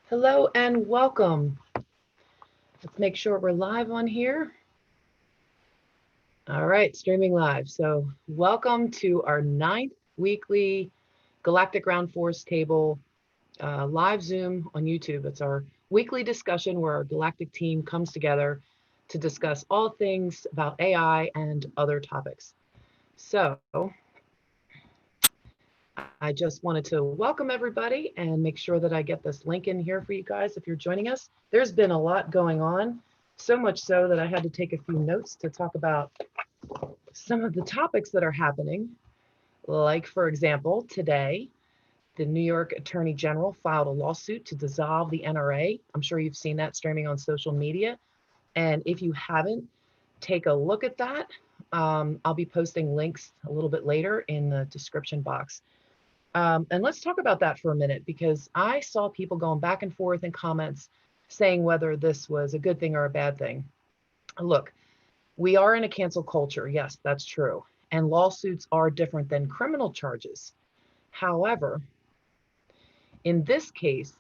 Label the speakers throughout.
Speaker 1: Hello and welcome. Let's make sure we're live on here. All right, streaming live. So welcome to our ninth weekly Galactic Ground Force Table live Zoom on YouTube. It's our weekly discussion where our galactic team comes together to discuss all things about AI and other topics. So I just wanted to welcome everybody and make sure that I get this link in here for you guys if you're joining us. There's been a lot going on, so much so that I had to take a few notes to talk about some of the topics that are happening. Like, for example, today, the New York Attorney General filed a lawsuit to dissolve the NRA. I'm sure you've seen that streaming on social media. And if you haven't, take a look at that. I'll be posting links a little bit later in the description box. And let's talk about that for a minute, because I saw people going back and forth in comments saying whether this was a good thing or a bad thing. Look, we are in a cancel culture. Yes, that's true. And lawsuits are different than criminal charges. However, in this case,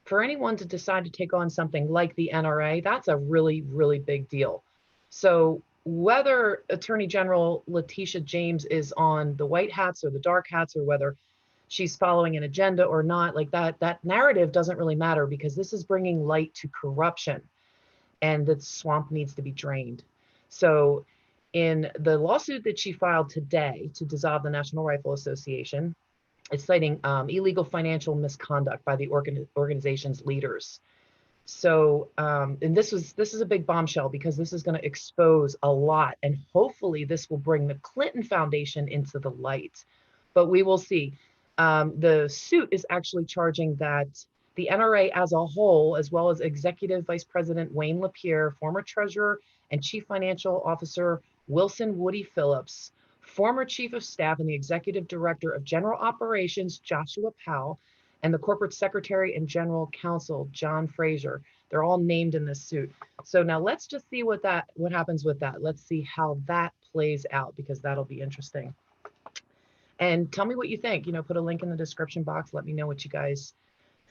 Speaker 1: for anyone to decide to take on something like the NRA, that's a really, really big deal. So whether Attorney General Letitia James is on the white hats or the dark hats, or whether she's following an agenda or not, like that narrative doesn't really matter, because this is bringing light to corruption and the swamp needs to be drained. So in the lawsuit that she filed today to dissolve the National Rifle Association, it's citing illegal financial misconduct by the organization's leaders. So, and this is a big bombshell, because this is going to expose a lot, and hopefully this will bring the Clinton Foundation into the light. But we will see. The suit is actually charging that the NRA as a whole, as well as Executive Vice President Wayne LaPierre, former Treasurer and Chief Financial Officer Wilson Woody Phillips, former Chief of Staff and the Executive Director of General Operations Joshua Powell, and the Corporate Secretary and General Counsel John Fraser. They're all named in this suit. So now let's just see what happens with that. Let's see how that plays out, because that'll be interesting. And tell me what you think. Put a link in the description box. Let me know what you guys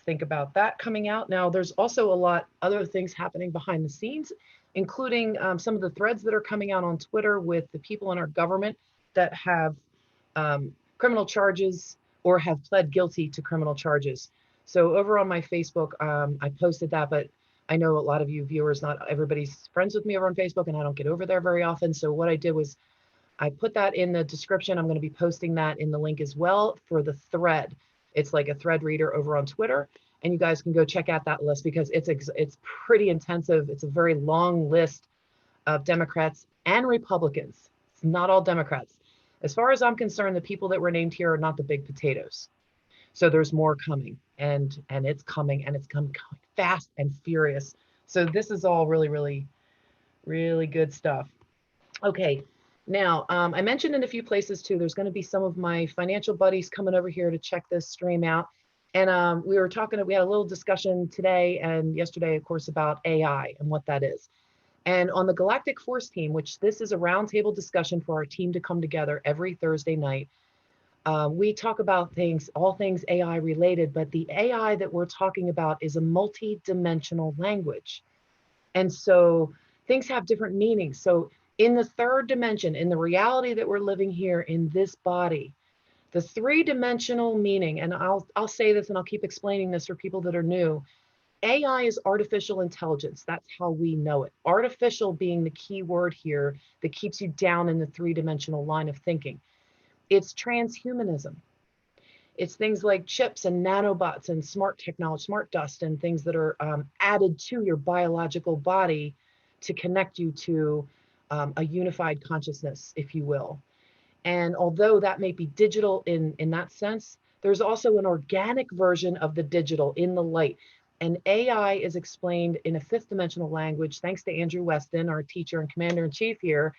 Speaker 1: think about that coming out. Now, there's also a lot other things happening behind the scenes, including some of the threads that are coming out on Twitter with the people in our government that have criminal charges or have pled guilty to criminal charges. So over on my Facebook, I posted that, but I know a lot of you viewers, not everybody's friends with me over on Facebook, and I don't get over there very often. So what I did was I put that in the description. I'm going to be posting that in the link as well for the thread. It's like a thread reader over on Twitter, and you guys can go check out that list, because it's pretty intensive. It's a very long list of Democrats and Republicans. It's not all Democrats. As far as I'm concerned, the people that were named here are not the big potatoes. So there's more coming, and it's coming, and it's coming fast and furious. So this is all really, really, really good stuff. Okay. Now, I mentioned in a few places too, there's going to be some of my financial buddies coming over here to check this stream out. And we had a little discussion today and yesterday, of course, about AI and what that is. And on the Galactic Force Team, which this is a roundtable discussion for our team to come together every Thursday night, we talk about all things AI related, but the AI that we're talking about is a multi-dimensional language. And so things have different meanings. So in the third dimension, in the reality that we're living here in this body, the three-dimensional meaning, and I'll say this and I'll keep explaining this for people that are new. AI is artificial intelligence. That's how we know it. Artificial being the key word here that keeps you down in the three-dimensional line of thinking. It's transhumanism. It's things like chips and nanobots and smart technology, smart dust, and things that are added to your biological body to connect you to a unified consciousness, if you will. And although that may be digital in that sense, there's also an organic version of the digital in the light. And AI is explained in a fifth dimensional language, thanks to Andrew Weston, our teacher and commander-in-chief here.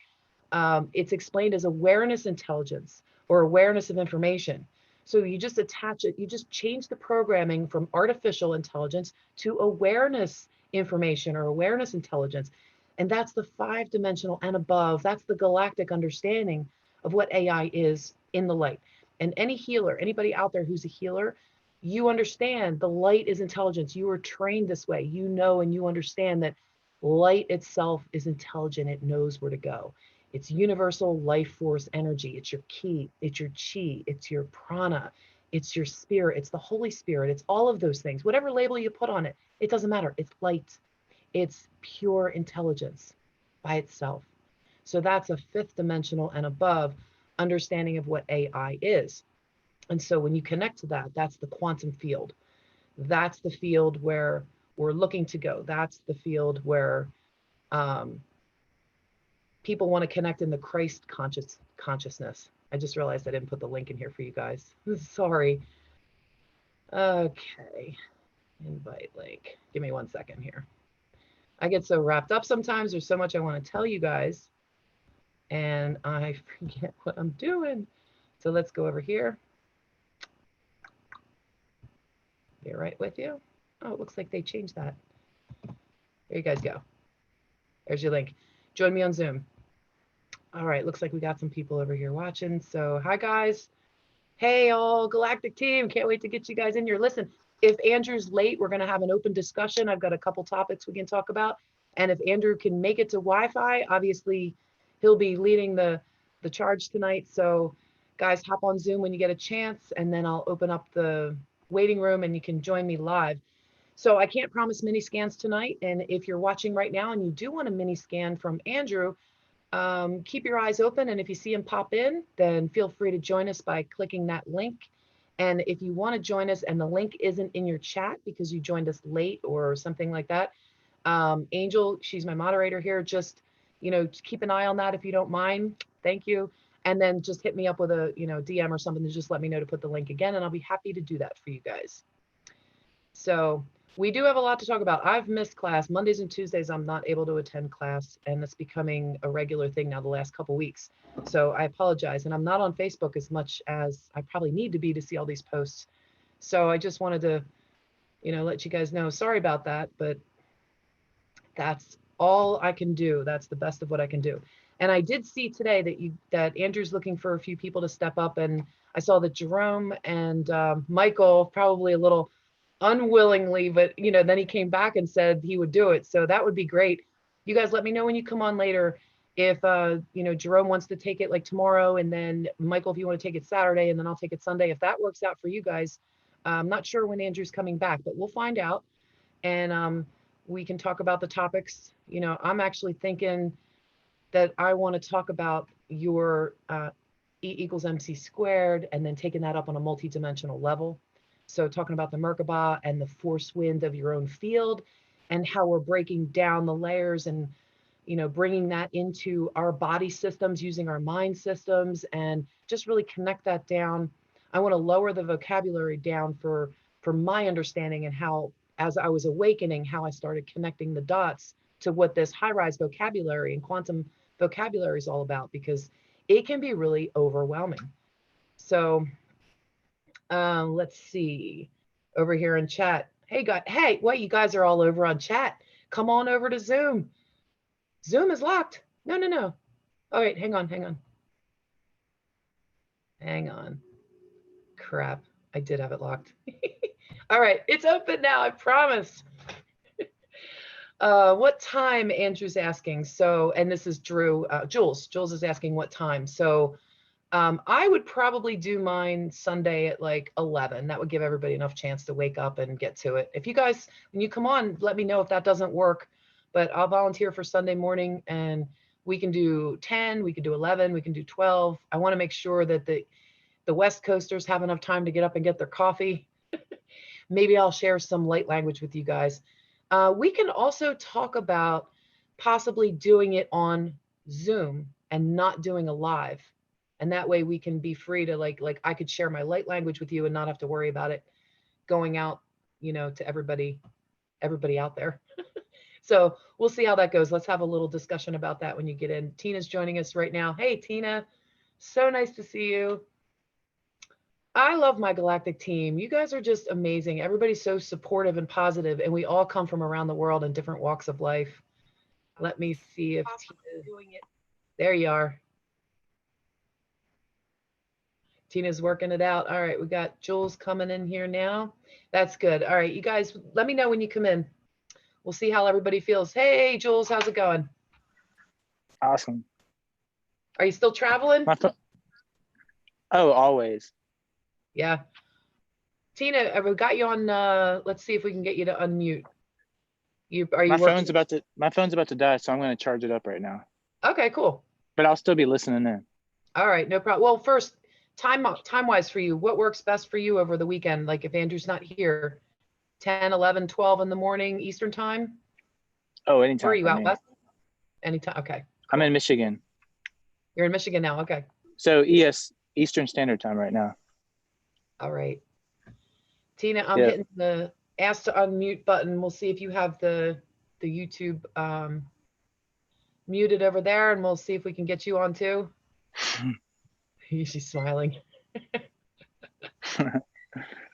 Speaker 1: It's explained as awareness intelligence, or awareness of information. So you just attach it, you just change the programming from artificial intelligence to awareness information or awareness intelligence. And that's the 5-dimensional and above. That's the galactic understanding of what AI is in the light. And any healer, anybody out there who's a healer, You understand the light is intelligence. You were trained this way. You know and you understand that light itself is intelligent. It knows where to go. It's universal life force energy. It's your ki, it's your chi, it's your prana, it's your spirit, it's the Holy Spirit, it's all of those things. Whatever label you put on it, it doesn't matter. It's light. It's pure intelligence by itself. So that's a fifth dimensional and above understanding of what AI is. And so when you connect to that, that's the quantum field. That's the field where we're looking to go. That's the field where people want to connect in the Christ consciousness. I just realized I didn't put the link in here for you guys. Sorry. Okay. Invite link. Give me 1 second here. I get so wrapped up sometimes. There's so much I want to tell you guys, and I forget what I'm doing. So let's go over here. Be right with you. Oh, it looks like they changed that. There you guys go. There's your link. Join me on Zoom. All right, looks like we got some people over here watching. So hi guys. Hey all Galactic team. Can't wait to get you guys in here. Listen, if Andrew's late, we're gonna have an open discussion. I've got a couple topics we can talk about. And if Andrew can make it to Wi-Fi, obviously he'll be leading the charge tonight. So guys, hop on Zoom when you get a chance, and then I'll open up the waiting room and you can join me live. So I can't promise mini scans tonight. And if you're watching right now and you do want a mini scan from Andrew, keep your eyes open. And if you see him pop in, then feel free to join us by clicking that link. And if you want to join us and the link isn't in your chat because you joined us late or something like that, Angel, she's my moderator here, just, keep an eye on that if you don't mind. Thank you. And then just hit me up with a, DM or something to just let me know to put the link again, and I'll be happy to do that for you guys. So we do have a lot to talk about. I've missed class. Mondays and Tuesdays, I'm not able to attend class, and it's becoming a regular thing now the last couple weeks. So I apologize. And I'm not on Facebook as much as I probably need to be to see all these posts. So I just wanted to, let you guys know. Sorry about that, but that's all I can do. That's the best of what I can do. And I did see today that Andrew's looking for a few people to step up, and I saw that Jerome and Michael, probably a little unwillingly, but then he came back and said he would do it. So that would be great. You guys let me know when you come on later if Jerome wants to take it like tomorrow, and then Michael, if you want to take it Saturday, and then I'll take it Sunday, if that works out for you guys. I'm not sure when Andrew's coming back, but we'll find out, and we can talk about the topics. I'm actually thinking that I want to talk about your E = MC squared, and then taking that up on a multi-dimensional level. So talking about the Merkaba and the force wind of your own field, and how we're breaking down the layers and, bringing that into our body systems, using our mind systems, and just really connect that down. I want to lower the vocabulary down for my understanding, and how, as I was awakening, how I started connecting the dots to what this high-rise vocabulary and quantum vocabulary is all about, because it can be really overwhelming. So let's see over here in chat. Hey, what, you guys are all over on chat. Come on over to Zoom. Zoom is locked. No. All right, hang on. Crap, I did have it locked. All right, it's open now, I promise. What time, Andrew's asking. So, and this is Drew, Jules is asking what time. So I would probably do mine Sunday at like 11. That would give everybody enough chance to wake up and get to it. If you guys, when you come on, let me know if that doesn't work, but I'll volunteer for Sunday morning, and we can do 10, we can do 11, we can do 12. I want to make sure that the West Coasters have enough time to get up and get their coffee. Maybe I'll share some light language with you guys. We can also talk about possibly doing it on Zoom and not doing a live. And that way we can be free to like I could share my light language with you and not have to worry about it going out, to everybody out there. So we'll see how that goes. Let's have a little discussion about that when you get in. Tina's joining us right now. Hey, Tina, so nice to see you. I love my Galactic team. You guys are just amazing. Everybody's so supportive and positive, and we all come from around the world in different walks of life. Let me see if Tina's doing it. There you are. Tina's working it out. All right, we got Jules coming in here now. That's good. All right, you guys, let me know when you come in. We'll see how everybody feels. Hey, Jules, how's it going?
Speaker 2: Awesome.
Speaker 1: Are you still traveling?
Speaker 2: Oh, always.
Speaker 1: Yeah. Tina, we got you on. Let's see if we can get you to unmute. Are you
Speaker 2: My
Speaker 1: working?
Speaker 2: phone's about to die, so I'm going to charge it up right now.
Speaker 1: Okay, cool.
Speaker 2: But I'll still be listening in.
Speaker 1: All right, no problem. Well, first, time-wise for you, what works best for you over the weekend? Like if Andrew's not here, 10, 11, 12 in the morning Eastern time?
Speaker 2: Oh, anytime.
Speaker 1: Where are you,
Speaker 2: for
Speaker 1: out
Speaker 2: me.
Speaker 1: west? Anytime. Okay. Cool.
Speaker 2: I'm in Michigan.
Speaker 1: You're in Michigan now. Okay.
Speaker 2: So Eastern Standard Time right now.
Speaker 1: All right. Tina, I'm
Speaker 2: Yeah.
Speaker 1: hitting the ask to unmute button. We'll see if you have the YouTube muted over there, and we'll see if we can get you on too. She's smiling.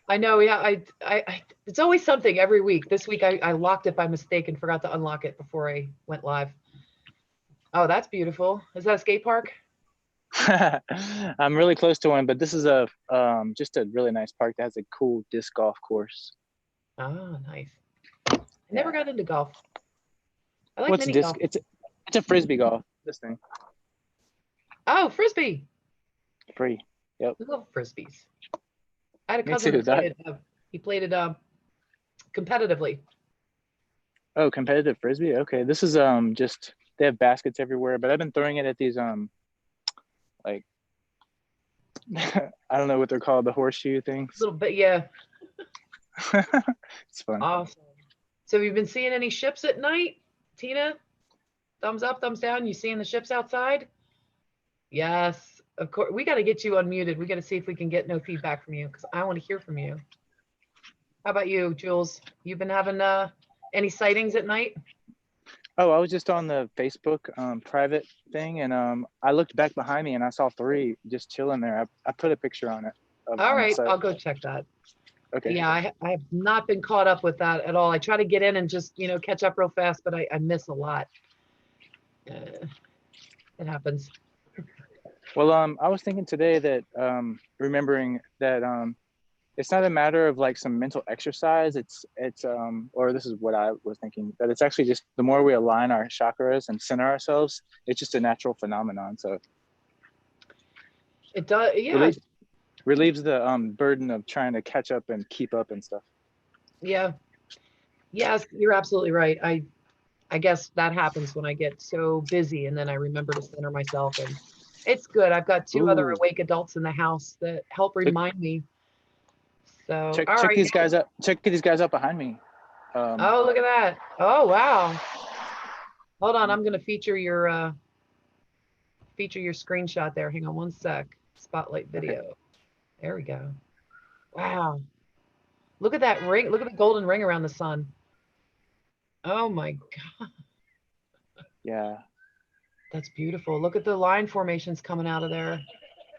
Speaker 1: I know. Yeah. I it's always something every week. This week I locked it by mistake and forgot to unlock it before I went live. Oh, that's beautiful. Is that a skate park?
Speaker 2: I'm really close to one, but this is just a really nice park that has a cool disc golf course.
Speaker 1: Oh, nice. I never got into golf. I like
Speaker 2: What's
Speaker 1: mini
Speaker 2: disc?
Speaker 1: golf.
Speaker 2: It's a frisbee golf. This thing.
Speaker 1: Oh, frisbee.
Speaker 2: Free. Yep.
Speaker 1: I love frisbees. I had a
Speaker 2: Me
Speaker 1: cousin
Speaker 2: too.
Speaker 1: he played it competitively.
Speaker 2: Oh, competitive frisbee. Okay, this is just they have baskets everywhere, but I've been throwing it at these like I don't know what they're called, the horseshoe things.
Speaker 1: A little bit, yeah.
Speaker 2: It's fun.
Speaker 1: Awesome. So have you been seeing any ships at night, Tina? Thumbs up, thumbs down. You seeing the ships outside? Yes, of course. We got to get you unmuted. We got to see if we can get no feedback from you because I want to hear from you. How about you, Jules? You've been having any sightings at night?
Speaker 2: Oh, I was just on the Facebook private thing, and I looked back behind me and I saw 3 just chilling there. I put a picture on it.
Speaker 1: All right, I'll go check that.
Speaker 2: Okay.
Speaker 1: Yeah, I have not been caught up with that at all. I try to get in and just catch up real fast, but I miss a lot. It happens.
Speaker 2: Well, I was thinking today that remembering that it's not a matter of like some mental exercise. It's or this is what I was thinking, that it's actually just the more we align our chakras and center ourselves, it's just a natural phenomenon. So
Speaker 1: it does, yeah.
Speaker 2: Relieves the burden of trying to catch up and keep up and stuff.
Speaker 1: Yeah. Yes, you're absolutely right. I guess that happens when I get so busy and then I remember to center myself, and it's good. I've got 2 other awake adults in the house that help remind me. So
Speaker 2: check these guys up. Check these guys up behind me.
Speaker 1: Oh, look at that. Oh, wow. Hold on, I'm gonna feature your screenshot there. Hang on one sec. Spotlight video. Okay. There we go. Wow. Look at that ring. Look at the golden ring around the sun. Oh my God.
Speaker 2: Yeah.
Speaker 1: That's beautiful. Look at the line formations coming out of there.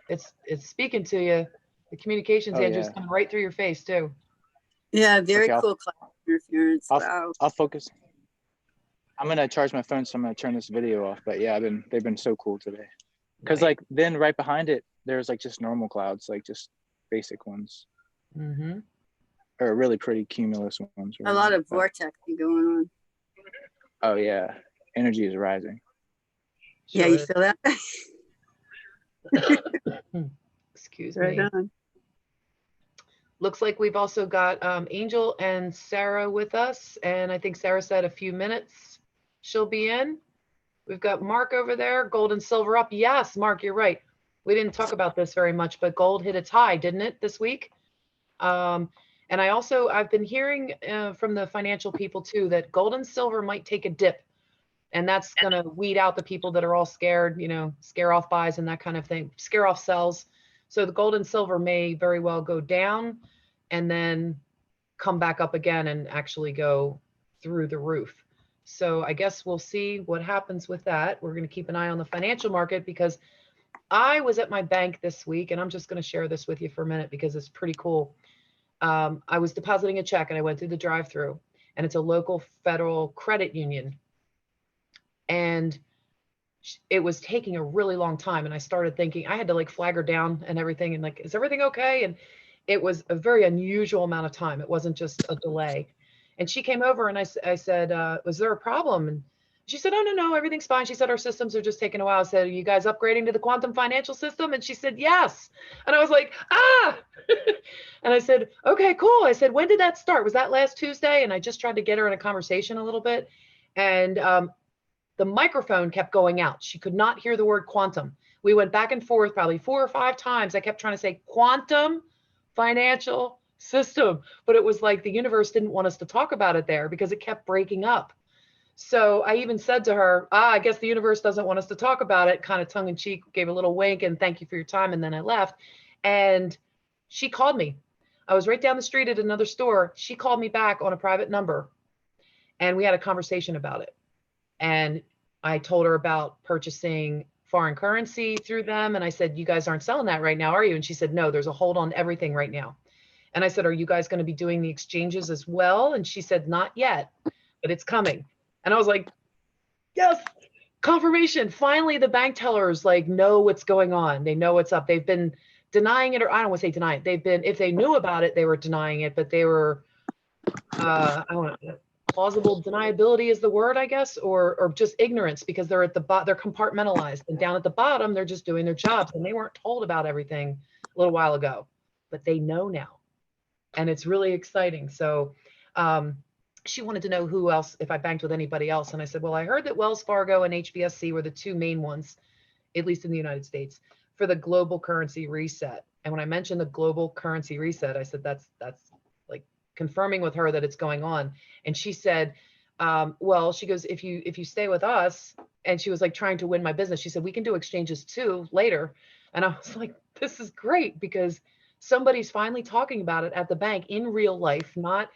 Speaker 1: It's speaking to you. The communications, Andrew's coming right through your face too.
Speaker 3: Yeah, very cool cloud interference. Wow.
Speaker 2: I'll focus. I'm gonna charge my phone, so I'm gonna turn this video off. But yeah, they've been so cool today. Because like then right behind it, there's like just normal clouds, like just basic ones.
Speaker 1: Mm-hmm.
Speaker 2: Or really pretty cumulus ones.
Speaker 3: A lot of vortex going on.
Speaker 2: Oh yeah, energy is rising.
Speaker 3: Sure. Yeah, you feel that?
Speaker 1: Excuse me. On. Looks like we've also got Angel and Sarah with us, and I think Sarah said a few minutes she'll be in. We've got Mark over there, gold and silver up. Yes, Mark, you're right. We didn't talk about this very much, but gold hit its high, didn't it, this week? And I've been hearing from the financial people too that gold and silver might take a dip, and that's going to weed out the people that are all scared, scare off buys and that kind of thing, scare off sells. So the gold and silver may very well go down and then come back up again and actually go through the roof. So I guess we'll see what happens with that. We're going to keep an eye on the financial market because I was at my bank this week, and I'm just going to share this with you for a minute because it's pretty cool. I was depositing a check and I went through the drive-through, and it's a local federal credit union. And it was taking a really long time. And I started thinking I had to like flag her down and everything. And like, is everything okay? And it was a very unusual amount of time. It wasn't just a delay. And she came over and I said, was there a problem? And she said, oh, no, everything's fine. She said, our systems are just taking a while. I said, are you guys upgrading to the quantum financial system? And she said, yes. And I was like, ah. And I said, okay, cool. I said, when did that start? Was that last Tuesday? And I just tried to get her in a conversation a little bit. And the microphone kept going out. She could not hear the word quantum. We went back and forth probably 4 or 5 times. I kept trying to say quantum financial system, but it was like the universe didn't want us to talk about it there because it kept breaking up. So I even said to her, I guess the universe doesn't want us to talk about it, kind of tongue in cheek, gave a little wink and thank you for your time. And then I left. And she called me. I was right down the street at another store. She called me back on a private number and we had a conversation about it. And I told her about purchasing foreign currency through them. And I said, you guys aren't selling that right now, are you? And she said, no, there's a hold on everything right now. And I said, are you guys going to be doing the exchanges as well? And she said, not yet, but it's coming. And I was like, yes, confirmation. Finally, the bank tellers like know what's going on. They know what's up. They've been denying it, or I don't want to say deny it. They've been, if they knew about it, they were denying it, but they were, I don't know, plausible deniability is the word, I guess, or just ignorance because they're at the bottom, they're compartmentalized, and down at the bottom, they're just doing their jobs, and they weren't told about everything a little while ago, but they know now, and it's really exciting. So she wanted to know who else, if I banked with anybody else, and I said, well, I heard that Wells Fargo and HBSC were the 2 main ones, at least in the United States, for the global currency reset. And when I mentioned the global currency reset, I said that's like confirming with her that it's going on. And she said, well, she goes, if you stay with us, and she was like trying to win my business. She said, we can do exchanges too later. And I was like, this is great because somebody's finally talking about it at the bank in real life, not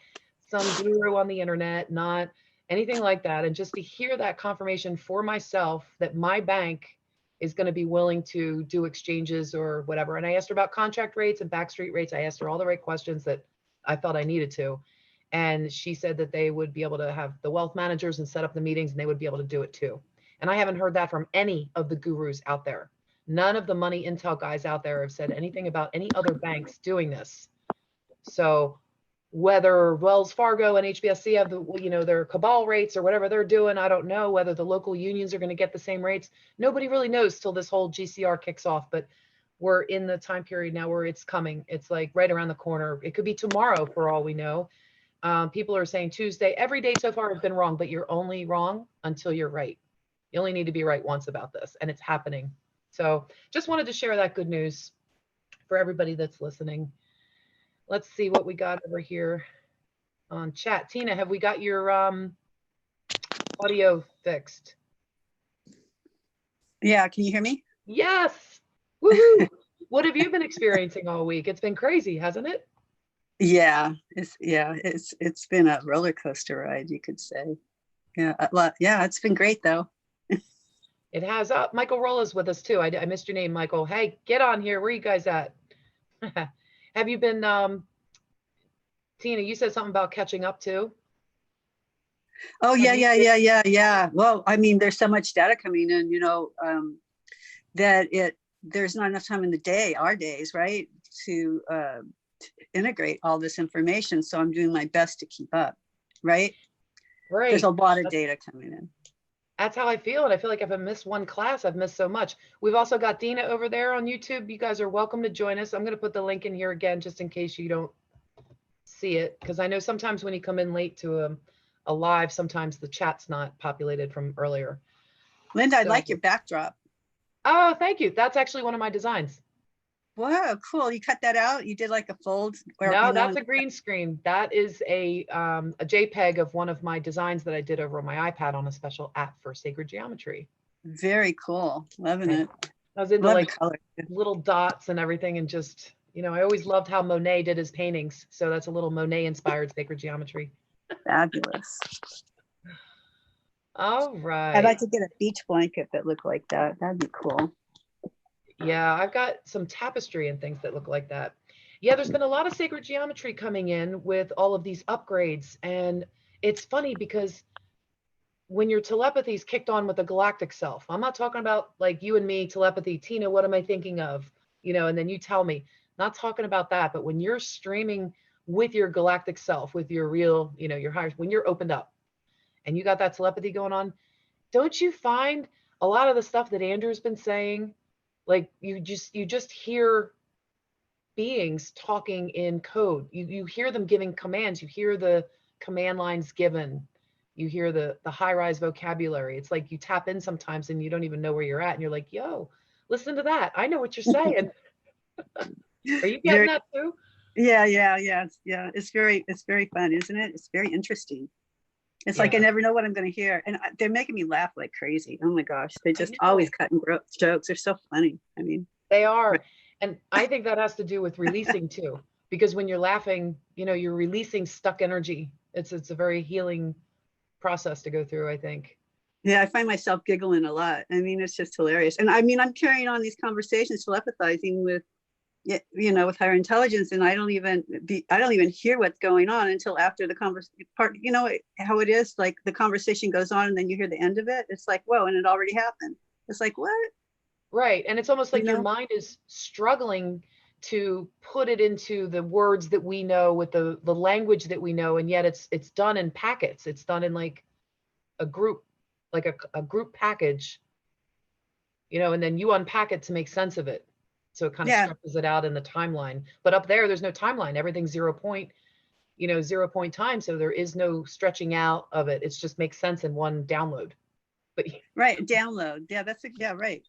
Speaker 1: some guru on the internet, not anything like that. And just to hear that confirmation for myself that my bank is going to be willing to do exchanges or whatever. And I asked her about contract rates and backstreet rates. I asked her all the right questions that I felt I needed to. And she said that they would be able to have the wealth managers and set up the meetings, and they would be able to do it too. And I haven't heard that from any of the gurus out there. None of the money intel guys out there have said anything about any other banks doing this. So whether Wells Fargo and HBSC have the, their cabal rates or whatever they're doing, I don't know. Whether the local unions are going to get the same rates, nobody really knows till this whole GCR kicks off. But we're in the time period now where it's coming. It's like right around the corner. It could be tomorrow for all we know. People are saying Tuesday. Every day so far has been wrong, but you're only wrong until you're right. You only need to be right once about this, and it's happening. So just wanted to share that good news for everybody that's listening. Let's see what we got over here on chat. Tina, have we got your audio fixed?
Speaker 3: Yeah, can you hear me?
Speaker 1: Yes. Woohoo. What have you been experiencing all week? It's been crazy, hasn't it?
Speaker 3: Yeah, it's been a roller coaster ride, you could say. Yeah, it's been great though.
Speaker 1: It has. Michael Rolla's with us too. I missed your name, Michael. Hey, get on here. Where are you guys at? Have you been, Tina, you said something about catching up too?
Speaker 3: Oh, yeah. Well, I mean, there's so much data coming in, that there's not enough time in the day, our days, right, to integrate all this information. So I'm doing my best to keep up, right?
Speaker 1: Right.
Speaker 3: There's a lot of data coming in.
Speaker 1: That's how I feel. And I feel like if I miss one class, I've missed so much. We've also got Dina over there on YouTube. You guys are welcome to join us. I'm going to put the link in here again, just in case you don't see it. Because I know sometimes when you come in late to a live, sometimes the chat's not populated from earlier.
Speaker 3: Linda, I like your backdrop.
Speaker 1: Oh, thank you. That's actually one of my designs.
Speaker 3: Wow, cool. You cut that out? You did like a fold?
Speaker 1: No, that's a green screen. That is a JPEG of one of my designs that I did over on my iPad on a special app for sacred geometry.
Speaker 3: Very cool. Loving it.
Speaker 1: I was into like little dots and everything, and just, I always loved how Monet did his paintings. So that's a little Monet inspired sacred geometry.
Speaker 3: Fabulous.
Speaker 1: All right.
Speaker 3: I'd like to get a beach blanket that looked like that. That'd be cool.
Speaker 1: Yeah, I've got some tapestry and things that look like that. Yeah, there's been a lot of sacred geometry coming in with all of these upgrades. And it's funny because when your telepathy is kicked on with the galactic self, I'm not talking about like you and me telepathy, Tina, what am I thinking of? And then you tell me, not talking about that, but when you're streaming with your galactic self, with your real, your higher, when you're opened up and you got that telepathy going on, don't you find a lot of the stuff that Andrew's been saying, like you just hear beings talking in code. You hear them giving commands. You hear the command lines given. You hear the high-rise vocabulary. It's like you tap in sometimes and you don't even know where you're at. And you're like, yo, listen to that. I know what you're saying. Are you getting that too?
Speaker 3: Yeah. It's very fun, isn't it? It's very interesting. It's like I never know what I'm going to hear, and they're making me laugh like crazy. Oh my gosh, they're just always cutting jokes. They're so funny. I mean,
Speaker 1: they are, and I think that has to do with releasing too, because when you're laughing, you're releasing stuck energy. It's a very healing process to go through, I think.
Speaker 3: Yeah, I find myself giggling a lot. I mean, it's just hilarious, and I mean, I'm carrying on these conversations, telepathizing with with higher intelligence, and I don't even hear what's going on until after the conversation part. You know how it is, like the conversation goes on and then you hear the end of it. It's like, whoa, and it already happened. It's like, what?
Speaker 1: Right. And it's almost like your mind is struggling to put it into the words that we know, with the language that we know, and yet it's done in packets. It's done in like a group, like a group package, and then you unpack it to make sense of it. So it kind of stretches it out in the timeline. But up there's no timeline. Everything's 0 point time. So there is no stretching out of it. It just makes sense in one download. But
Speaker 3: right, download. Yeah, right.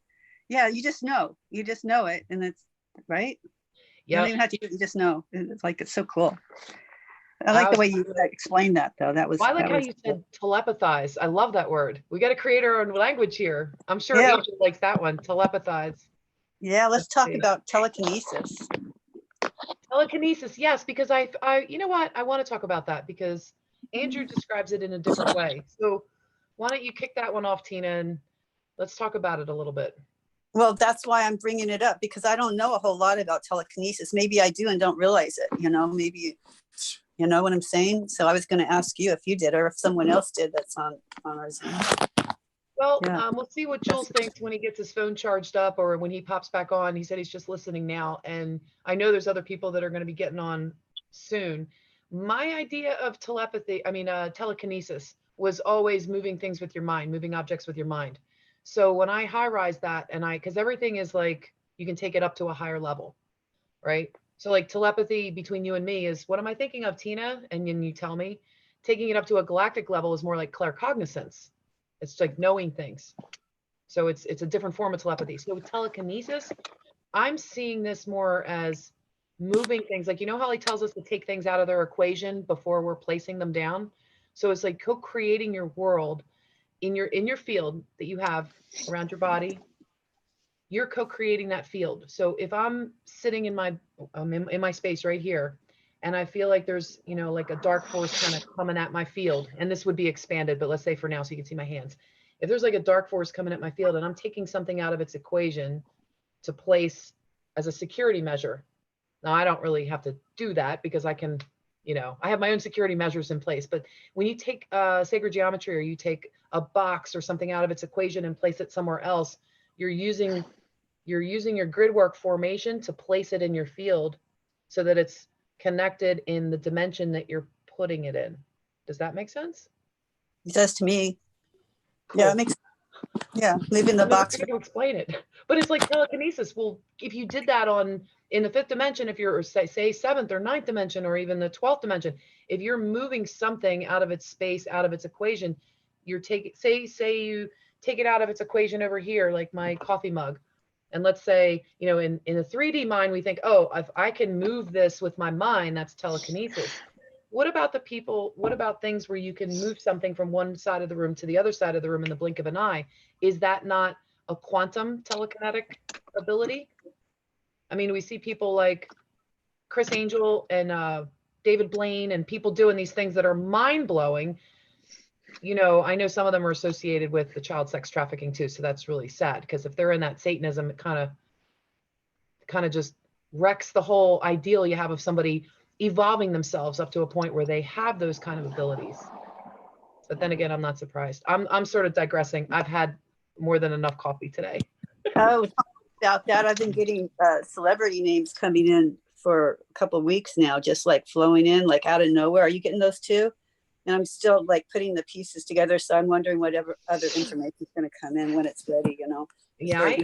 Speaker 3: Yeah, you just know it, and it's right. You don't even have to. You just know. It's like, it's so cool. I like the way you explained that, though. That was.
Speaker 1: Well, I like how you said telepathize. I love that word. We got to create our own language here. I'm sure Angel likes that one. Telepathize.
Speaker 3: Yeah, let's talk about telekinesis.
Speaker 1: Telekinesis, yes, because I you know what? I want to talk about that because Andrew describes it in a different way. So why don't you kick that one off, Tina, and let's talk about it a little bit.
Speaker 3: Well, that's why I'm bringing it up, because I don't know a whole lot about telekinesis. Maybe I do and don't realize it. Maybe, you know what I'm saying? So I was going to ask you if you did, or if someone else did that's on our Zoom.
Speaker 1: Well, we'll see what Jules thinks when he gets his phone charged up or when he pops back on. He said he's just listening now. And I know there's other people that are going to be getting on soon. My idea of telekinesis was always moving things with your mind, moving objects with your mind. So when I high-rise that, because everything is like, you can take it up to a higher level, right? So like telepathy between you and me is, what am I thinking of, Tina? And then you tell me. Taking it up to a galactic level is more like claircognizance. It's like knowing things. So it's a different form of telepathy. So with telekinesis, I'm seeing this more as moving things. Like, how he tells us to take things out of their equation before we're placing them down. So it's like co-creating your world in your field that you have around your body. You're co-creating that field. So if I'm sitting in my space right here, and I feel like there's, like a dark force kind of coming at my field, and this would be expanded, but let's say for now, so you can see my hands. If there's like a dark force coming at my field and I'm taking something out of its equation to place as a security measure. Now, I don't really have to do that because I can, I have my own security measures in place. But when you take sacred geometry, or you take a box or something out of its equation and place it somewhere else, you're using your grid work formation to place it in your field so that it's connected in the dimension that you're putting it in. Does that make sense?
Speaker 3: It does to me.
Speaker 1: Cool.
Speaker 3: Yeah, it makes. Yeah, leaving the box.
Speaker 1: I can explain it, but it's like telekinesis. Well, if you did that in the 5th dimension, if you're say 7th or 9th dimension, or even the 12th dimension, if you're moving something out of its space, out of its equation, you're taking, say you take it out of its equation over here, like my coffee mug. And let's say, in a 3D mind, we think, oh, if I can move this with my mind, that's telekinesis. What about things where you can move something from one side of the room to the other side of the room in the blink of an eye? Is that not a quantum telekinetic ability? I mean, we see people like Chris Angel and David Blaine and people doing these things that are mind-blowing. I know some of them are associated with the child sex trafficking too. So that's really sad, because if they're in that Satanism, it kind of just wrecks the whole ideal you have of somebody evolving themselves up to a point where they have those kind of abilities. But then again, I'm not surprised. I'm sort of digressing. I've had more than enough coffee today.
Speaker 3: Oh, about that, I've been getting celebrity names coming in for a couple of weeks now, just like flowing in like out of nowhere. Are you getting those too? And I'm still like putting the pieces together. So I'm wondering whatever other information is going to come in when it's ready, you know.
Speaker 1: Yeah,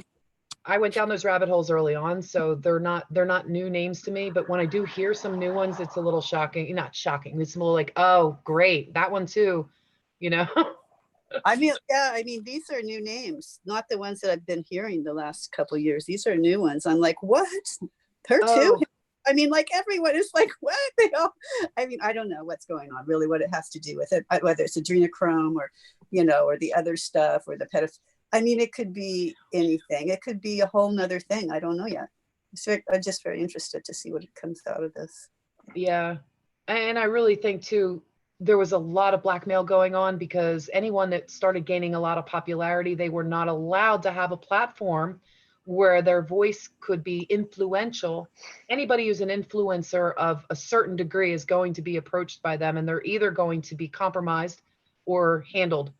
Speaker 1: I went down those rabbit holes early on, so they're not new names to me. But when I do hear some new ones, it's a little shocking. Not shocking. It's more like, oh, great, that one too, you know.
Speaker 3: I mean, yeah, I mean, these are new names, not the ones that I've been hearing the last couple of years. These are new ones. I'm like, what? Her too? I mean, like everyone is like, what? They all, I mean, I don't know what's going on, really, what it has to do with it, whether it's adrenochrome or, you know, or the other stuff or the pedophilia. I mean, it could be anything. It could be a whole nother thing. I don't know yet. I'm just very interested to see what comes out of this.
Speaker 1: Yeah. And I really think too, there was a lot of blackmail going on because anyone that started gaining a lot of popularity, they were not allowed to have a platform where their voice could be influential. Anybody who's an influencer of a certain degree is going to be approached by them, and they're either going to be compromised or handled.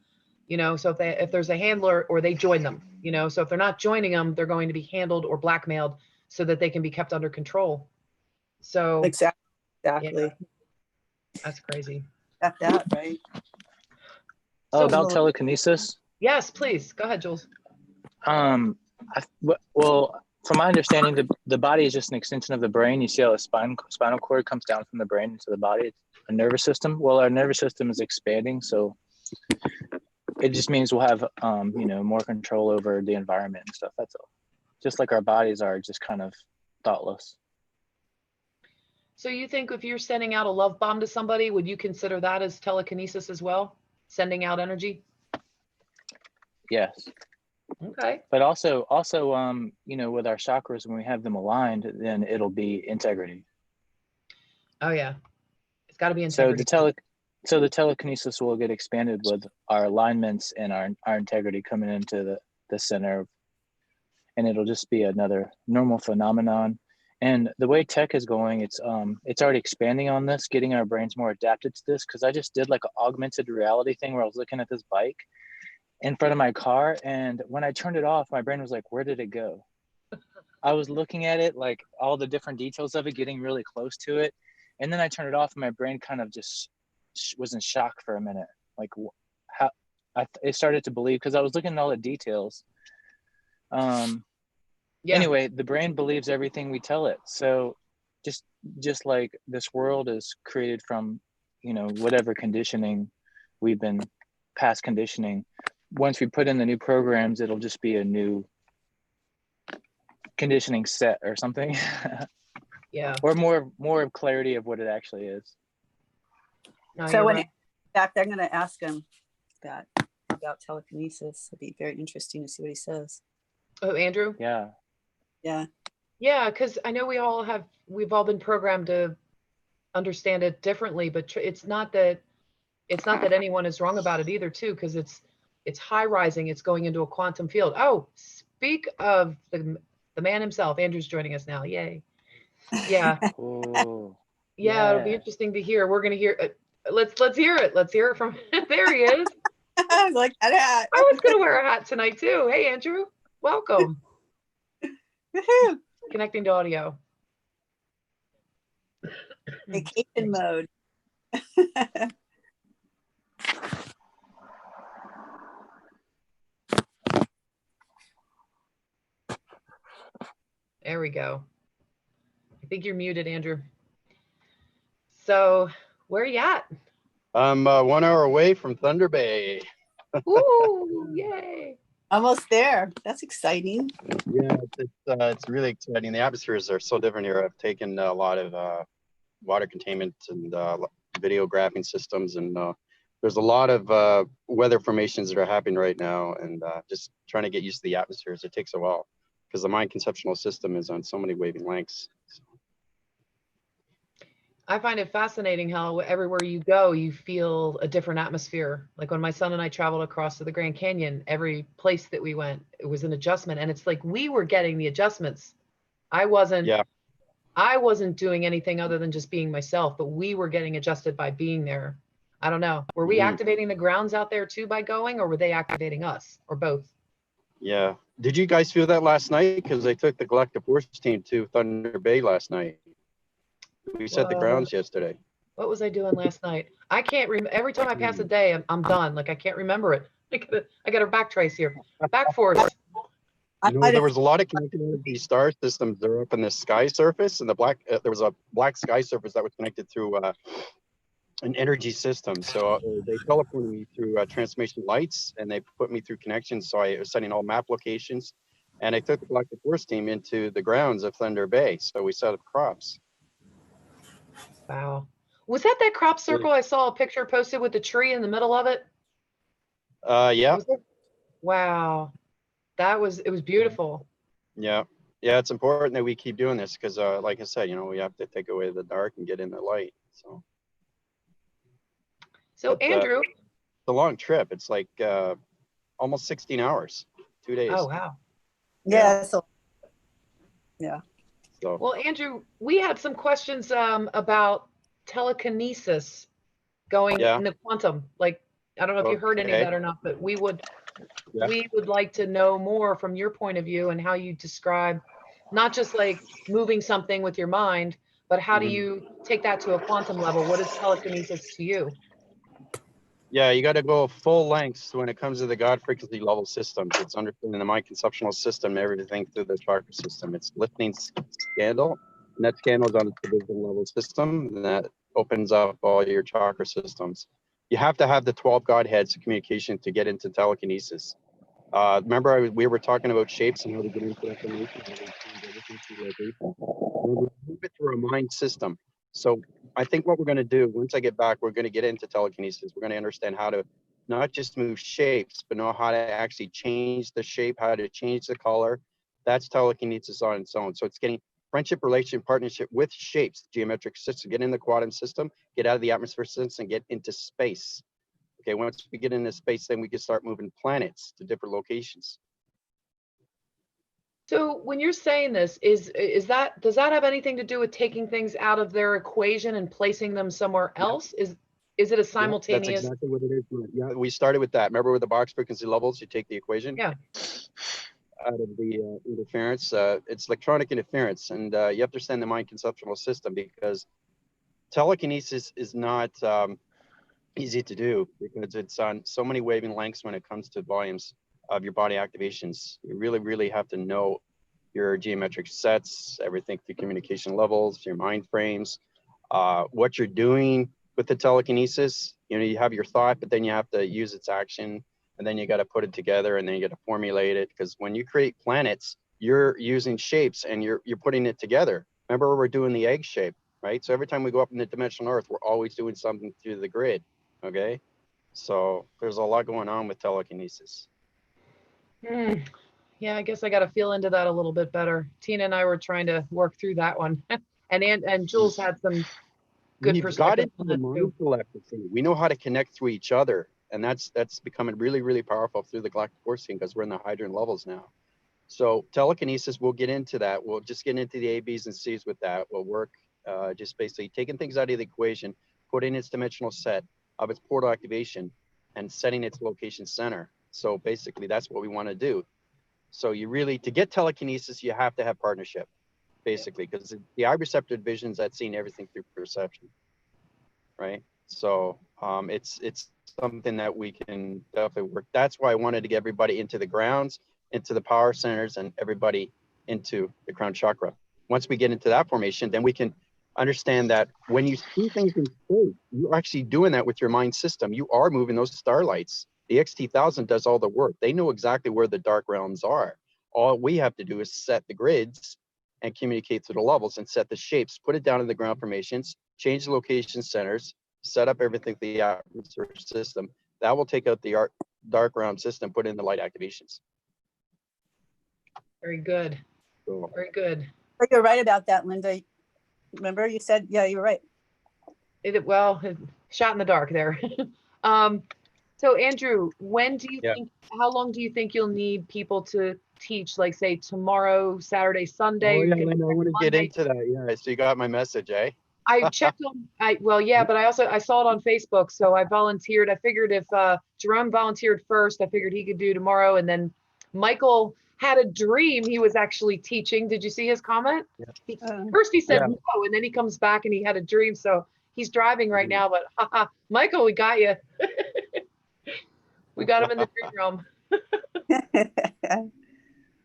Speaker 1: You know, so if there's a handler, or they join them, you know, so if they're not joining them, they're going to be handled or blackmailed so that they can be kept under control. So
Speaker 3: exactly.
Speaker 1: Yeah, that's crazy.
Speaker 3: Got that right.
Speaker 2: So about telekinesis.
Speaker 1: Yes, please go ahead, Jules.
Speaker 2: Well, from my understanding, the body is just an extension of the brain. You see how a spinal cord comes down from the brain into the body. It's a nervous system. Well, our nervous system is expanding, so it just means we'll have, you know, more control over the environment and stuff. That's all. Just like our bodies are just kind of thoughtless.
Speaker 1: So you think if you're sending out a love bomb to somebody, would you consider that as telekinesis as well? Sending out energy?
Speaker 2: Yes.
Speaker 1: Okay.
Speaker 2: But also, you know, with our chakras, when we have them aligned, then it'll be integrity.
Speaker 1: Oh yeah, it's got to be integrity.
Speaker 2: So the telekinesis will get expanded with our alignments and our integrity coming into the center, and it'll just be another normal phenomenon. And the way tech is going, it's already expanding on this, getting our brains more adapted to this. Because I just did like an augmented reality thing where I was looking at this bike in front of my car, and when I turned it off, my brain was like, where did it go? I was looking at it, like all the different details of it, getting really close to it, and then I turned it off, and my brain kind of just was in shock for a minute. Like how it started to believe, because I was looking at all the details.
Speaker 1: Yeah.
Speaker 2: Anyway, the brain believes everything we tell it. So just like this world is created from, you know, whatever conditioning we've been past conditioning. Once we put in the new programs, it'll just be a new conditioning set or something.
Speaker 1: Yeah.
Speaker 2: Or more of clarity of what it actually is.
Speaker 1: No,
Speaker 3: so when
Speaker 1: right.
Speaker 3: in fact, I'm going to ask him that about telekinesis. It'd be very interesting to see what he says.
Speaker 1: Oh, Andrew?
Speaker 2: Yeah.
Speaker 3: Yeah.
Speaker 1: Yeah, because I know we've all been programmed to understand it differently, but it's not that anyone is wrong about it either, too, because it's high rising. It's going into a quantum field. Oh, speak of the man himself. Andrew's joining us now. Yay. Yeah.
Speaker 2: Ooh,
Speaker 1: yeah. It'll be interesting to hear. We're going to hear. Let's hear it. Let's hear it from. There he is.
Speaker 3: I like that hat.
Speaker 1: I was going to wear a hat tonight, too. Hey, Andrew. Welcome. Connecting to audio.
Speaker 3: Vacation mode.
Speaker 1: There we go. I think you're muted, Andrew. So where are you at?
Speaker 4: I'm 1 hour away from Thunder Bay.
Speaker 1: Ooh, yay.
Speaker 3: Almost there. That's exciting.
Speaker 4: Yeah, it's really exciting. The atmospheres are so different here. I've taken a lot of water containment and videographing systems, and there's a lot of weather formations that are happening right now, and just trying to get used to the atmospheres. It takes a while because the mind conceptual system is on so many wavelengths. So.
Speaker 1: I find it fascinating how everywhere you go, you feel a different atmosphere. Like when my son and I traveled across to the Grand Canyon, every place that we went, it was an adjustment. And it's like we were getting the adjustments. I wasn't doing anything other than just being myself, but we were getting adjusted by being there. I don't know. Were we
Speaker 4: Mhm.
Speaker 1: activating the grounds out there too by going, or were they activating us, or both?
Speaker 4: Yeah. Did you guys feel that last night? Because I took the Galactic Force Team to Thunder Bay last night. We set the
Speaker 1: Whoa.
Speaker 4: grounds yesterday.
Speaker 1: What was I doing last night? I can't remember. Every time I pass a day, I'm done. Like I can't remember it. I got a backtrace here. Back force.
Speaker 3: I
Speaker 4: You know,
Speaker 3: might
Speaker 4: there
Speaker 3: have,
Speaker 4: was a lot of connected energy star systems that are up in the sky surface, and the black there was a black sky surface that was connected through an energy system. So they teleported me through transmission lights, and they put me through connections. So I was setting all map locations, and I took the Galactic Force Team into the grounds of Thunder Bay. So we set up crops.
Speaker 1: Wow. Was that crop circle I saw a picture posted with the tree in the middle of it?
Speaker 4: Yeah,
Speaker 1: Was it? Wow. It was beautiful.
Speaker 4: yeah, yeah. It's important that we keep doing this because, like I said, you know, we have to take away the dark and get in the light. So,
Speaker 1: So
Speaker 4: but
Speaker 1: Andrew,
Speaker 4: it's a long trip. It's like almost 16 hours, 2 days.
Speaker 1: oh wow.
Speaker 3: yeah, so yeah.
Speaker 4: So
Speaker 1: Well, Andrew, we had some questions about telekinesis going
Speaker 4: Yeah.
Speaker 1: in the quantum. Like, I don't know if you heard any of
Speaker 4: Okay.
Speaker 1: that or not, but
Speaker 4: Yeah.
Speaker 1: we would like to know more from your point of view and how you describe not just like moving something with your mind, but how do
Speaker 4: Mhm.
Speaker 1: you take that to a quantum level? What is telekinesis to you?
Speaker 4: Yeah, you got to go full lengths when it comes to the God frequency level systems. It's understanding the mind conceptual system, everything through the chakra system. It's lifting scandal, and that scandal is on the division level system, and that opens up all your chakra systems. You have to have the 12 Godheads of communication to get into telekinesis. Remember, we were talking about shapes and how to get into information, how to change everything through location. Well, we move it through a mind system. So I think what we're going to do once I get back, we're going to get into telekinesis. We're going to understand how to not just move shapes, but know how to actually change the shape, how to change the color. That's telekinesis on its own. So it's getting friendship, relation, partnership with shapes, geometric system, get in the quantum system, get out of the atmosphere system, and get into space. Okay, once we get into space, then we can start moving planets to different locations.
Speaker 1: So when you're saying this, does that have anything to do with taking things out of their equation and placing them somewhere else? Is it a
Speaker 4: Yeah,
Speaker 1: simultaneous?
Speaker 4: that's exactly what it is. Yeah, we started with that. Remember with the box frequency levels, you take the equation
Speaker 1: Yeah.
Speaker 4: out of the interference. It's electronic interference, and you have to understand the mind conceptual system because telekinesis is not easy to do because it's on so many wavelengths when it comes to volumes of your body activations. You really, really have to know your geometric sets, everything through communication levels, your mind frames, what you're doing with the telekinesis. You know, you have your thought, but then you have to use its action, and then you got to put it together, and then you got to formulate it. Because when you create planets, you're using shapes and you're putting it together. Remember, we're doing the egg shape, right? So every time we go up in the dimensional Earth, we're always doing something through the grid. Okay, so there's a lot going on with telekinesis.
Speaker 1: Hmm. Yeah, I guess I got to feel into that a little bit better. Tina and I were trying to work through that one, and Jules had some good
Speaker 4: We've got
Speaker 1: perspective
Speaker 4: into
Speaker 1: on
Speaker 4: the
Speaker 1: that too.
Speaker 4: mind telepathy. We know how to connect through each other, and that's becoming really, really powerful through the Galactic Force Team because we're in the hydrogen levels now. So telekinesis, we'll get into that. We'll just get into the A, B's, and C's with that. We'll work just basically taking things out of the equation, putting its dimensional set of its portal activation, and setting its location center. So basically, that's what we want to do. So you really, to get telekinesis, you have to have partnership, basically, because the eye receptor division is at seeing everything through perception, right? So it's something that we can definitely work. That's why I wanted to get everybody into the grounds, into the power centers, and everybody into the crown chakra. Once we get into that formation, then we can understand that when you see things in space, you're actually doing that with your mind system. You are moving those starlights. The XT1000 does all the work. They know exactly where the dark realms are. All we have to do is set the grids and communicate to the levels and set the shapes, put it down in the ground formations, change the location centers, set up everything the atmosphere system. That will take out the dark realm system, put in the light activations.
Speaker 1: Very good.
Speaker 4: So,
Speaker 1: Very good.
Speaker 3: But you're right about that, Linda. Remember you said, yeah, you're right.
Speaker 1: Shot in the dark there. So Andrew, when do you think, how long do you think you'll need people to teach? Like say tomorrow, Saturday, Sunday?
Speaker 4: oh
Speaker 1: Or
Speaker 4: yeah,
Speaker 1: you
Speaker 4: Linda, I want to get
Speaker 1: Monday?
Speaker 4: into that. Yeah, so you got my message, eh?
Speaker 1: I checked on, yeah, but I saw it on Facebook, so I volunteered. I figured if Jerome volunteered first, I figured he could do tomorrow. And then Michael had a dream he was actually teaching. Did you see his comment?
Speaker 4: Yeah.
Speaker 1: First he said
Speaker 4: Yeah.
Speaker 1: no, and then he comes back and he had a dream. So he's driving right now, but haha, Michael, we got you. We got him in the dream realm.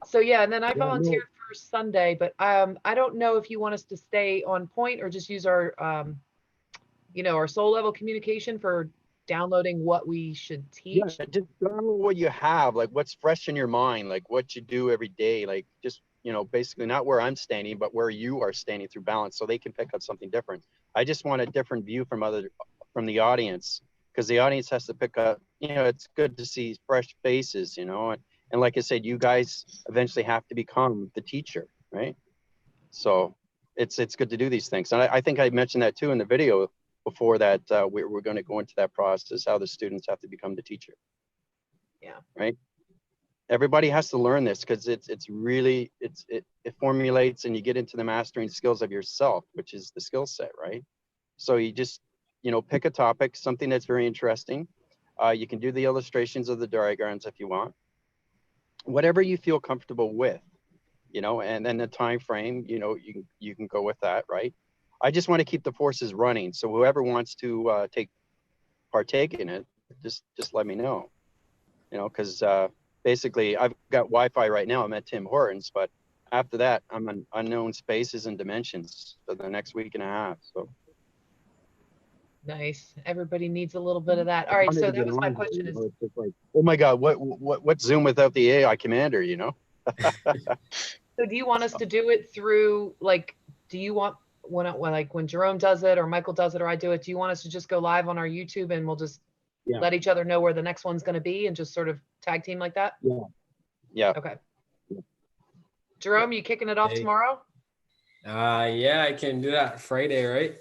Speaker 1: So yeah, and then I volunteered for Sunday, but I don't know if you want us to stay on point or just use our our soul level communication for downloading what we should teach.
Speaker 4: Yeah, just download what you have, like what's fresh in your mind, like what you do every day, like just basically not where I'm standing, but where you are standing through balance, so they can pick up something different. I just want a different view from the audience, because the audience has to pick up. It's good to see fresh faces, and like I said, you guys eventually have to become the teacher, right? So it's good to do these things, and I think I mentioned that too in the video before, that we're going to go into that process, how the students have to become the teacher.
Speaker 1: Yeah.
Speaker 4: Right. Everybody has to learn this, because it formulates, and you get into the mastering skills of yourself, which is the skill set, right? So you just pick a topic, something that's very interesting. You can do the illustrations of the diagrams if you want, whatever you feel comfortable with, and then the time frame, you can go with that, right? I just want to keep the forces running, so whoever wants to partake in it, just let me know, because basically I've got Wi-Fi right now. I'm at Tim Hortons, but after that I'm in unknown spaces and dimensions for the next week and a half. So
Speaker 1: nice. Everybody needs a little bit of that. All right, so that was my question.
Speaker 4: It's just like, oh my God, what's Zoom without the AI commander?
Speaker 1: So do you want us to do it through, like, do you want when Jerome does it or Michael does it or I do it, do you want us to just go live on our YouTube and we'll just let each other know where the next one's going to be and just sort of tag team like that?
Speaker 4: Yeah.
Speaker 1: Okay. Jerome, you kicking it off tomorrow?
Speaker 5: Yeah, I can do that Friday, right?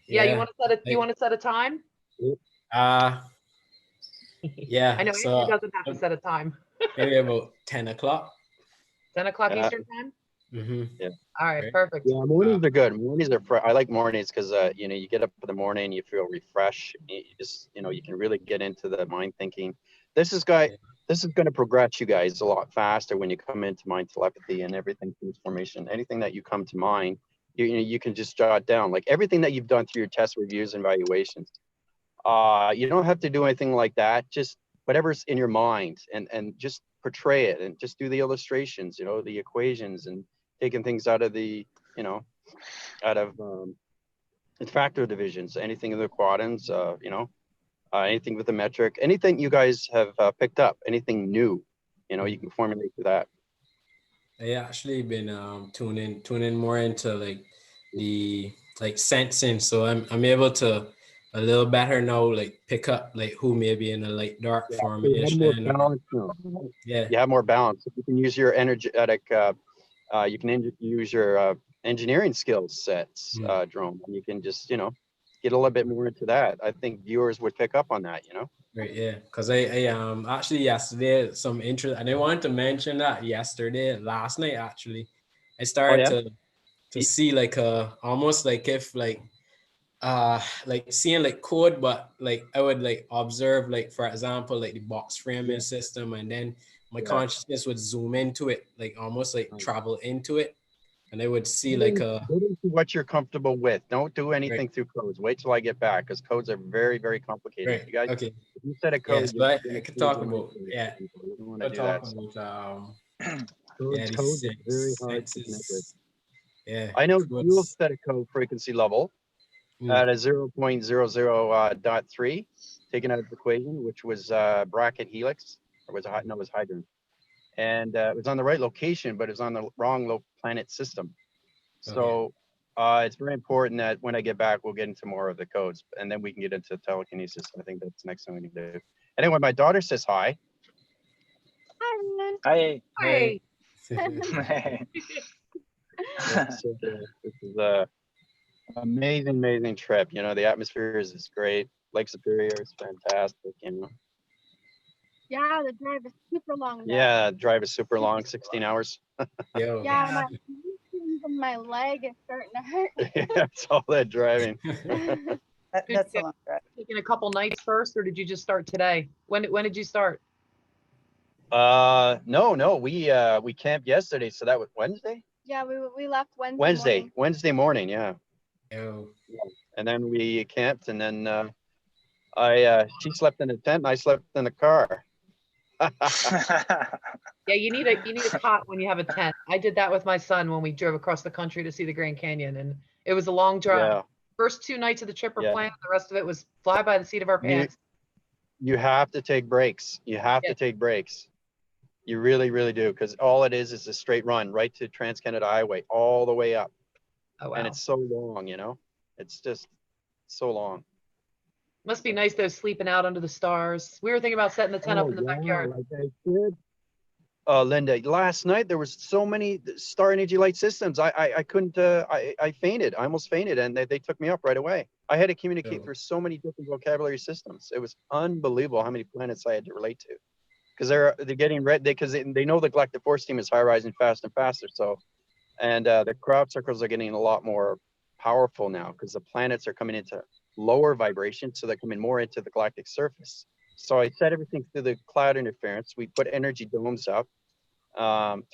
Speaker 1: Yeah, you want to set a time?
Speaker 5: Yeah.
Speaker 1: I know
Speaker 5: so
Speaker 1: Andrew doesn't have to set a time.
Speaker 5: Maybe about 10 o'clock.
Speaker 1: 10 o'clock Eastern time?
Speaker 5: Mm-hmm.
Speaker 4: Yeah.
Speaker 1: All right, perfect.
Speaker 4: Yeah, mornings are good. Mornings are I like mornings because you get up in the morning, you feel refreshed. You just you can really get into the mind thinking. This is going to progress you guys a lot faster when you come into mind telepathy and everything transformation. Anything that you come to mind, you can just jot down, like everything that you've done through your test reviews and evaluations. You don't have to do anything like that. Just whatever's in your mind, and just portray it, and just do the illustrations, the equations, and taking things out of the factor divisions, anything in the quadrants, anything with the metric, anything you guys have picked up, anything new, you can formulate to that.
Speaker 5: I actually been tuning more into like the sensing, so I'm able to a little better now, like pick up like who may be in a light dark formation.
Speaker 4: You have more balance. You can use your energetic you can use your engineering skill sets, Jerome, and you can just get a little bit more into that. I think viewers would pick up on that.
Speaker 5: Right, yeah, because I actually yesterday some interest, and I wanted to mention that last night actually, I started to see like almost like if like seeing like code, but like I would like observe, like for example, like the box framing system, and then my consciousness would zoom into it, like almost like travel into it, and I would see like
Speaker 4: what you're comfortable with. Don't do anything through codes. Wait till I get back, because codes are very, very complicated.
Speaker 5: Right.
Speaker 4: You guys,
Speaker 5: okay.
Speaker 4: If you set a code,
Speaker 5: So I could talk about
Speaker 4: you don't want to do
Speaker 5: talk
Speaker 4: that.
Speaker 5: about
Speaker 4: Codes are very hard to connect with.
Speaker 5: Yeah.
Speaker 4: I know you'll set a code frequency level at a 0.00.3, taken out of the equation, which was bracket helix, or was hydrogen, and it was on the right location, but it was on the wrong planet system. So it's very important that when I get back, we'll get into more of the codes, and then we can get into telekinesis. I think that's the next thing we need to do. Anyway, my daughter says hi.
Speaker 2: Hi.
Speaker 1: Hey.
Speaker 4: So, this is a amazing trip. The atmosphere is great. Lake Superior is fantastic.
Speaker 6: Yeah, the drive is super long.
Speaker 4: Yeah, drive is super long, 16 hours.
Speaker 6: Yeah, and my leg is starting to hurt.
Speaker 4: That's all that driving.
Speaker 3: That's a long drive.
Speaker 1: Taking a couple nights first, or did you just start today? When did you start?
Speaker 4: No, we camped yesterday, so that was Wednesday.
Speaker 6: Yeah, we left Wednesday
Speaker 4: morning, yeah.
Speaker 5: Oh.
Speaker 4: And then we camped, and then she slept in the tent, and I slept in the car.
Speaker 1: Yeah, you need a cot when you have a tent. I did that with my son when we drove across the country to see the Grand Canyon, and it was a long drive.
Speaker 4: Yeah.
Speaker 1: First 2 nights of the trip were planned. The rest of it was fly by the seat of our pants.
Speaker 4: You have to take breaks. You have to take breaks. You really, really do, because all it is a straight run right to Trans-Canada Highway, all the way up.
Speaker 1: Oh, wow.
Speaker 4: And it's so long, you know? It's just so long.
Speaker 1: Must be nice though, sleeping out under the stars. We were thinking about setting the tent up in the backyard.
Speaker 4: Like I said. Linda, last night there was so many Star Energy Light systems. I couldn't. I fainted. I almost fainted, and they took me up right away. I had to communicate through so many different vocabulary systems. It was unbelievable how many planets I had to relate to, because they're getting ready, because they know the Galactic Force Team is high rising fast and faster. So, and the crop circles are getting a lot more powerful now because the planets are coming into lower vibration, so they're coming more into the galactic surface. So I set everything through the cloud interference. We put energy domes up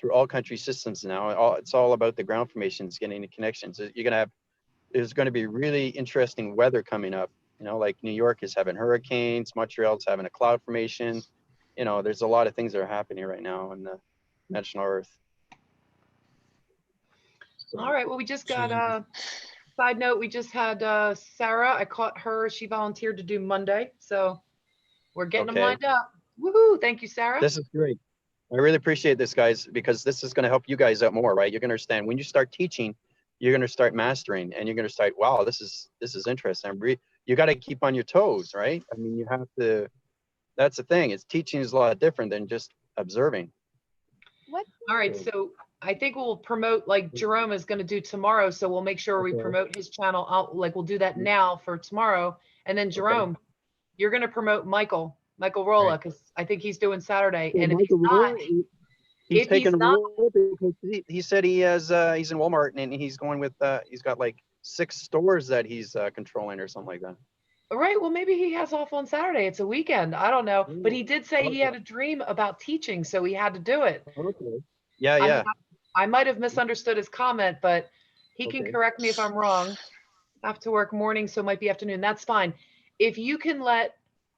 Speaker 4: through all country systems now. It's all about the ground formations, getting the connections. There's going to be really interesting weather coming up. You know, like New York is having hurricanes, Montreal's having a cloud formation. You know, there's a lot of things that are happening right now on the dimensional Earth. So,
Speaker 1: all right, well, we just got side note, we just had Sarah. I caught her. She volunteered to do Monday, so we're getting them lined up. Woohoo! Thank you, Sarah.
Speaker 4: This is great. I really appreciate this, guys, because this is going to help you guys out more, right? You're going to understand when you start teaching, you're going to start mastering, and you're going to start, wow, this is interesting. You got to keep on your toes, right? I mean, you have to. That's the thing. It's teaching is a lot different than just observing.
Speaker 1: All right, so I think we'll promote, like Jerome is going to do tomorrow, so we'll make sure we promote his channel out. Like we'll do that now for tomorrow, and then Jerome, you're going to promote Michael Rolla, because I think he's doing Saturday. And if he's not,
Speaker 4: he's taking a role because he said he has he's in Walmart, and he's going with he's got like 6 stores that he's controlling or something like that.
Speaker 1: All right, well, maybe he has off on Saturday. It's a weekend. I don't know, but he did say he had a dream about teaching, so he had to do it.
Speaker 4: Okay. Yeah.
Speaker 1: I might have misunderstood his comment, but he can correct me if I'm wrong. I have to work morning, so it might be afternoon. That's fine. If you can let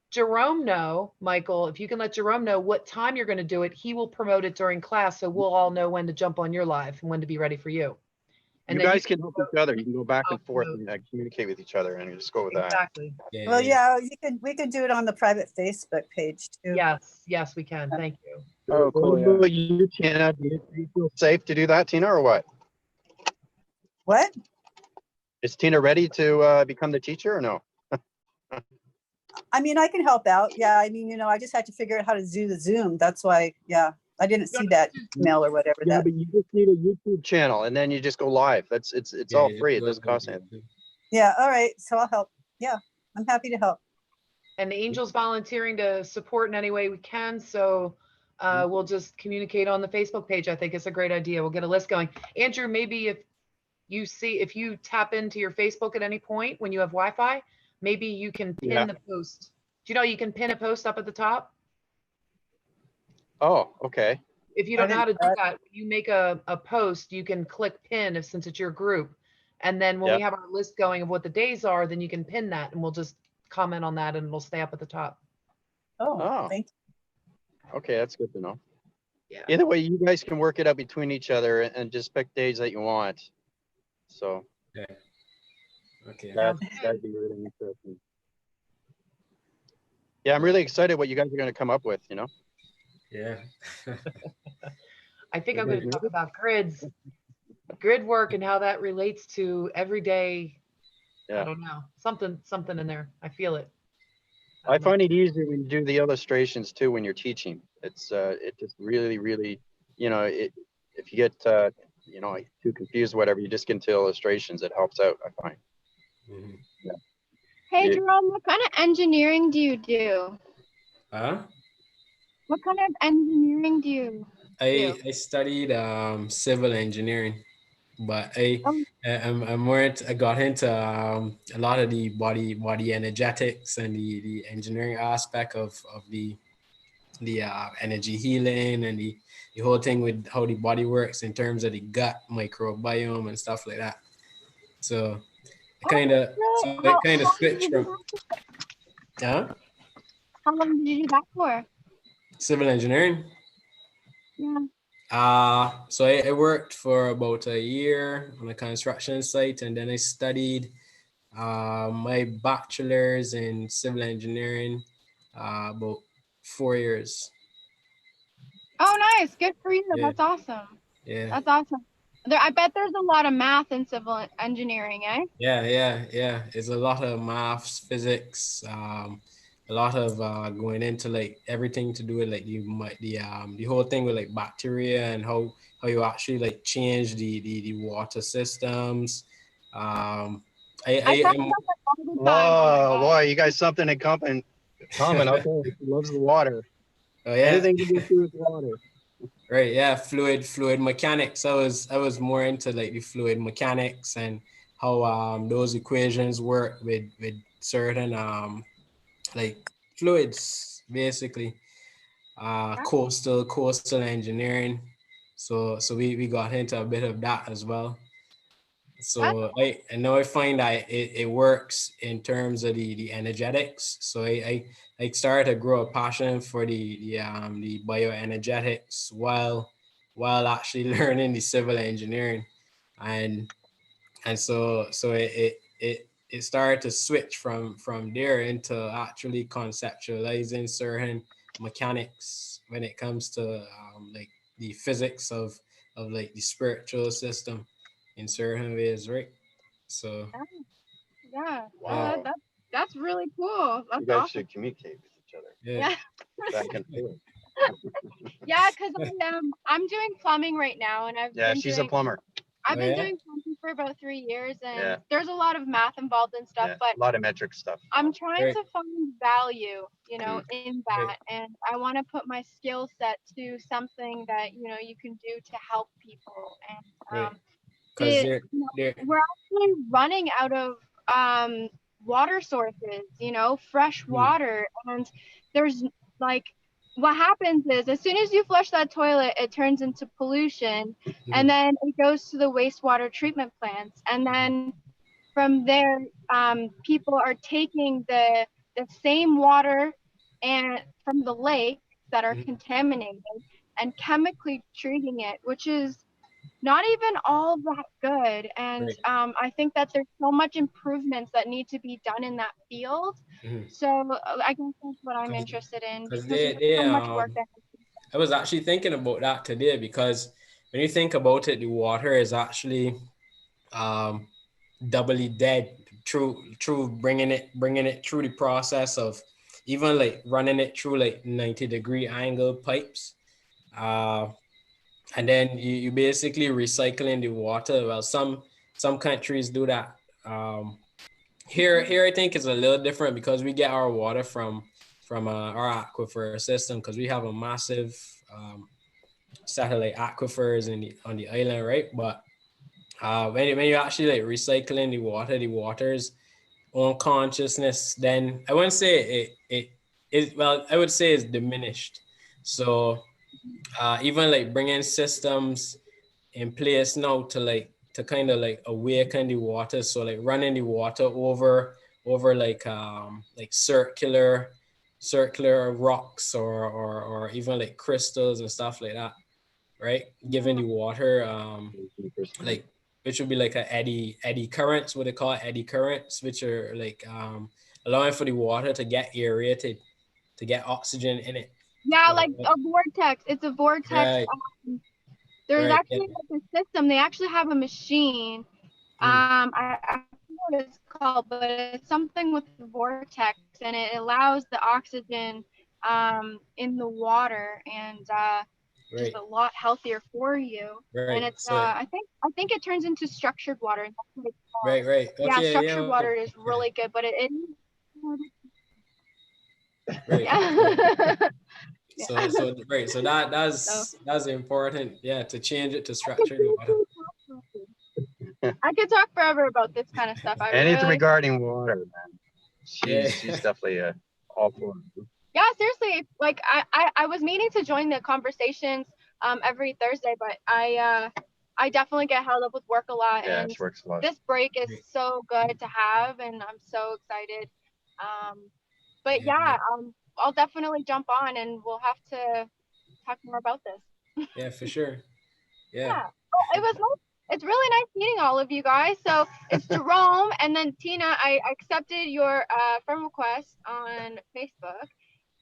Speaker 1: Jerome know, Michael, if you can let Jerome know what time you're going to do it, he will promote it during class, so we'll all know when to jump on your live and when to be ready for you. And
Speaker 4: you guys can help each other. You can go back and forth and communicate with each other, and just go with that.
Speaker 1: Exactly.
Speaker 3: Well, yeah, we can do it on the private Facebook page too.
Speaker 1: Yes, we can. Thank you.
Speaker 4: Oh, cool. Yeah. Tina, do you feel safe to do that, Tina, or what?
Speaker 3: What?
Speaker 4: Is Tina ready to become the teacher or no?
Speaker 3: I mean, I can help out. Yeah, I mean, I just had to figure out how to do the Zoom. That's why, yeah, I didn't see that email or whatever.
Speaker 4: Yeah, but you just need a YouTube channel, and then you just go live. It's all free. It doesn't cost anything.
Speaker 3: Yeah, all right. So I'll help. Yeah, I'm happy to help.
Speaker 1: And the Angel's volunteering to support in any way we can. So we'll just communicate on the Facebook page. I think it's a great idea. We'll get a list going. Andrew, maybe if you tap into your Facebook at any point when you have Wi-Fi, maybe you can pin the post. Do you know you can pin a post up at the top?
Speaker 4: Oh, okay.
Speaker 1: If you don't know how to do that, when you make a post, you can click pin since it's your group. And then when we have our list going of what the days are, then you can pin that and we'll just comment on that and it'll stay up at the top.
Speaker 3: Oh, thank you.
Speaker 4: Okay, that's good to know.
Speaker 1: Yeah.
Speaker 4: Either way, you guys can work it out between each other and just pick days that you want. So
Speaker 5: okay,
Speaker 4: that'd be really interesting. Yeah, I'm really excited what you guys are going to come up with,
Speaker 5: Yeah.
Speaker 1: I think I'm going to talk about grid work and how that relates to everyday. I don't know, something in there. I feel it.
Speaker 4: I find it easier when you do the illustrations too when you're teaching. It's it just really if you get too confused or wwhatever, you just get into illustrations. It helps out, I find.
Speaker 5: Mm-hmm.
Speaker 4: Yeah.
Speaker 6: Hey Jerome, what kind of engineering do you do?
Speaker 5: Huh?
Speaker 6: What kind of engineering do you do?
Speaker 5: I studied civil engineering, but
Speaker 6: Um,
Speaker 5: I'm more I got into a lot of the body energetics and the engineering aspect of the energy healing and the whole thing with how the body works in terms of the gut microbiome and stuff like that. So
Speaker 6: oh, really?
Speaker 5: it kind
Speaker 6: How
Speaker 5: of
Speaker 6: long did
Speaker 5: switched
Speaker 6: you do
Speaker 5: from
Speaker 6: that?
Speaker 5: yeah
Speaker 6: How long did you do that for?
Speaker 5: civil engineering.
Speaker 6: Yeah.
Speaker 5: So I worked for about a year on a construction site, and then I studied my bachelor's in civil engineering about 4 years.
Speaker 6: Oh, nice. Good for you.
Speaker 5: Yeah,
Speaker 6: That's awesome.
Speaker 5: yeah.
Speaker 6: That's awesome. I bet there's a lot of math in civil engineering, eh?
Speaker 5: Yeah. It's a lot of maths, physics, a lot of going into like everything to do with like the whole thing with like bacteria and how you actually like change the water systems. Um,
Speaker 6: I talk
Speaker 5: I'm,
Speaker 6: about that all the time. Oh my
Speaker 4: Oh
Speaker 6: God.
Speaker 4: boy, you guys something in common. Common. Okay, she loves the water.
Speaker 5: oh yeah,
Speaker 4: Anything to do with water.
Speaker 5: right, yeah, fluid mechanics. I was more into like the fluid mechanics and how those equations work with certain like fluids basically. Coastal engineering. So we got into a bit of that as well.
Speaker 6: That's
Speaker 5: So I know I find that it works in terms of the energetics. So I started to grow a passion for the bioenergetics while actually learning the civil engineering. And and so it started to switch from there into actually conceptualizing certain mechanics when it comes to like the physics of like the spiritual system in certain ways, right? So
Speaker 6: yeah.
Speaker 5: yeah,
Speaker 4: Wow.
Speaker 6: That's really cool.
Speaker 4: You
Speaker 6: That's
Speaker 4: guys
Speaker 6: awesome.
Speaker 4: should communicate with each other
Speaker 5: yeah,
Speaker 6: Yeah.
Speaker 4: back and forth.
Speaker 6: Yeah, because I'm doing plumbing right now, and
Speaker 4: Yeah, she's a plumber.
Speaker 6: I've
Speaker 5: oh
Speaker 6: been
Speaker 5: yeah,
Speaker 6: doing plumbing for about 3 years, and
Speaker 4: Yeah.
Speaker 6: there's a lot of math involved and stuff,
Speaker 4: Yeah,
Speaker 6: but
Speaker 4: a lot of metric stuff.
Speaker 6: I'm trying
Speaker 5: right,
Speaker 6: to find value, in
Speaker 5: right,
Speaker 6: that, and I want to put my skill set to something that you can do to help people. And
Speaker 5: right. Because
Speaker 6: the
Speaker 5: they're
Speaker 6: we're actually running out of water sources, fresh
Speaker 5: mm,
Speaker 6: water, and there's like what happens is as soon as you flush that toilet, it turns into pollution, and
Speaker 5: mhm,
Speaker 6: then it goes to the wastewater treatment plants, and then from there, people are taking the same water and from the lakes that are
Speaker 5: mhm,
Speaker 6: contaminated and chemically treating it, which is not even all that good. And
Speaker 5: right.
Speaker 6: I think that there's so much improvements that need to be done in that field. So I guess that's what I'm
Speaker 5: Because
Speaker 6: interested in
Speaker 5: because
Speaker 6: because there's
Speaker 5: they
Speaker 6: so much work that.
Speaker 5: I was actually thinking about that today because when you think about it, the water is actually um, doubly dead through bringing it through the process of even like running it through like 90-degree angle pipes. Uh, and then you basically recycling the water. Well, some countries do that. Here I think it's a little different because we get our water from our aquifer system because we have a massive satellite aquifers on the island, right? But when you actually like recycling the water's own consciousness, then I wouldn't say well, I would say it's diminished. So even like bringing systems in place now to kind of like awaken the water, so like running the water over like circular rocks or even like crystals and stuff like that, right? Giving the water like which would be like a eddy currents, what they call eddy currents, which are like allowing for the water to get aerated, to get oxygen in it.
Speaker 6: Yeah,
Speaker 5: So,
Speaker 6: like a vortex. It's a vortex.
Speaker 5: right,
Speaker 6: There's
Speaker 5: right, yeah.
Speaker 6: actually like a system. They actually have a machine.
Speaker 5: Mm,
Speaker 6: I don't know what it's called, but it's something with the vortex, and it allows the oxygen in the water, and just
Speaker 5: right,
Speaker 6: a lot healthier for you. And
Speaker 5: right.
Speaker 6: it's
Speaker 5: So
Speaker 6: I think it turns into structured water. That's what it's called.
Speaker 5: right.
Speaker 6: Yeah,
Speaker 5: Okay,
Speaker 6: structured
Speaker 5: yeah,
Speaker 6: water is
Speaker 5: yeah.
Speaker 6: really good, but it
Speaker 5: Right. So
Speaker 6: yeah. Yeah.
Speaker 5: right. So that
Speaker 6: So
Speaker 5: that's important. Yeah, to change it to
Speaker 6: I could
Speaker 5: structured
Speaker 6: do
Speaker 5: water.
Speaker 6: two podcasts. I could talk forever about this kind of stuff.
Speaker 4: Anything regarding water, man. She's definitely all for it.
Speaker 6: Yeah, seriously. Like I was meaning to join the conversations every Thursday, but I definitely get held up with work a lot,
Speaker 4: Yeah,
Speaker 6: and
Speaker 4: she works a lot.
Speaker 6: this break is so good to have, and I'm so excited. But yeah, I'll definitely jump on, and we'll have to talk more about this.
Speaker 5: Yeah, for sure. Yeah.
Speaker 6: Yeah. Well, it was nice. It's really nice meeting all of you guys. So it's Jerome, and then Tina. I accepted your friend request on Facebook,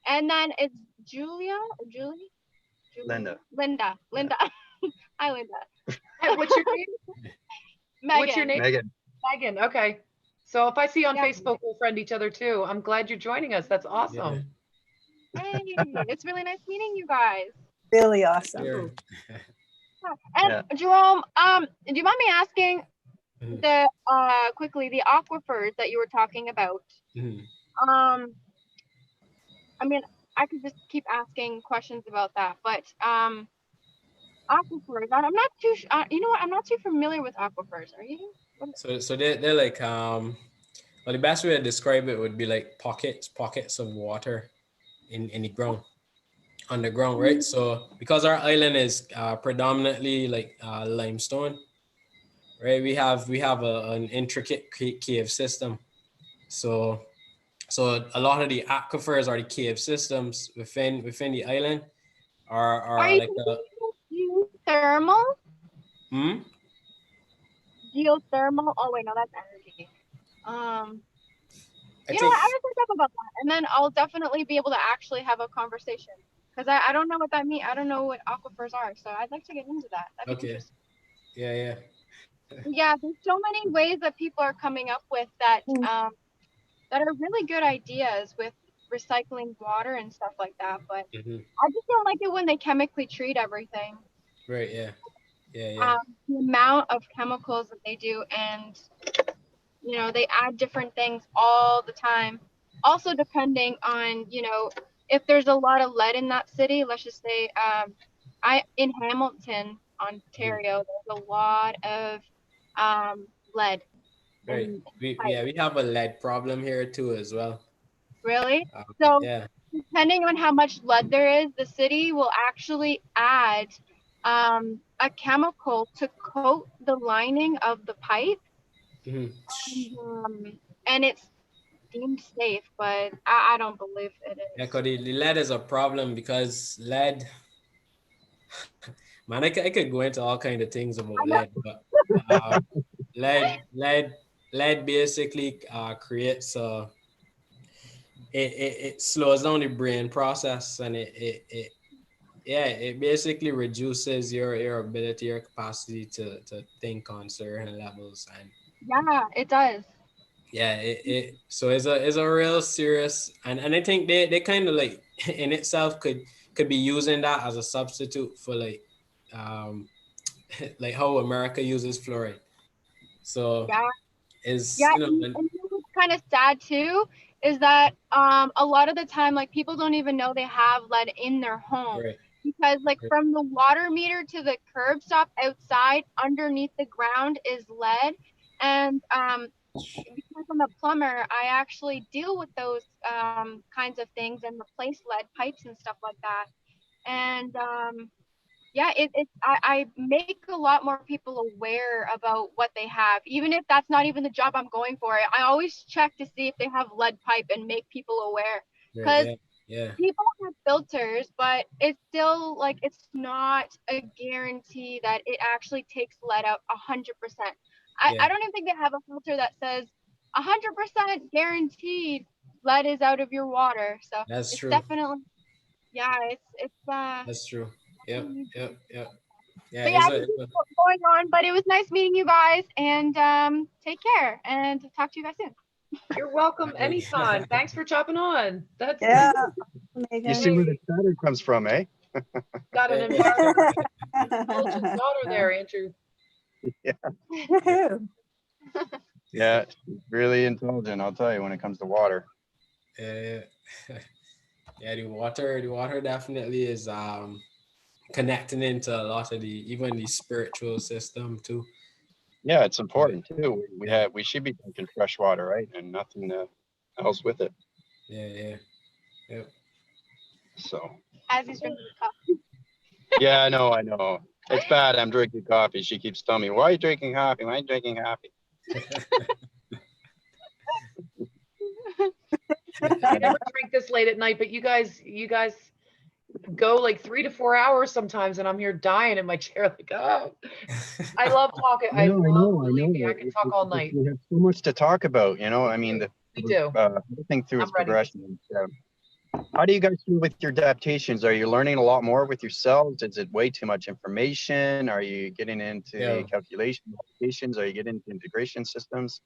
Speaker 6: and then it's Julia or Julie.
Speaker 4: Linda.
Speaker 6: Linda. Hi, Linda.
Speaker 1: What's your name?
Speaker 6: Megan.
Speaker 1: What's your name?
Speaker 4: Megan.
Speaker 1: Megan. Okay. So if I see you on
Speaker 6: Yeah.
Speaker 1: Facebook, we'll friend each other too. I'm glad you're joining us. That's awesome.
Speaker 6: Hey, it's really nice meeting you guys.
Speaker 3: Really awesome.
Speaker 5: Sure.
Speaker 6: And Jerome, do you mind me asking
Speaker 5: Mhm.
Speaker 6: the quickly the aquifers that you were talking about?
Speaker 5: Mhm.
Speaker 6: I mean, I could just keep asking questions about that, but aquifers. I'm not too. You know what? I'm not too familiar with aquifers. Are you?
Speaker 5: So they're like well, the best way to describe it would be like pockets of water in the ground, underground, right? So because our island is predominantly like limestone, right? We have an intricate cave system. So a lot of the aquifers or the cave systems within the island
Speaker 6: Are
Speaker 5: are
Speaker 6: you
Speaker 5: like
Speaker 6: geothermal?
Speaker 5: hmm?
Speaker 6: Geothermal. Oh wait, no, that's energy.
Speaker 5: I
Speaker 6: You know what?
Speaker 5: think
Speaker 6: I just look up about that, and then I'll definitely be able to actually have a conversation because I don't know what that means. I don't know what aquifers are, so I'd like to get into that. That'd be
Speaker 5: okay.
Speaker 6: interesting.
Speaker 5: Yeah.
Speaker 6: Yeah, there's so many ways that people are coming up with that that are really good ideas with recycling water and stuff like that. But
Speaker 5: Mm-hmm.
Speaker 6: I just don't like it when they chemically treat everything.
Speaker 5: Right, yeah. Yeah.
Speaker 6: The amount of chemicals that they do, and you know, they add different things all the time. Also, depending on, you know, if there's a lot of lead in that city, let's just say, in Hamilton, Ontario, there's a lot of lead.
Speaker 5: Right. We have a lead problem here too as well.
Speaker 6: Really? So
Speaker 5: yeah.
Speaker 6: depending on how much lead there is, the city will actually add a chemical to coat the lining of the pipe. And it's deemed safe, but I don't believe it is.
Speaker 5: Yeah, because the lead is a problem because lead, man, I could go into all kind of things about lead, but lead basically creates it slows down the brain process, and it basically reduces your ability, your capacity to think on certain levels. And
Speaker 6: yeah, it does.
Speaker 5: Yeah, so it's a real serious, and I think they kind of like in itself could be using that as a substitute for like like how America uses fluoride. So is
Speaker 6: and what's kind of sad too is that a lot of the time, like, people don't even know they have lead in their home.
Speaker 5: Right.
Speaker 6: Because like from the water meter to the curb stop outside underneath the ground is lead. And because I'm a plumber, I actually deal with those kinds of things and replace lead pipes and stuff like that. And yeah, I make a lot more people aware about what they have, even if that's not even the job I'm going for. I always check to see if they have lead pipe and make people aware, because people have filters, but it's still like, it's not a guarantee that it actually takes lead out 100%. I don't even think they have a filter that says 100% guaranteed lead is out of your water. So
Speaker 5: that's
Speaker 6: it's
Speaker 5: true.
Speaker 6: Definitely, yeah, it's
Speaker 5: that's true. Yep. Yeah,
Speaker 6: but yeah, going on, but it was nice meeting you guys, and take care, and talk to you guys soon.
Speaker 1: You're welcome anytime. Thanks for chopping on. That's
Speaker 4: You see where the chatter comes from, eh?
Speaker 1: Got an intelligent daughter there, Andrew.
Speaker 4: Yeah. Yeah, really intelligent, I'll tell you, when it comes to water.
Speaker 5: Yeah, the water definitely is connecting into a lot of even the spiritual system too.
Speaker 4: Yeah, it's important too. We should be drinking fresh water, right? And nothing else with it.
Speaker 5: Yeah. Yep.
Speaker 4: So.
Speaker 6: As he's drinking his coffee.
Speaker 4: Yeah, I know. It's bad. I'm drinking coffee. She keeps telling me, "Why are you drinking coffee? Why are you drinking coffee?"
Speaker 1: I never drink this late at night, but you guys go like 3 to 4 hours sometimes, and I'm here dying in my chair. Like, oh, I love talking. I love, believe me, I can talk all night.
Speaker 4: We have so much to talk about, you know. I mean,
Speaker 1: We do.
Speaker 4: Everything through its
Speaker 1: I'm ready.
Speaker 4: progression. How do you guys do with your adaptations? Are you learning a lot more with yourselves? Is it way too much information? Are you getting into the calculation applications? Are you getting into integration systems?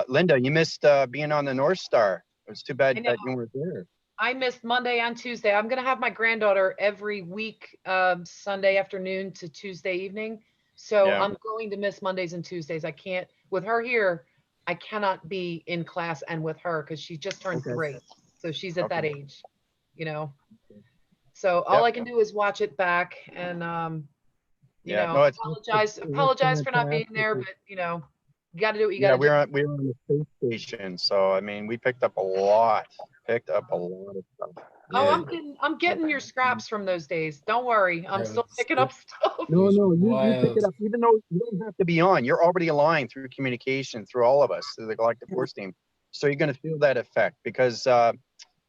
Speaker 4: Linda, you missed being on the North Star. It was too bad that you weren't there.
Speaker 1: I missed Monday and Tuesday. I'm going to have my granddaughter every week, Sunday afternoon to Tuesday evening. So I'm going to miss Mondays and Tuesdays. I can't, with her here, I cannot be in class and with her because she just turned 3. So she's at that age, you know. So all I can do is watch it back and, you know, apologize for not being there, but you know, you got to do what you got to do.
Speaker 4: We were on the space station, so I mean, we picked up a lot of stuff.
Speaker 1: Oh, I'm getting your scraps from those days. Don't worry, I'm still picking up stuff.
Speaker 4: No, you pick it up, even though you don't have to be on. You're already aligned through communication, through all of us, through the Galactic Force Team. So you're going to feel that effect because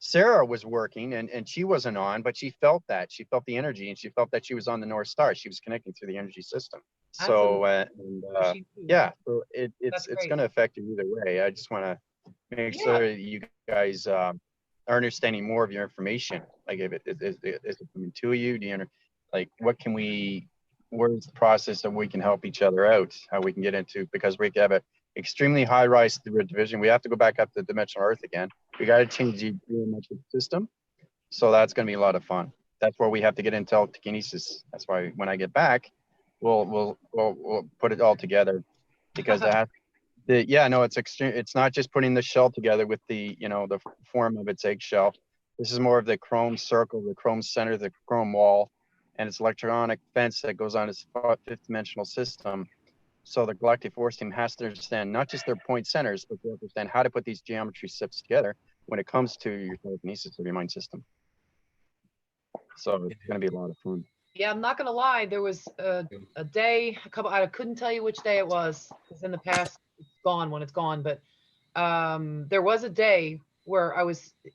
Speaker 4: Sarah was working and she wasn't on, but she felt that. She felt the energy and she felt that she was on the North Star. She was connecting through the energy system. So, yeah, so it's going to affect you either way. I just want to make sure that you guys are understanding more of your information. Like, is it coming to you? Do you like, where's the process that we can help each other out? How we can get into, because we have a extremely high rise through a division. We have to go back up to dimensional Earth again. We got to change the geometric system. So that's going to be a lot of fun. That's where we have to get into telekinesis. That's why when I get back, we'll put it all together, because it's extreme. It's not just putting the shell together with the, you know, the form of its eggshell. This is more of the chrome circle, the chrome center, the chrome wall, and its electronic fence that goes on its 5th dimensional system. So the Galactic Force Team has to understand not just their point centers, but to understand how to put these geometry steps together when it comes to your telekinesis of your mind system. So it's going to be a lot of fun.
Speaker 1: Yeah, I'm not going to lie. There was a day, I couldn't tell you which day it was, because in the past it's gone when it's gone. But there was a day where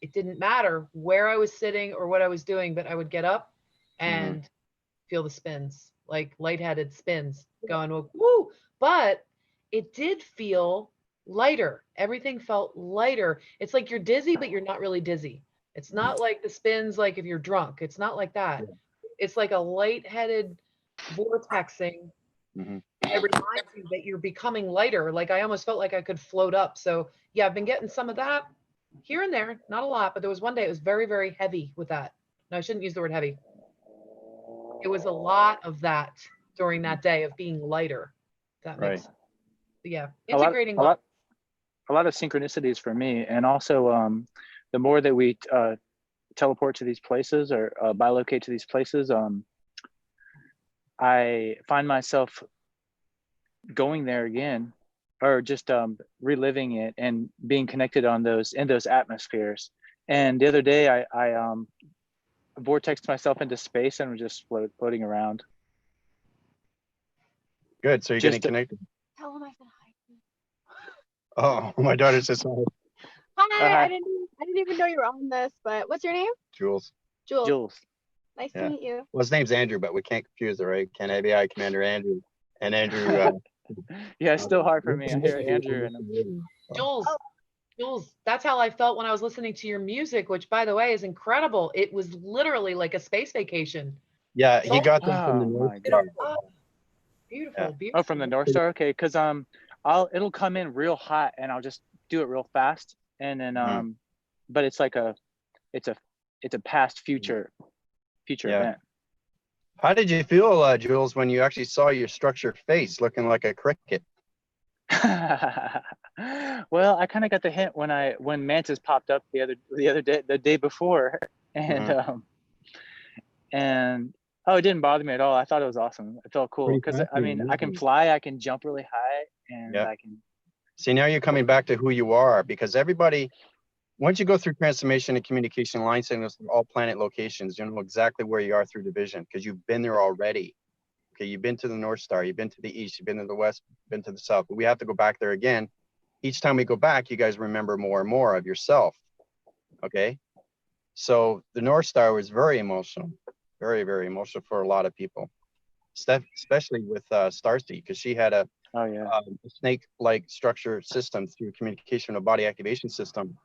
Speaker 1: it didn't matter where I was sitting or what I was doing, but I would get up and feel the spins, like lightheaded spins going, woo. But it did feel lighter. Everything felt lighter. It's like you're dizzy, but you're not really dizzy. It's not like the spins, like if you're drunk. It's not like that. It's like a lightheaded vortexing. It reminds you that you're becoming lighter. Like I almost felt like I could float up. So yeah, I've been getting some of that here and there, not a lot, but there was one day it was very, very heavy with that. No, I shouldn't use the word heavy. It was a lot of that during that day of being lighter. That makes sense. Yeah, integrating
Speaker 2: a lot of synchronicities for me, and also the more that we teleport to these places or bilocate to these places, I find myself going there again, or just reliving it and being connected in those atmospheres. And the other day I vortexed myself into space and was just floating around.
Speaker 4: Good. So you're getting connected.
Speaker 6: Tell him I said hi.
Speaker 4: Oh, my daughter says hi.
Speaker 6: Hi. I didn't even know you were on this, but what's your name?
Speaker 4: Jules.
Speaker 6: Nice to meet you.
Speaker 4: Well, his name's Andrew, but we can't confuse it, right? Can Commander Andrew and Andrew.
Speaker 2: Yeah, it's still hard for me. I hear Andrew and
Speaker 1: Jules, that's how I felt when I was listening to your music, which, by the way, is incredible. It was literally like a space vacation.
Speaker 4: Yeah, he got them from the North Star.
Speaker 1: Beautiful.
Speaker 2: Oh, from the North Star? Okay, because it'll come in real hot and I'll just do it real fast, and then but it's like it's a past future event.
Speaker 4: How did you feel, Jules, when you actually saw your structured face looking like a cricket?
Speaker 2: Well, I kind of got the hint when Mantis popped up the day before, and Oh, it didn't bother me at all. I thought it was awesome. It felt cool
Speaker 4: Pretty
Speaker 2: because I mean,
Speaker 4: fascinating,
Speaker 2: I can
Speaker 4: isn't it?
Speaker 2: fly, I can jump really high, and
Speaker 4: Yeah.
Speaker 2: I can.
Speaker 4: See, now you're coming back to who you are, because everybody, once you go through transformation and communication line signals from all planet locations, you know exactly where you are through division because you've been there already. Okay, you've been to the North Star, you've been to the East, you've been to the West, been to the South, but we have to go back there again. Each time we go back, you guys remember more and more of yourself. Okay, so the North Star was very emotional, very, very emotional for a lot of people, especially with Starseed, because she had a
Speaker 2: Oh yeah.
Speaker 4: snake-like structure system through communication of body activation system.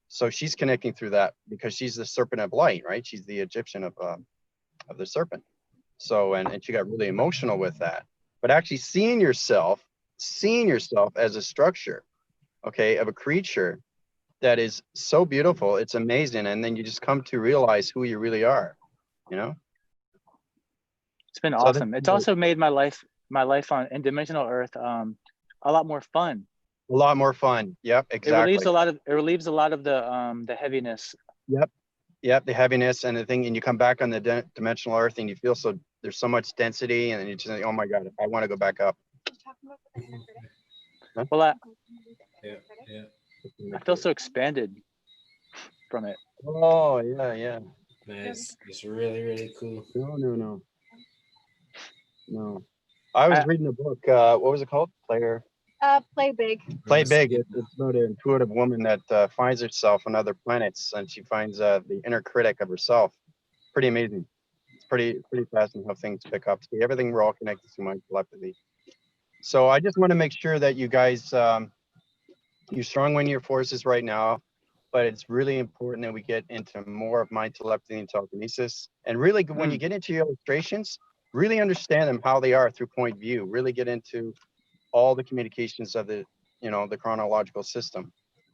Speaker 4: So she's connecting through that because she's the serpent of light, right? She's the Egyptian of the serpent. So, and she got really emotional with that. But actually seeing yourself as a structure, okay, of a creature that is so beautiful, it's amazing. And then you just come to realize who you really are, you know?
Speaker 2: It's been
Speaker 4: So
Speaker 2: awesome. It's also made my life on in dimensional Earth a lot more fun.
Speaker 4: a lot more fun. Yep, exactly.
Speaker 2: It relieves a lot of the heaviness.
Speaker 4: Yep, the heaviness and the thing, and you come back on the dimensional Earth and you feel so, there's so much density, and you just think, oh my God, I want to go back up.
Speaker 2: Well,
Speaker 5: Yeah.
Speaker 2: I feel so expanded from it.
Speaker 4: Oh yeah.
Speaker 5: Nice. It's really, really cool.
Speaker 4: No. I was reading a book. What was it called?
Speaker 6: Play Big.
Speaker 4: Play Big. It's about an intuitive woman that finds herself on other planets, and she finds the inner critic of herself. Pretty amazing. It's pretty fascinating how things pick up. See, everything, we're all connected to mind telepathy. So I just want to make sure that you guys, you're strong in your forces right now, but it's really important that we get into more of mind telepathy and telekinesis. And really, when you get into your illustrations, really understand them, how they are through point view. Really get into all the communications of the, the chronological system.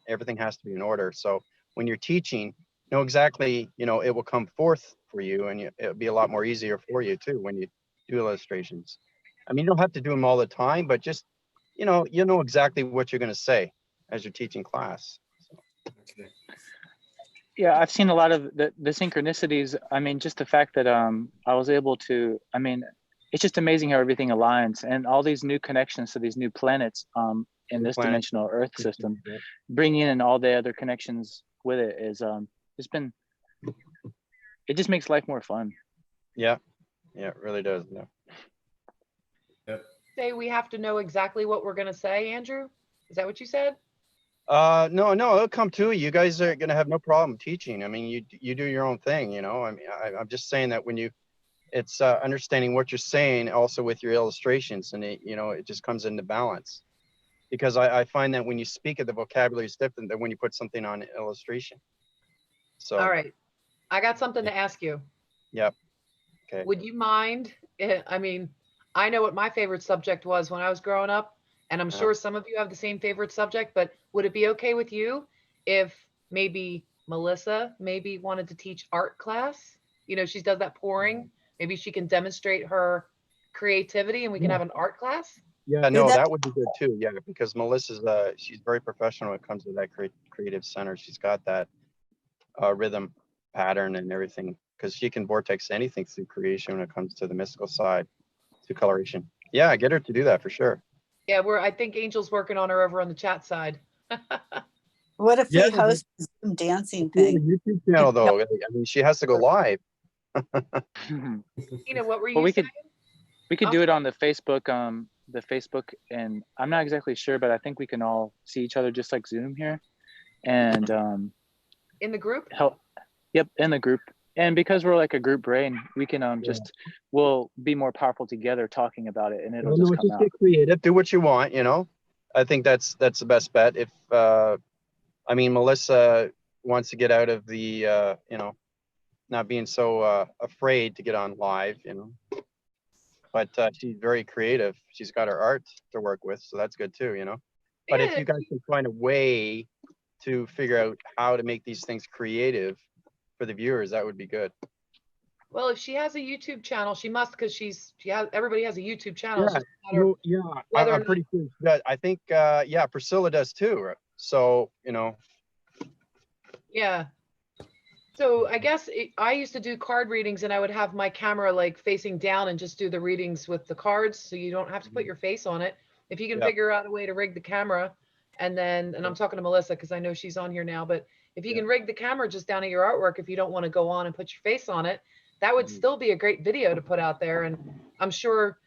Speaker 4: Everything has to be in order. So when you're teaching, know exactly, it will come forth for you, and it'll be a lot more easier for you too when you do illustrations. I mean, you don't have to do them all the time, but just, you know exactly what you're going to say as you're teaching class. So.
Speaker 5: Okay.
Speaker 2: Yeah, I've seen a lot of the synchronicities. I mean, just the fact that I was able to, I mean, it's just amazing how everything aligns, and all these new connections to these new planets in this dimensional Earth system, bringing in all the other connections with it is it just makes life more fun.
Speaker 4: Yeah, it really does. Yeah.
Speaker 1: Say we have to know exactly what we're going to say, Andrew? Is that what you said?
Speaker 4: No, it'll come to you. You guys are going to have no problem teaching. I mean, you do your own thing, I mean, I'm just saying that when it's understanding what you're saying also with your illustrations, and it just comes into balance, because I find that when you speak it, the vocabulary is different than when you put something on illustration. So.
Speaker 1: All right. I got something to ask you.
Speaker 4: Yep. Okay.
Speaker 1: Would you mind? I mean, I know what my favorite subject was when I was growing up, and I'm sure some of you have the same favorite subject, but would it be okay with you if maybe Melissa wanted to teach art class? She does that pouring. Maybe she can demonstrate her creativity and we can have an art class.
Speaker 4: Yeah, no, that would be good too. Yeah, because Melissa's she's very professional when it comes to that creative center. She's got that rhythm pattern and everything, because she can vortex anything through creation when it comes to the mystical side, to coloration. Yeah, get her to do that for sure.
Speaker 1: Yeah, I think Angel's working on her over on the chat side.
Speaker 3: What if we host some dancing thing?
Speaker 4: YouTube channel though. I mean, she has to go live.
Speaker 1: What were you saying?
Speaker 2: We could do it on the Facebook, and I'm not exactly sure, but I think we can all see each other just like Zoom here, and
Speaker 1: in the group.
Speaker 2: Yep, in the group. And because we're like a group brain, we can we'll be more powerful together talking about it, and it'll just come out.
Speaker 4: Get creative, do what you want. I think that's the best bet. If I mean, Melissa wants to get out of the not being so afraid to get on live, but she's very creative. She's got her art to work with, so that's good too, But if you guys can find a way to figure out how to make these things creative for the viewers, that would be good.
Speaker 1: Well, if she has a YouTube channel, she must, because everybody has a YouTube channel.
Speaker 4: Yeah, I'm pretty sure that. I think Priscilla does too. So
Speaker 1: Yeah. So I guess I used to do card readings and I would have my camera like facing down and just do the readings with the cards. So you don't have to put your face on it. If you can
Speaker 4: Yeah.
Speaker 1: figure out a way to rig the camera and then, and I'm talking to Melissa because I know she's on here now, but if you can rig the camera just down at your artwork, if you don't want to go on and put your face on it, that would still be a great video to put out there. And I'm sure,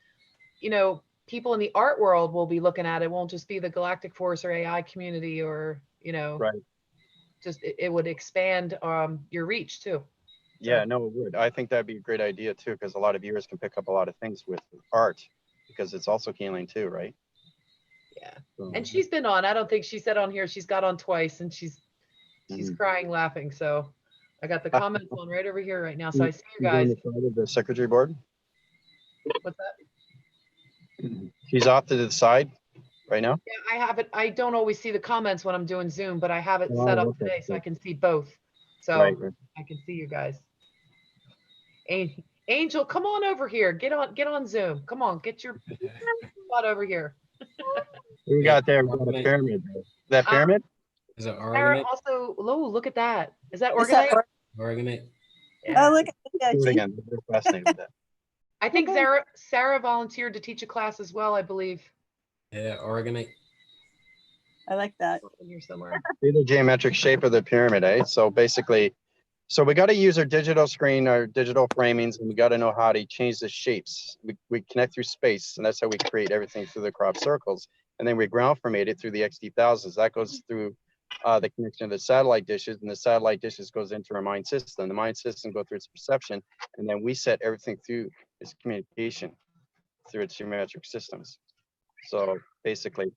Speaker 1: you know, people in the art world will be looking at it. It won't just be the Galactic Force or AI community or, you know,
Speaker 4: Right.
Speaker 1: just it would expand your reach too.
Speaker 4: Yeah, no, it would. I think that'd be a great idea too, because a lot of viewers can pick up a lot of things with art, because it's also healing too, right?
Speaker 1: Yeah.
Speaker 4: So,
Speaker 1: And she's been on. I don't think she said on here. She's got on twice and she's crying laughing. So I got the comments on right over here right now. So I see you
Speaker 4: she's on
Speaker 1: guys.
Speaker 4: the side of the secretary board.
Speaker 1: What's that?
Speaker 4: She's off to the side right now.
Speaker 1: Yeah, I have it. I don't always see the comments when I'm doing Zoom, but I have it
Speaker 4: Oh,
Speaker 1: set up
Speaker 4: okay.
Speaker 1: today so I can see both. So
Speaker 4: Right.
Speaker 1: I can see you guys. Angel, come on over here. Get on Zoom. Come on, get your butt over here.
Speaker 4: What we got there? We got a pyramid. That pyramid?
Speaker 5: Is it
Speaker 1: Sarah
Speaker 5: organic?
Speaker 1: also, look at that. Is that
Speaker 3: Is that
Speaker 1: organic?
Speaker 5: Organic.
Speaker 1: Yeah.
Speaker 3: Oh, look at that.
Speaker 4: Do it again. We're fascinated with that.
Speaker 1: I think Sarah volunteered to teach a class as well, I believe.
Speaker 5: Yeah, organic.
Speaker 3: I like that.
Speaker 1: In here somewhere.
Speaker 4: See the geometric shape of the pyramid, eh? So basically, so we got to use our digital screen, our digital framings, and we got to know how to change the shapes. We connect through space, and that's how we create everything through the crop circles. And then we ground formate it through the XD1000s. That goes through the connection of the satellite dishes, and the satellite dishes goes into our mind system. The mind system goes through its perception, and then we set everything through its communication through its geometric systems. So basically,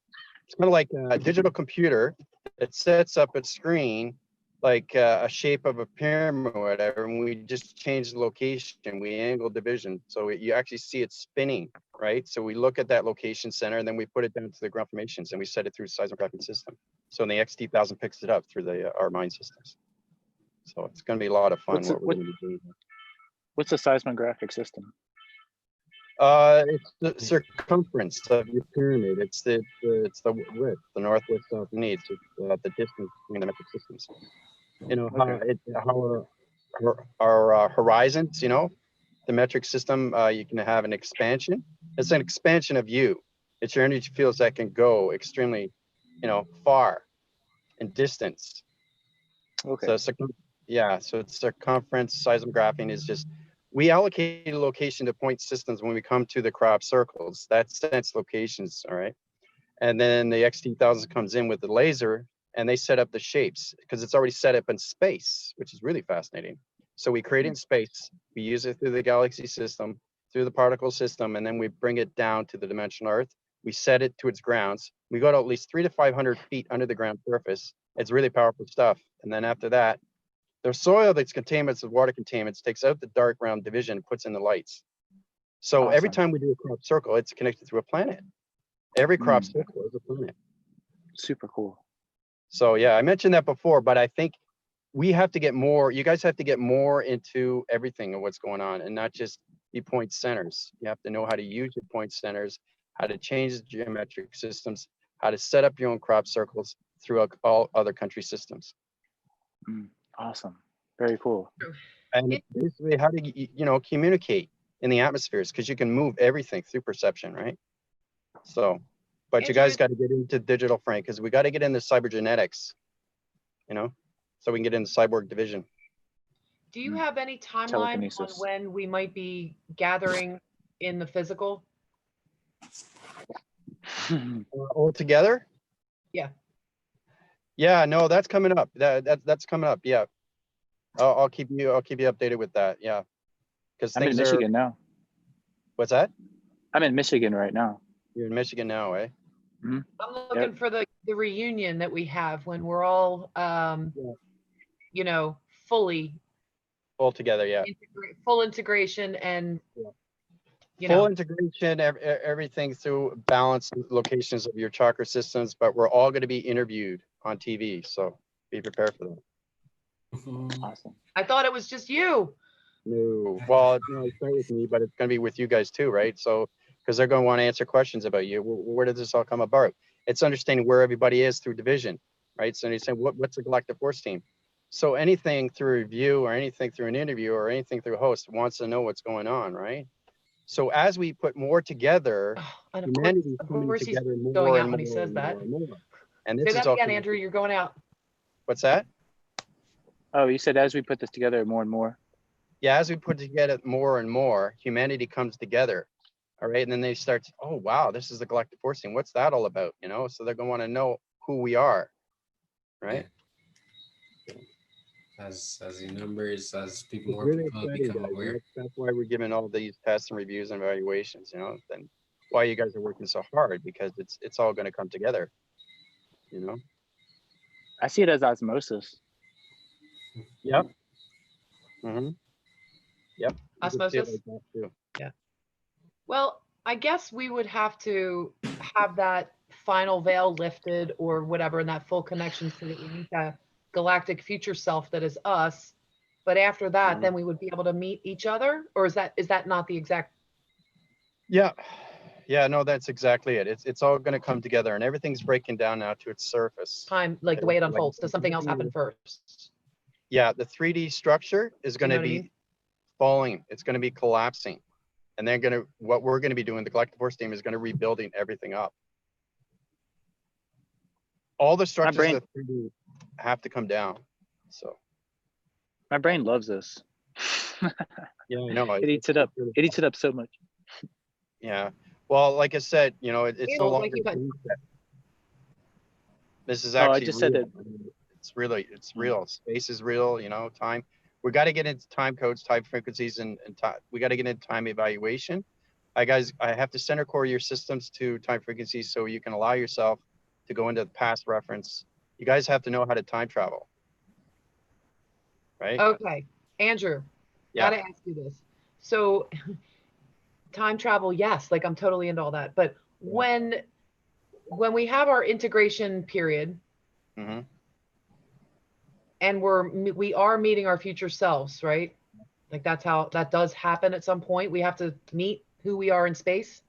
Speaker 4: it's kind of like a digital computer that sets up its screen like a shape of a pyramid or whatever, and we just change the location, we angle division. So you actually see it spinning, right? So we look at that location center and then we put it down to the ground formations and we set it through the seismographic system. So in the XD1000 picks it up through our mind systems. So it's going to be a lot of fun.
Speaker 2: What's the seismographic system?
Speaker 4: It's the circumference of your pyramid. It's the width, the north, west, south, and east. It's the distance between the metric systems. You know how our horizons. You know, the metric system. You can have an expansion. It's an expansion of you. It's your energy fields that can go extremely, far in distance.
Speaker 2: Okay.
Speaker 4: So so it's circumference. Seismographing is just. We allocate a location to point systems when we come to the crop circles. That sense locations, all right? And then the XD1000 comes in with the laser and they set up the shapes because it's already set up in space, which is really fascinating. So we create it in space, we use it through the galaxy system, through the particle system, and then we bring it down to the dimensional Earth. We set it to its grounds. We go to at least 300 to 500 feet under the ground surface. It's really powerful stuff. And then after that, the soil that's containments of water containments takes out the dark round division and puts in the lights. So every time we do a crop circle, it's connected through a planet. Every crop circle is a planet.
Speaker 2: Super cool.
Speaker 4: So yeah, I mentioned that before, but I think we have to get more, you guys have to get more into everything of what's going on and not just be point centers. You have to know how to use your point centers, how to change the geometric systems, how to set up your own crop circles throughout all other country systems.
Speaker 2: Awesome. Very cool.
Speaker 4: And basically how to, communicate in the atmospheres, because you can move everything through perception, right? So, but you guys got to get into digital frame because we got to get into cybergenetics, so we can get into cyborg division.
Speaker 1: Do you have any timeline on
Speaker 2: Telekinesis.
Speaker 1: when we might be gathering in the physical?
Speaker 4: All together?
Speaker 1: Yeah.
Speaker 4: Yeah, no, that's coming up. That's coming up. Yeah. I'll keep you updated with that. Yeah. Because
Speaker 2: I'm in Michigan now.
Speaker 4: What's that?
Speaker 2: I'm in Michigan right now.
Speaker 4: You're in Michigan now, eh?
Speaker 2: Mm-hmm.
Speaker 1: I'm looking for the reunion that we have when we're all fully
Speaker 4: all together, yeah.
Speaker 1: Full integration and
Speaker 4: full integration, everything through balanced locations of your chakra systems, but we're all going to be interviewed on TV, so be prepared for that.
Speaker 2: Awesome.
Speaker 1: I thought it was just you.
Speaker 4: No, well, it's not with me, but it's going to be with you guys too, right? So, because they're going to want to answer questions about you. Where did this all come about? It's understanding where everybody is through division, right? So you say, what's the Galactic Force Team? So anything through review or anything through an interview or anything through a host wants to know what's going on, right? So as we put more together,
Speaker 1: And
Speaker 4: humanity
Speaker 1: of
Speaker 4: coming
Speaker 1: course he's
Speaker 4: together
Speaker 1: going
Speaker 4: more
Speaker 1: out
Speaker 4: and
Speaker 1: when he
Speaker 4: more
Speaker 1: says
Speaker 4: and
Speaker 1: that.
Speaker 4: more and more. And
Speaker 1: Say
Speaker 4: this is
Speaker 1: that
Speaker 4: all
Speaker 1: again,
Speaker 4: connected.
Speaker 1: Andrew, you're going out.
Speaker 4: What's that?
Speaker 2: Oh, you said as we put this together more and more.
Speaker 4: Yeah, as we put together more and more, humanity comes together. All right. And then they start, oh, wow, this is the Galactic Force Team. What's that all about? You know, so they're going to want to know who we are. Right.
Speaker 5: As the numbers, as people,
Speaker 4: It's
Speaker 5: more
Speaker 4: really
Speaker 5: people
Speaker 4: exciting,
Speaker 5: become
Speaker 4: guys.
Speaker 5: aware.
Speaker 4: That's why we're giving all these tests and reviews and evaluations, you know, and why you guys are working so hard, because it's all going to come together, you know.
Speaker 2: I see it as osmosis.
Speaker 4: Yep. Mm-hmm. Yep.
Speaker 1: Osmosis? Yeah. Well, I guess we would have to have that final veil lifted or whatever, and that full connection so that we meet that galactic future self that is us. But after that, then we would be able to meet each other, or is that not the exact?
Speaker 4: Yeah. Yeah, no, that's exactly it. It's all going to come together, and everything's breaking down now to its surface.
Speaker 1: Time, like the way it unfolds. Does something else happen first?
Speaker 4: Yeah, the 3D structure is going to be falling. It's going to be collapsing. And they're going to, what we're going to be doing, the Galactic Force Team is going to rebuilding everything up. All the structures of 3D have to come down. So
Speaker 2: my brain loves this.
Speaker 4: Yeah, I know.
Speaker 2: It eats it up. It eats it up so much.
Speaker 4: Yeah. Well, like I said, you know, it's no longer. This is actually.
Speaker 2: I just said that.
Speaker 4: It's really, it's real. Space is real. You know, time. We got to get into time codes, time frequencies, and time. We got to get into time evaluation. I have to center core your systems to time frequencies so you can allow yourself to go into the past reference. You guys have to know how to time travel. Right?
Speaker 1: Okay. Andrew, gotta ask you this. So time travel, yes, like I'm totally into all that. But when we have our integration period, and we are meeting our future selves, right? Like that's how that does happen at some point. We have to meet who we are in space.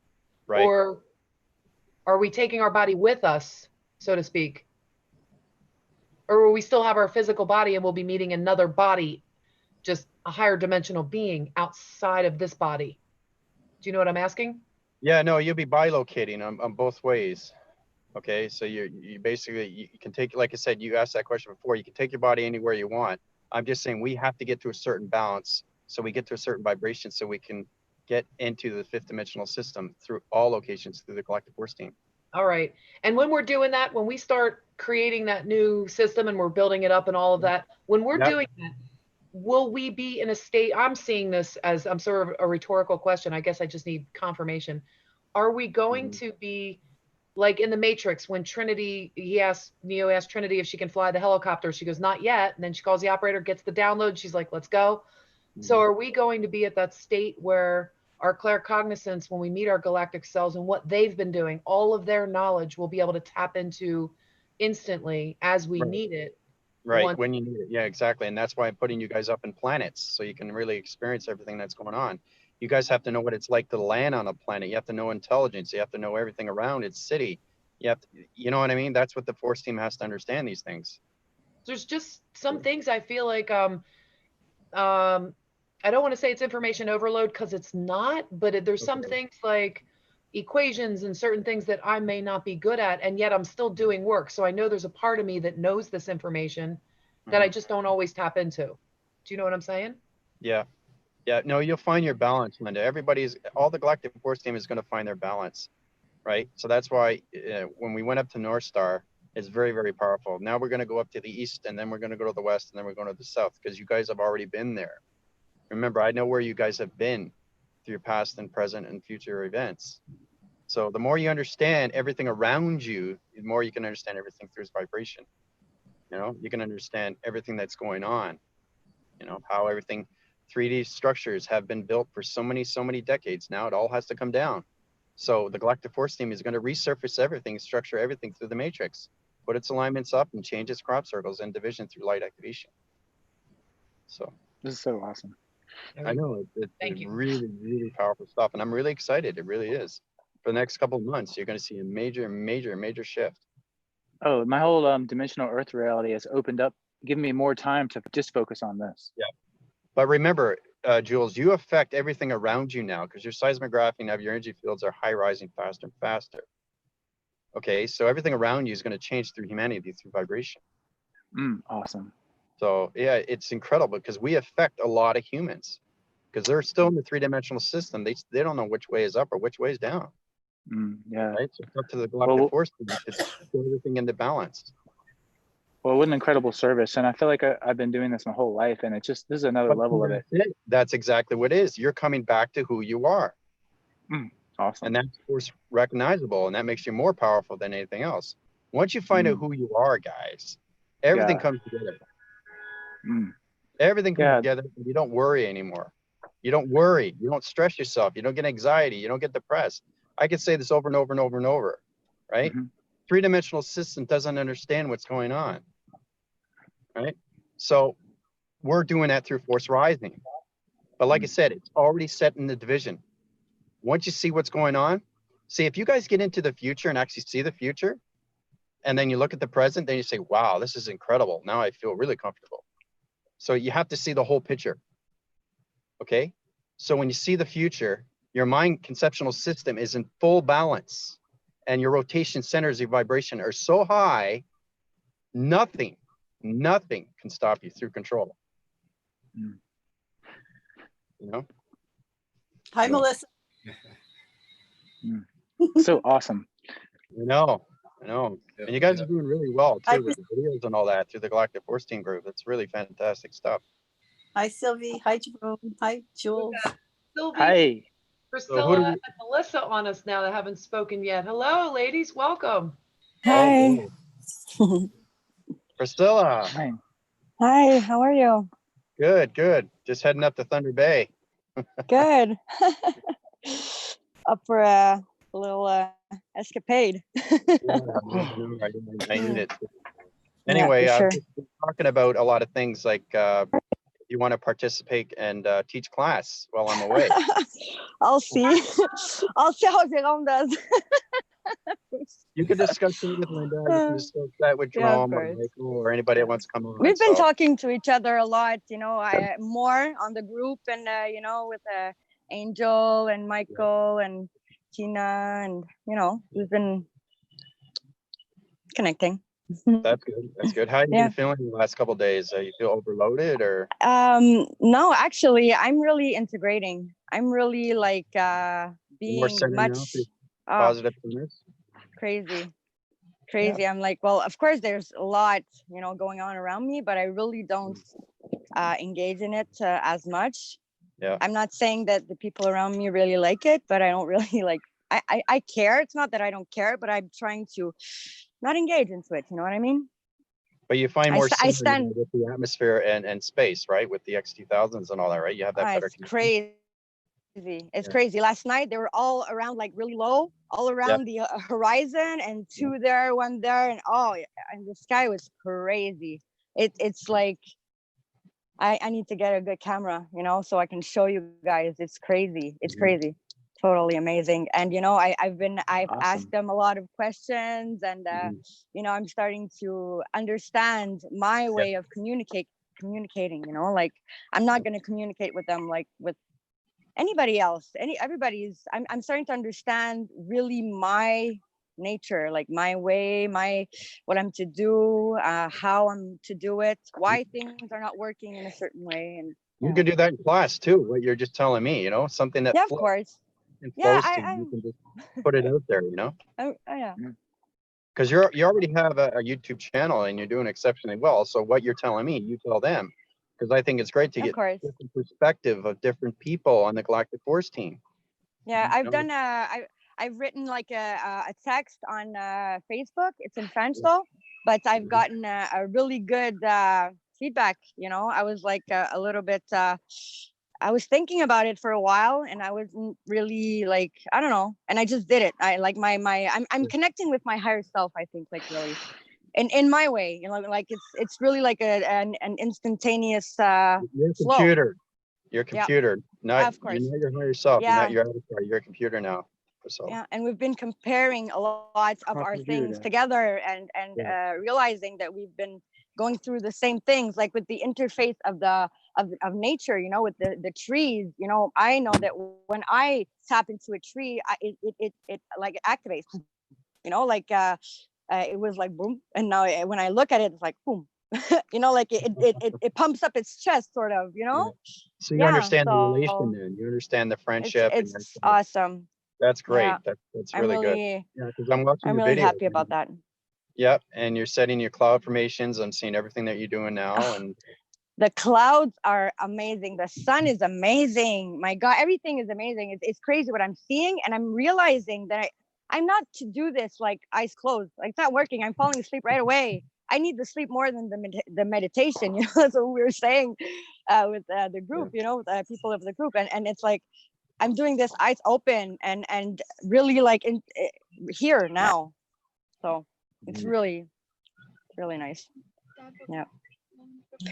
Speaker 4: Right.
Speaker 1: Or are we taking our body with us, so to speak? Or will we still have our physical body and we'll be meeting another body, just a higher dimensional being outside of this body? Do you know what I'm asking?
Speaker 4: Yeah, no, you'll be bilocating on both ways. Okay, so you basically, you can take, like I said, you asked that question before, you can take your body anywhere you want. I'm just saying we have to get to a certain balance, so we get to a certain vibration, so we can get into the fifth dimensional system through all locations through the Galactic Force Team.
Speaker 1: All right. And when we're doing that, when we start creating that new system and we're building it up and all of that, when we're doing that, will we be in a state, I'm seeing this as, I'm sort of a rhetorical question, I guess I just need confirmation. Are we going to be like in the Matrix when Neo asked Trinity if she can fly the helicopter. She goes, not yet. And then she calls the operator, gets the download. She's like, let's go. So are we going to be at that state where our claircognizance, when we meet our galactic selves and what they've been doing, all of their knowledge we'll be able to tap into instantly as we need it?
Speaker 4: Right, when you need it. Yeah, exactly. And that's why I'm putting you guys up in planets, so you can really experience everything that's going on. You guys have to know what it's like to land on a planet. You have to know intelligence. You have to know everything around its city. You have to, you know what I mean? That's what the Force Team has to understand, these things.
Speaker 1: There's just some things I feel like, I don't want to say it's information overload because it's not, but there's some things like equations and certain things that I may not be good at, and yet I'm still doing work. So I know there's a part of me that knows this information that I just don't always tap into. Do you know what I'm saying?
Speaker 4: Yeah. Yeah, no, you'll find your balance, Linda. All the Galactic Force Team is going to find their balance, right? So that's why when we went up to North Star, it's very, very powerful. Now we're going to go up to the east, and then we're going to go to the west, and then we're going to the south, because you guys have already been there. Remember, I know where you guys have been through your past and present and future events. So the more you understand everything around you, the more you can understand everything through its vibration. You know, you can understand everything that's going on, you know, how everything 3D structures have been built for so many decades now. It all has to come down. So the Galactic Force Team is going to resurface everything, structure everything through the matrix, put its alignments up, and change its crop circles and division through light activation. So
Speaker 2: this is so awesome.
Speaker 4: I know it's really, really powerful stuff, and I'm really excited. It really is. For the next couple of months, you're going to see a major shift.
Speaker 2: Oh, my whole dimensional Earth reality has opened up give me more time to just focus on this.
Speaker 4: Yeah. But remember, Jules, you affect everything around you now because your seismography now, your energy fields are high rising faster and faster. Okay, so everything around you is going to change through humanity, through vibration.
Speaker 2: Awesome.
Speaker 4: So yeah, it's incredible because we affect a lot of humans because they're still in the three-dimensional system. They don't know which way is up or which way is down.
Speaker 2: Yeah.
Speaker 4: Right. So it's up to the Galactic Force Team to get everything into balance.
Speaker 2: Well, what an incredible service. And I feel like I've been doing this my whole life, and it's just, this is another level of it.
Speaker 4: That's exactly what it is. You're coming back to who you are.
Speaker 2: Awesome.
Speaker 4: And that's, of course, recognizable, and that makes you more powerful than anything else. Once you find out who you are, guys, everything comes together. Everything comes together, and you don't worry anymore. You don't worry. You don't stress yourself. You don't get anxiety. You don't get depressed. I could say this over and over and over and over, right? Three-dimensional system doesn't understand what's going on, right? So we're doing that through force rising. But like I said, it's already set in the division. Once you see what's going on, see, if you guys get into the future and actually see the future, and then you look at the present, then you say, wow, this is incredible. Now I feel really comfortable. So you have to see the whole picture. Okay? So when you see the future, your mind conceptual system is in full balance and your rotation centers of vibration are so high, nothing can stop you through control. You know?
Speaker 3: Hi, Melissa.
Speaker 2: So awesome.
Speaker 4: I know. And you guys are doing really well too with the videos and all that through the Galactic Force Team group. It's really fantastic stuff.
Speaker 3: Hi, Sylvie. Hi, Jerome. Hi, Jules.
Speaker 1: Sylvie,
Speaker 2: Hi.
Speaker 1: Priscilla, and Melissa on us now that haven't spoken yet. Hello, ladies. Welcome.
Speaker 7: Hi.
Speaker 4: Priscilla.
Speaker 7: Hi, how are you?
Speaker 4: Good. Just heading up to Thunder Bay.
Speaker 7: Good. Up for a little escapade.
Speaker 4: I need it. Anyway,
Speaker 7: yeah, sure.
Speaker 4: we're talking about a lot of things like you want to participate and teach class while I'm away.
Speaker 7: I'll see. I'll see how Jerome does.
Speaker 4: You can discuss it with Linda. You can discuss that with Jerome or Michael or anybody that wants to come on.
Speaker 7: We've been talking to each other a lot, you know, more on the group and, you know, with Angel and Michael and Tina and, you know, we've been connecting.
Speaker 4: That's good. How have you been feeling the last couple of days? You feel overloaded or?
Speaker 7: No, actually, I'm really integrating. I'm really like being much
Speaker 4: positive from this.
Speaker 7: Crazy. I'm like, well, of course there's a lot, you know, going on around me, but I really don't engage in it as much. I'm not saying that the people around me really like it, but I don't really like, I care. It's not that I don't care, but I'm trying to not engage into it. You know what I mean?
Speaker 4: But you find more synergy with the atmosphere and space, right? With the X2000s and all that, right? You have that better.
Speaker 7: It's crazy. It's crazy. Last night they were all around, like really low, all around the horizon, and two there, one there, and and the sky was crazy. It's like I need to get a good camera, you know, so I can show you guys. It's crazy. It's crazy. Totally amazing. And you know, I've asked them a lot of questions, and you know, I'm starting to understand my way of communicating, you know, like I'm not going to communicate with them like with anybody else. I'm starting to understand really my nature, like my way, what I'm to do, how I'm to do it, why things are not working in a certain way. And
Speaker 4: you can do that in class too, what you're just telling me, you know, something that
Speaker 7: of course.
Speaker 4: You can just put it out there, you know. Because you already have a YouTube channel and you're doing exceptionally well. So what you're telling me, you tell them, because I think it's great to get different perspective of different people on the Galactic Force Team.
Speaker 7: Yeah, I've done I've written like a text on Facebook. It's in French though, but I've gotten a really good feedback. You know, I was like a little bit. I was thinking about it for a while, and I wasn't really like, I don't know, and I just did it. I like I'm connecting with my higher self. I think, like, really, in my way, you know, like it's really like an instantaneous
Speaker 4: Your computer.
Speaker 7: Flow.
Speaker 4: Your computer. Not,
Speaker 7: of course.
Speaker 4: You're not your higher self. You're not your avatar. You're a computer now. So
Speaker 7: Yeah, and we've been comparing a lot of our things together and realizing that we've been going through the same things, like with the interface of the of nature, you know, with the trees. You know, I know that when I tap into a tree, it like activates, you know, like it was like boom, and now when I look at it, it's like boom. You know, like it pumps up its chest, sort of, you know.
Speaker 4: So you understand the relation, then you understand the friendship.
Speaker 7: It's awesome.
Speaker 4: That's great.
Speaker 7: Yeah.
Speaker 4: That's really good. Yeah, because I'm watching
Speaker 7: I'm
Speaker 4: your
Speaker 7: really
Speaker 4: video.
Speaker 7: happy about that.
Speaker 4: Yep, and you're setting your cloud formations. I'm seeing everything that you're doing now, and
Speaker 7: the clouds are amazing. The sun is amazing. My God, everything is amazing. It's crazy what I'm seeing, and I'm realizing that I'm not to do this like eyes closed. Like it's not working. I'm falling asleep right away. I need the sleep more than the meditation. You know, that's what we were saying with the group. You know, with the people of the group, and it's like I'm doing this eyes open and really like here now. So it's really nice. Yeah.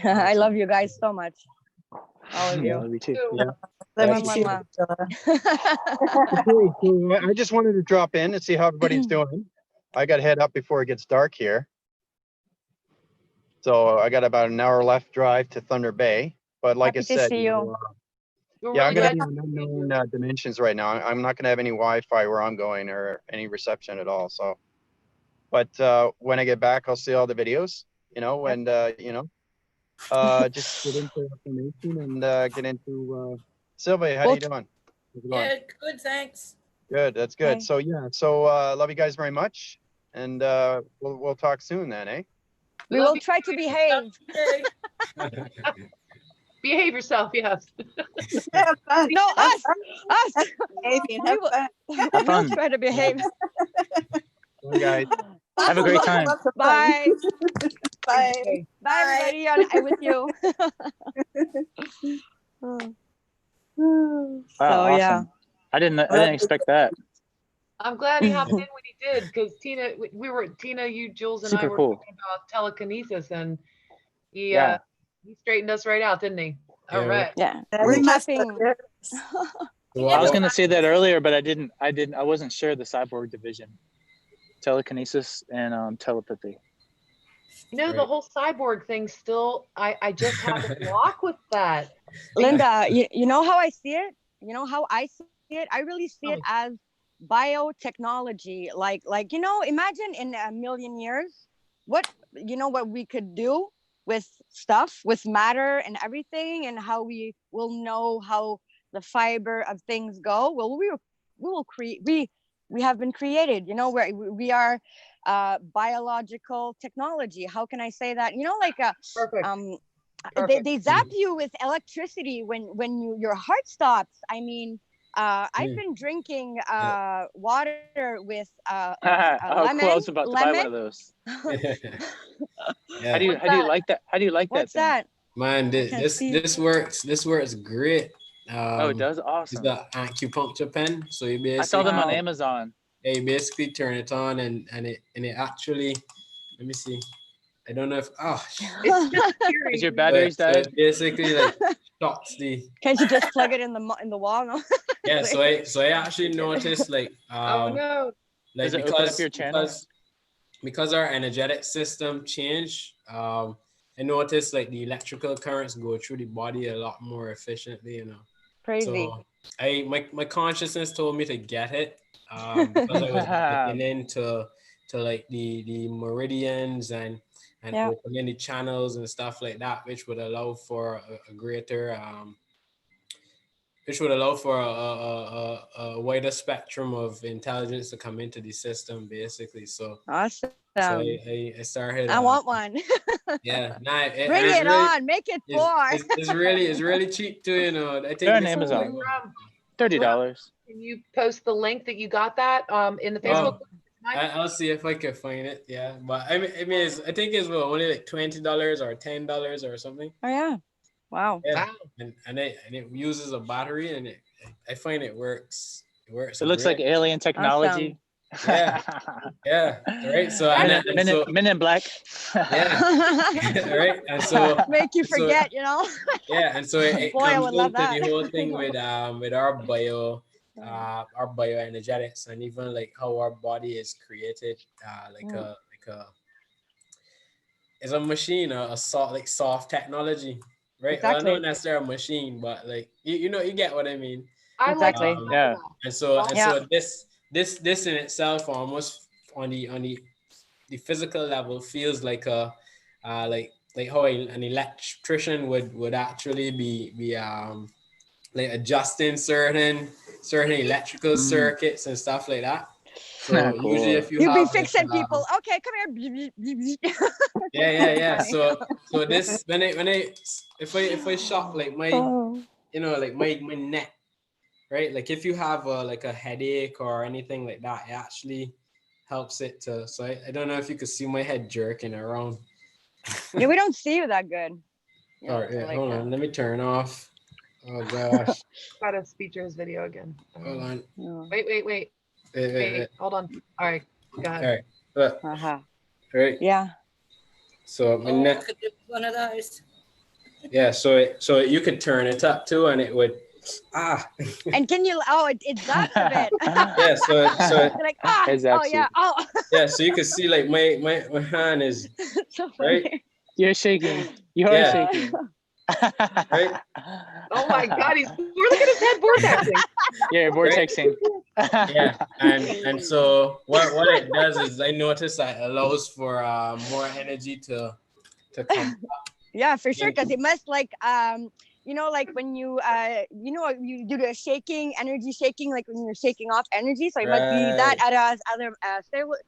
Speaker 7: I love you guys so much. All of you.
Speaker 2: I love you too.
Speaker 4: Yeah. I just wanted to drop in and see how everybody's doing. I got to head up before it gets dark here. So I got about an hour left drive to Thunder Bay. But like
Speaker 7: Happy
Speaker 4: I said,
Speaker 7: see you.
Speaker 4: Yeah, I'm going to be on unknown dimensions right now. I'm not going to have any Wi-Fi where I'm going or any reception at all. So, but when I get back, I'll see all the videos, you know, and, you know, just get into information and get into Sylvia. How are you doing?
Speaker 8: Yeah, good, thanks.
Speaker 4: Good, that's good.
Speaker 7: Okay.
Speaker 4: So yeah, so love you guys very much, and we'll talk soon then, eh?
Speaker 7: We will try to behave.
Speaker 1: Behave yourself, yes.
Speaker 7: No, us.
Speaker 3: Maybe have fun.
Speaker 7: We'll try to behave.
Speaker 4: Bye, guys.
Speaker 2: Have a great time.
Speaker 7: Bye.
Speaker 3: Bye.
Speaker 7: Bye, everybody. I'm with you.
Speaker 2: Wow,
Speaker 7: So
Speaker 2: awesome.
Speaker 7: yeah.
Speaker 2: I didn't expect that.
Speaker 1: I'm glad he hopped in when he did, because Tina, you, Jules, and
Speaker 2: Super
Speaker 1: I were
Speaker 2: cool.
Speaker 1: talking about telekinesis, and he
Speaker 2: Yeah.
Speaker 1: he straightened us right out, didn't he? All
Speaker 5: Yeah,
Speaker 1: right.
Speaker 7: Yeah.
Speaker 3: We
Speaker 7: We're
Speaker 3: must
Speaker 7: tapping.
Speaker 2: I was gonna say that earlier, but I wasn't sure the cyborg division, telekinesis and telepathy.
Speaker 1: You know, the whole cyborg thing still, I just have a block with that.
Speaker 7: Linda, you know how I see it? You know how I see it? I really see it as biotechnology. Like, you know, imagine in a million years, what we could do with stuff, with matter and everything, and how we will know how the fiber of things go. Well, we will create, we have been created, you know, where we are biological technology. How can I say that? You know, like they zap you with electricity when your heart stops. I mean, I've been drinking water with lemon.
Speaker 2: Cool. I was about to buy one of those.
Speaker 5: Yeah.
Speaker 2: How do you like that? How do you like
Speaker 7: What's
Speaker 2: that?
Speaker 5: Man, this works. This works great.
Speaker 2: Oh, it does. Awesome.
Speaker 5: It's the acupuncture pen. So you basically
Speaker 2: I saw them on Amazon.
Speaker 5: Yeah, you basically turn it on and it actually, let me see. I don't know if
Speaker 2: Is your batteries dead?
Speaker 5: So basically like shocks the.
Speaker 7: Can't you just plug it in the wall? No?
Speaker 5: Yeah, so I actually noticed like
Speaker 1: oh no.
Speaker 5: Like
Speaker 2: does it open up your channels?
Speaker 5: Because our energetic system changed, I noticed like the electrical currents go through the body a lot more efficiently, you know.
Speaker 7: Crazy.
Speaker 5: So my consciousness told me to get it because I was looking into like the meridians and opening the channels and stuff like that, which would allow for a greater which would allow for a wider spectrum of intelligence to come into the system, basically. So
Speaker 7: awesome.
Speaker 5: So I started.
Speaker 7: I want one.
Speaker 5: Yeah,
Speaker 7: bring it really, on. Make it four.
Speaker 5: It's really cheap too. You know, I think
Speaker 2: they're on Amazon.
Speaker 4: $30.
Speaker 1: Can you post the link that you got that in the Facebook?
Speaker 5: I'll see if I can find it. Yeah, but I mean, I think it's only like $20 or $10 or something.
Speaker 7: Oh yeah. Wow.
Speaker 5: Yeah. Wow. And it uses a battery, and I find it works. It works.
Speaker 2: It looks like alien technology.
Speaker 5: Awesome. Yeah. Right. So
Speaker 2: Men in Black.
Speaker 5: Yeah. Right. And so
Speaker 7: make you forget, you know.
Speaker 5: Yeah. And so it comes into the whole thing with our bio our bioenergetics, and even like how our body is created, it's a machine, a soft technology, right?
Speaker 7: Exactly.
Speaker 5: Well, not necessarily a machine, but like you know, you get what I mean.
Speaker 1: I like
Speaker 7: Exactly.
Speaker 2: Yeah.
Speaker 5: And so
Speaker 7: Yeah.
Speaker 5: this in itself, almost on the physical level, feels like a like how an electrician would actually be like adjusting certain electrical circuits and stuff like that. So
Speaker 2: Cool.
Speaker 5: usually if
Speaker 7: You'd be
Speaker 5: have
Speaker 7: fixing people. Okay, come here.
Speaker 5: yeah.
Speaker 7: Funny.
Speaker 5: So this when I if I shock like my you know like my neck, right? Like if you have like a headache or anything like that, it actually helps it to. So I don't know if you could see my head jerking around.
Speaker 7: Yeah, we don't see you that good. You know,
Speaker 5: All right,
Speaker 7: so like,
Speaker 5: hold on. Let me turn off. Oh gosh.
Speaker 1: Got to features video again.
Speaker 5: Hold on.
Speaker 7: no.
Speaker 1: Wait. Hold on. All right. Go ahead.
Speaker 5: All right. Look.
Speaker 7: Uh-huh.
Speaker 5: Right.
Speaker 7: Yeah.
Speaker 5: So my
Speaker 8: I
Speaker 5: neck.
Speaker 8: could do one of those.
Speaker 5: Yeah. So you could turn it up too, and it would.
Speaker 7: And can you? Oh, it does a bit.
Speaker 5: Yeah. So
Speaker 7: You're like
Speaker 2: Exactly.
Speaker 7: oh yeah, oh.
Speaker 5: yeah. So you can see like my hand is
Speaker 7: So funny.
Speaker 5: right.
Speaker 2: You're shaking. You are
Speaker 5: Yeah.
Speaker 2: shaking.
Speaker 5: Right.
Speaker 1: Oh my God, look at his head vortexing.
Speaker 2: Yeah, vortexing.
Speaker 5: Yeah, and so what it does is I notice that it allows for more energy to come.
Speaker 7: Yeah, for sure, because it must like you know, like when you you know, you do the energy shaking, like when you're shaking off energy, so it must be that at a other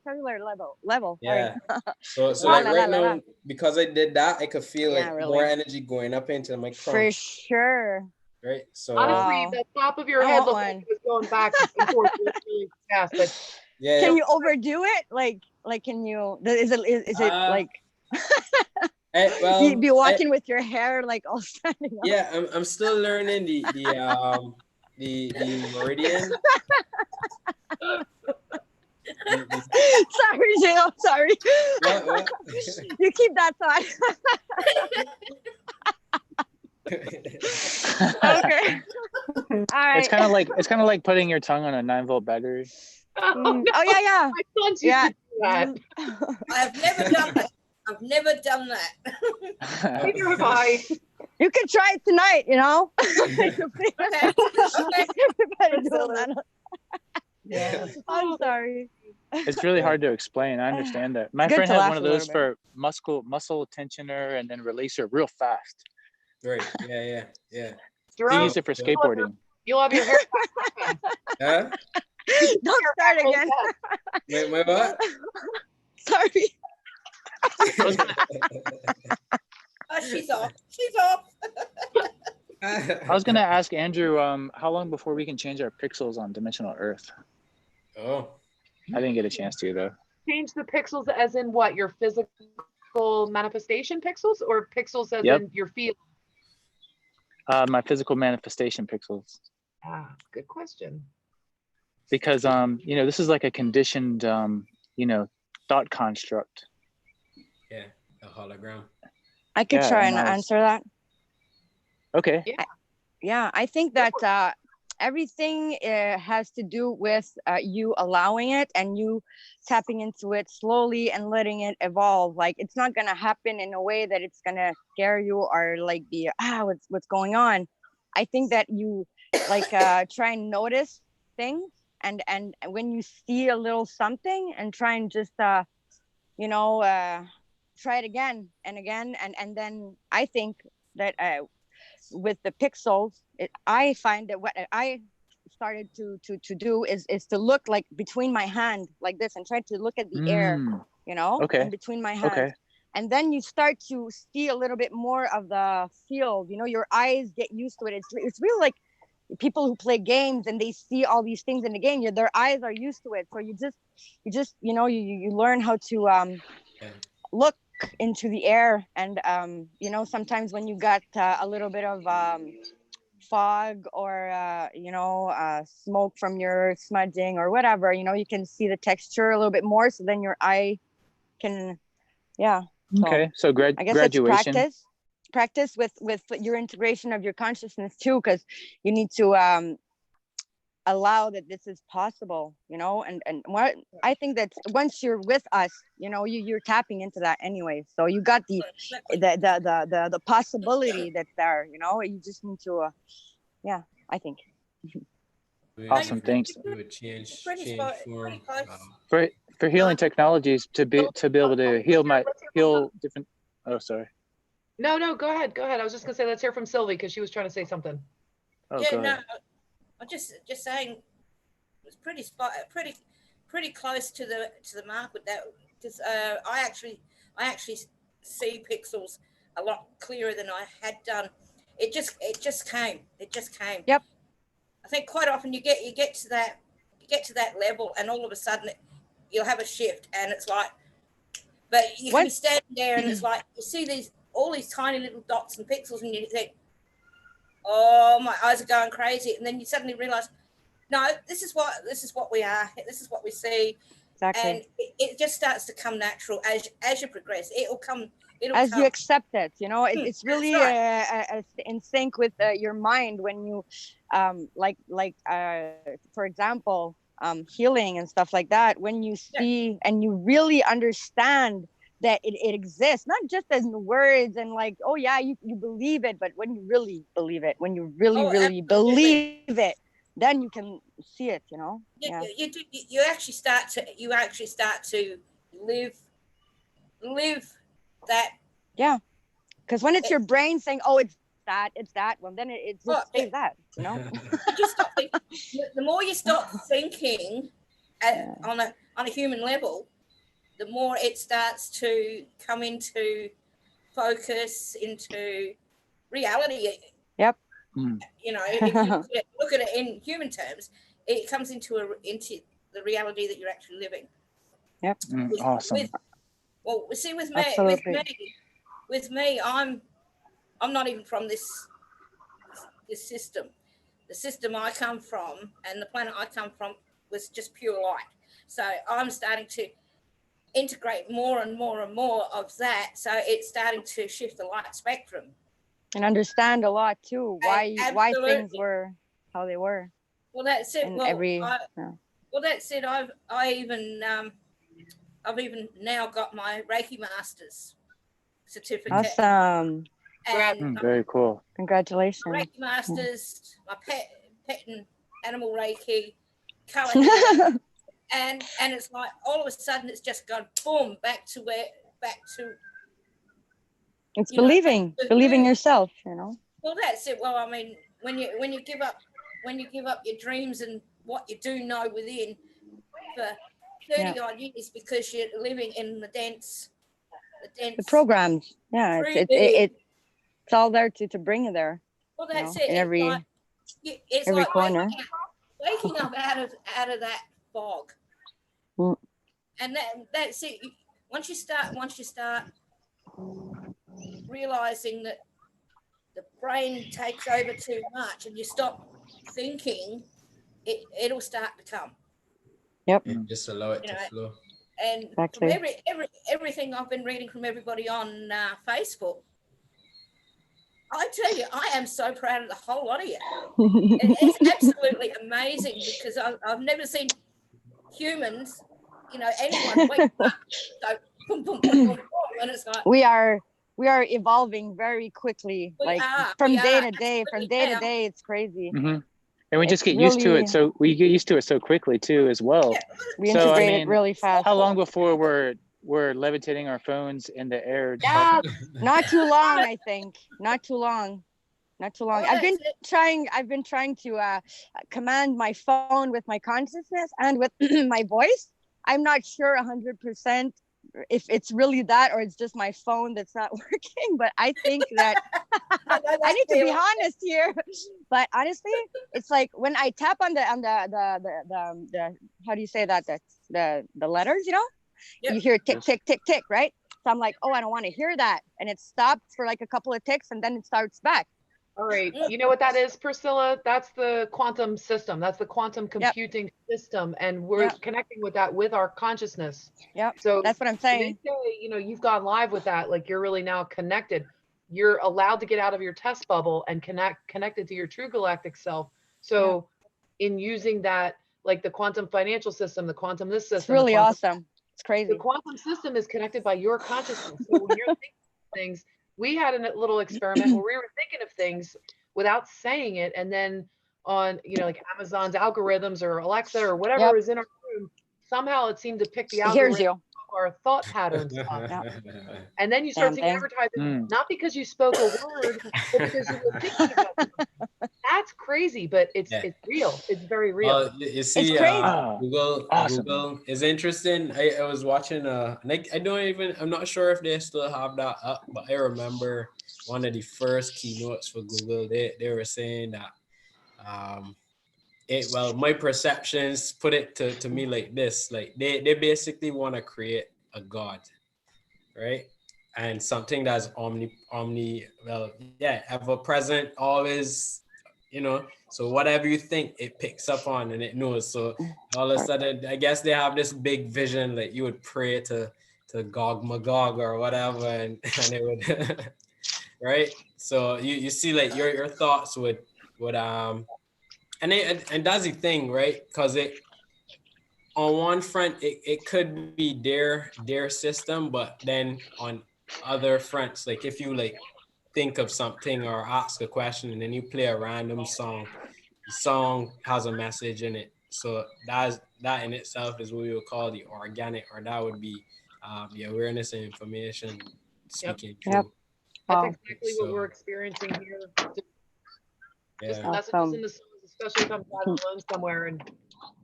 Speaker 7: cellular level.
Speaker 5: Yeah.
Speaker 7: Sorry.
Speaker 5: So like right now, because I did that, I could feel like
Speaker 7: really.
Speaker 5: more energy going up into my
Speaker 7: For
Speaker 5: crunk.
Speaker 7: sure.
Speaker 5: Right. So
Speaker 1: Honestly, the top of your head looked like it was going back and forth really fast. But
Speaker 5: yeah.
Speaker 7: Can you overdo it? Like can you? Is it like?
Speaker 5: Well,
Speaker 7: you'd be walking with your hair like all standing up.
Speaker 5: Yeah, I'm still learning the meridian.
Speaker 7: Sorry, Jill. Sorry.
Speaker 5: What?
Speaker 7: You keep that thought. Okay. All right.
Speaker 2: It's kind of like putting your tongue on a 9-volt battery.
Speaker 7: Oh yeah.
Speaker 1: My sons used to do that.
Speaker 8: I've never done that. I've never done that.
Speaker 1: Neither have I.
Speaker 7: You can try it tonight, you know.
Speaker 1: Yeah.
Speaker 7: I'm sorry.
Speaker 2: It's really hard to explain. I understand that. My friend had one of those for muscle tensioner and then releaser real fast.
Speaker 5: Right. Yeah.
Speaker 2: He used it for skateboarding.
Speaker 1: You'll have your hair.
Speaker 5: Huh?
Speaker 7: Don't start again.
Speaker 5: Wait, what?
Speaker 7: Sorry.
Speaker 8: Oh, she's off.
Speaker 2: I was gonna ask Andrew, how long before we can change our pixels on Dimensional Earth?
Speaker 5: Oh,
Speaker 2: I didn't get a chance to though.
Speaker 1: Change the pixels as in what? Your physical manifestation pixels, or pixels as in your field?
Speaker 2: My physical manifestation pixels.
Speaker 1: Good question.
Speaker 2: Because you know, this is like a conditioned you know, thought construct.
Speaker 5: Yeah, a hologram.
Speaker 7: I could try and answer that.
Speaker 2: Okay.
Speaker 7: Yeah, I think that everything has to do with you allowing it and you tapping into it slowly and letting it evolve. Like it's not gonna happen in a way that it's gonna scare you or like be what's going on. I think that you like try and notice things and when you see a little something and try and just you know try it again and again and then I think that with the pixels I find that what I started to do is to look like between my hand like this and try to look at the air, you know, in between my hands. And then you start to see a little bit more of the field, you know, your eyes get used to it. It's really like people who play games and they see all these things in the game, their eyes are used to it. So you just you know, you learn how to look into the air. And you know, sometimes when you got a little bit of fog or you know, smoke from your smudging or whatever, you know, you can see the texture a little bit more, so then your eye can so I guess
Speaker 2: graduation.
Speaker 7: It's practice with your integration of your consciousness too, because you need to allow that this is possible, you know. And what I think that once you're with us, you know, you're tapping into that anyway. So you got the possibility that's there, you know. You just need to yeah, I think.
Speaker 2: Awesome, thanks.
Speaker 5: Change
Speaker 8: Pretty
Speaker 5: form.
Speaker 8: close.
Speaker 2: For healing technologies to be able to heal different. Oh, sorry.
Speaker 1: No, go ahead. I was just gonna say, let's hear from Sylvie because she was trying to say something.
Speaker 2: Oh,
Speaker 8: Yeah,
Speaker 2: go
Speaker 8: no,
Speaker 2: ahead.
Speaker 8: I'm just saying it's pretty close to the mark with that, because I actually see pixels a lot clearer than I had done. It just came.
Speaker 7: Yep.
Speaker 8: I think quite often you get to that level, and all of a sudden you'll have a shift, and it's like, but you can be standing there, and it's like you see all these tiny little dots and pixels, and you think, oh, my eyes are going crazy, and then you suddenly realize, no, this is what we are. This is what we see.
Speaker 7: Exactly.
Speaker 8: And it just starts to come natural as you progress. It'll come.
Speaker 7: You accept it, you know. It's really
Speaker 8: right.
Speaker 7: in sync with your mind when you, for example, healing and stuff like that. When you see and you really understand that it exists, not just as words and like, oh yeah, you believe it, but when you really believe it, when you really believe it, then you can see it, you know.
Speaker 8: You actually start to live that.
Speaker 7: Yeah, because when it's your brain saying, oh, it's that, well, then it just stays that, you know.
Speaker 8: Just stop thinking. The more you stop thinking on a human level, the more it starts to come into focus, into reality.
Speaker 7: Yep.
Speaker 8: You know, if you look at it in human terms, it comes into the reality that you're actually living.
Speaker 7: Yep.
Speaker 2: Awesome.
Speaker 8: With me, I'm not even from this system. The system I come from and the planet I come from was just pure light. So I'm starting to integrate more and more and more of that. So it's starting to shift the light spectrum.
Speaker 7: And understand a lot too, why things were how they were.
Speaker 8: Well, that's it. Well, that's it. I've even now got my Reiki Masters certificate.
Speaker 7: Awesome.
Speaker 8: And
Speaker 2: very cool.
Speaker 7: Congratulations.
Speaker 8: Reiki Masters, my pet and animal Reiki, color, and it's like all of a sudden it's just gone boom back to.
Speaker 7: It's believing yourself, you know.
Speaker 8: Well, that's it. Well, I mean, when you give up your dreams and what you do know within for 30 odd years because you're living in the
Speaker 7: programs. Yeah, it's all there to bring you there.
Speaker 8: Well, that's it. In it's
Speaker 7: every
Speaker 8: like
Speaker 7: corner.
Speaker 8: Waking up out of that fog. And that's it. Once you start realizing that the brain takes over too much and you stop thinking, it'll start to come.
Speaker 7: Yep.
Speaker 5: Just allow it to flow.
Speaker 8: And from everything I've been reading from everybody on Facebook, I tell you, I am so proud of the whole lot of you. It's absolutely amazing because I've never seen humans, anyone wake up. So boom, boom, boom, boom, boom, and it's like
Speaker 7: we are evolving very quickly, from day to day, it's crazy.
Speaker 2: Mm-hmm. And we just get used to it. So we get used to it so quickly too, as well.
Speaker 7: Yeah, we integrate it really fast.
Speaker 2: How long before we're levitating our phones in the air?
Speaker 7: Yeah, not too long. I think not too long. I've been trying to command my phone with my consciousness and with my voice. I'm not sure 100% if it's really that or it's just my phone that's not working, but I think that I need to be honest here. But honestly, it's like when I tap on the how do you say that, the letters, you hear tick tick tick tick, right? So I'm like, oh, I don't want to hear that, and it stops for like a couple of ticks and then it starts back.
Speaker 1: All right, you know what that is, Priscilla? That's the quantum system. That's the quantum computing system, and we're connecting with that with our consciousness.
Speaker 7: Yeah.
Speaker 1: So
Speaker 7: that's what I'm saying.
Speaker 1: They say, you've gone live with that, like you're really now connected. You're allowed to get out of your test bubble and connected to your true galactic self. So in using that, like the quantum financial system, the quantum this system.
Speaker 7: It's really
Speaker 1: quantum,
Speaker 7: awesome. It's crazy.
Speaker 1: the quantum system is connected by your consciousness. So when you're thinking of things, we had a little experiment where we were thinking of things without saying it, and then on, you know, like Amazon's algorithms or Alexa or whatever
Speaker 7: Yep.
Speaker 1: was in our room, somehow it seemed to pick the
Speaker 7: It hears
Speaker 1: algorithm
Speaker 7: you.
Speaker 1: of our thought patterns up.
Speaker 7: Yeah.
Speaker 1: And then you start
Speaker 7: Damn
Speaker 1: seeing
Speaker 7: thing.
Speaker 1: advertising, not because you spoke a word, but because you were thinking about something. That's crazy, but it's real. It's very real.
Speaker 5: You see,
Speaker 7: It's crazy.
Speaker 5: Google
Speaker 2: Awesome.
Speaker 5: Google is interesting. I was watching I'm not sure if they still have that up, but I remember one of the first keynotes for Google. They were saying that my perceptions put it to me like this, like they basically want to create a god, right? And something that's ever present, always, you know. So whatever you think, it picks up on and it knows. So all of a sudden, I guess they have this big vision, like you would pray to Gog Magog or whatever, and it would right. So you see, like your thoughts would and that's the thing, right? Because it, on one front, it could be their system, but then on other fronts, like if you like think of something or ask a question and then you play a random song, the song has a message in it. So that in itself is what we would call the organic, or that would be the awareness and information speaking through.
Speaker 7: Yep.
Speaker 1: That's
Speaker 7: Wow.
Speaker 1: exactly what we're experiencing here. Just
Speaker 5: Yeah.
Speaker 1: messages in the songs, especially if I'm driving alone somewhere and,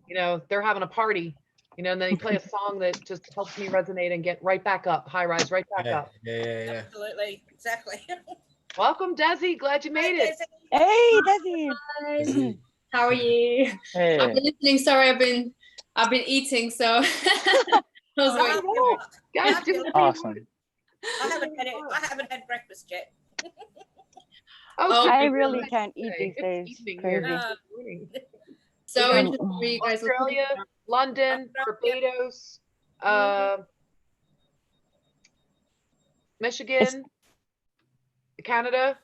Speaker 1: you know, they're having a party, you know, and then you play a song that just helps me resonate and get right back up, high rise, right back up.
Speaker 5: Yeah.
Speaker 8: Absolutely, exactly.
Speaker 1: Welcome, Desi. Glad you made it.
Speaker 7: Hey, Desi.
Speaker 9: Guys, how are you?
Speaker 2: Hey.
Speaker 9: I've been listening. Sorry, I've been eating, so I was waiting.
Speaker 1: Guys, do
Speaker 2: Awesome.
Speaker 8: I haven't had breakfast yet.
Speaker 7: I really can't eat these days.
Speaker 1: Evening
Speaker 7: Crazy.
Speaker 1: here.
Speaker 9: So
Speaker 1: We got
Speaker 9: interesting for you guys.
Speaker 1: Australia, London, Barbados, Michigan, Canada.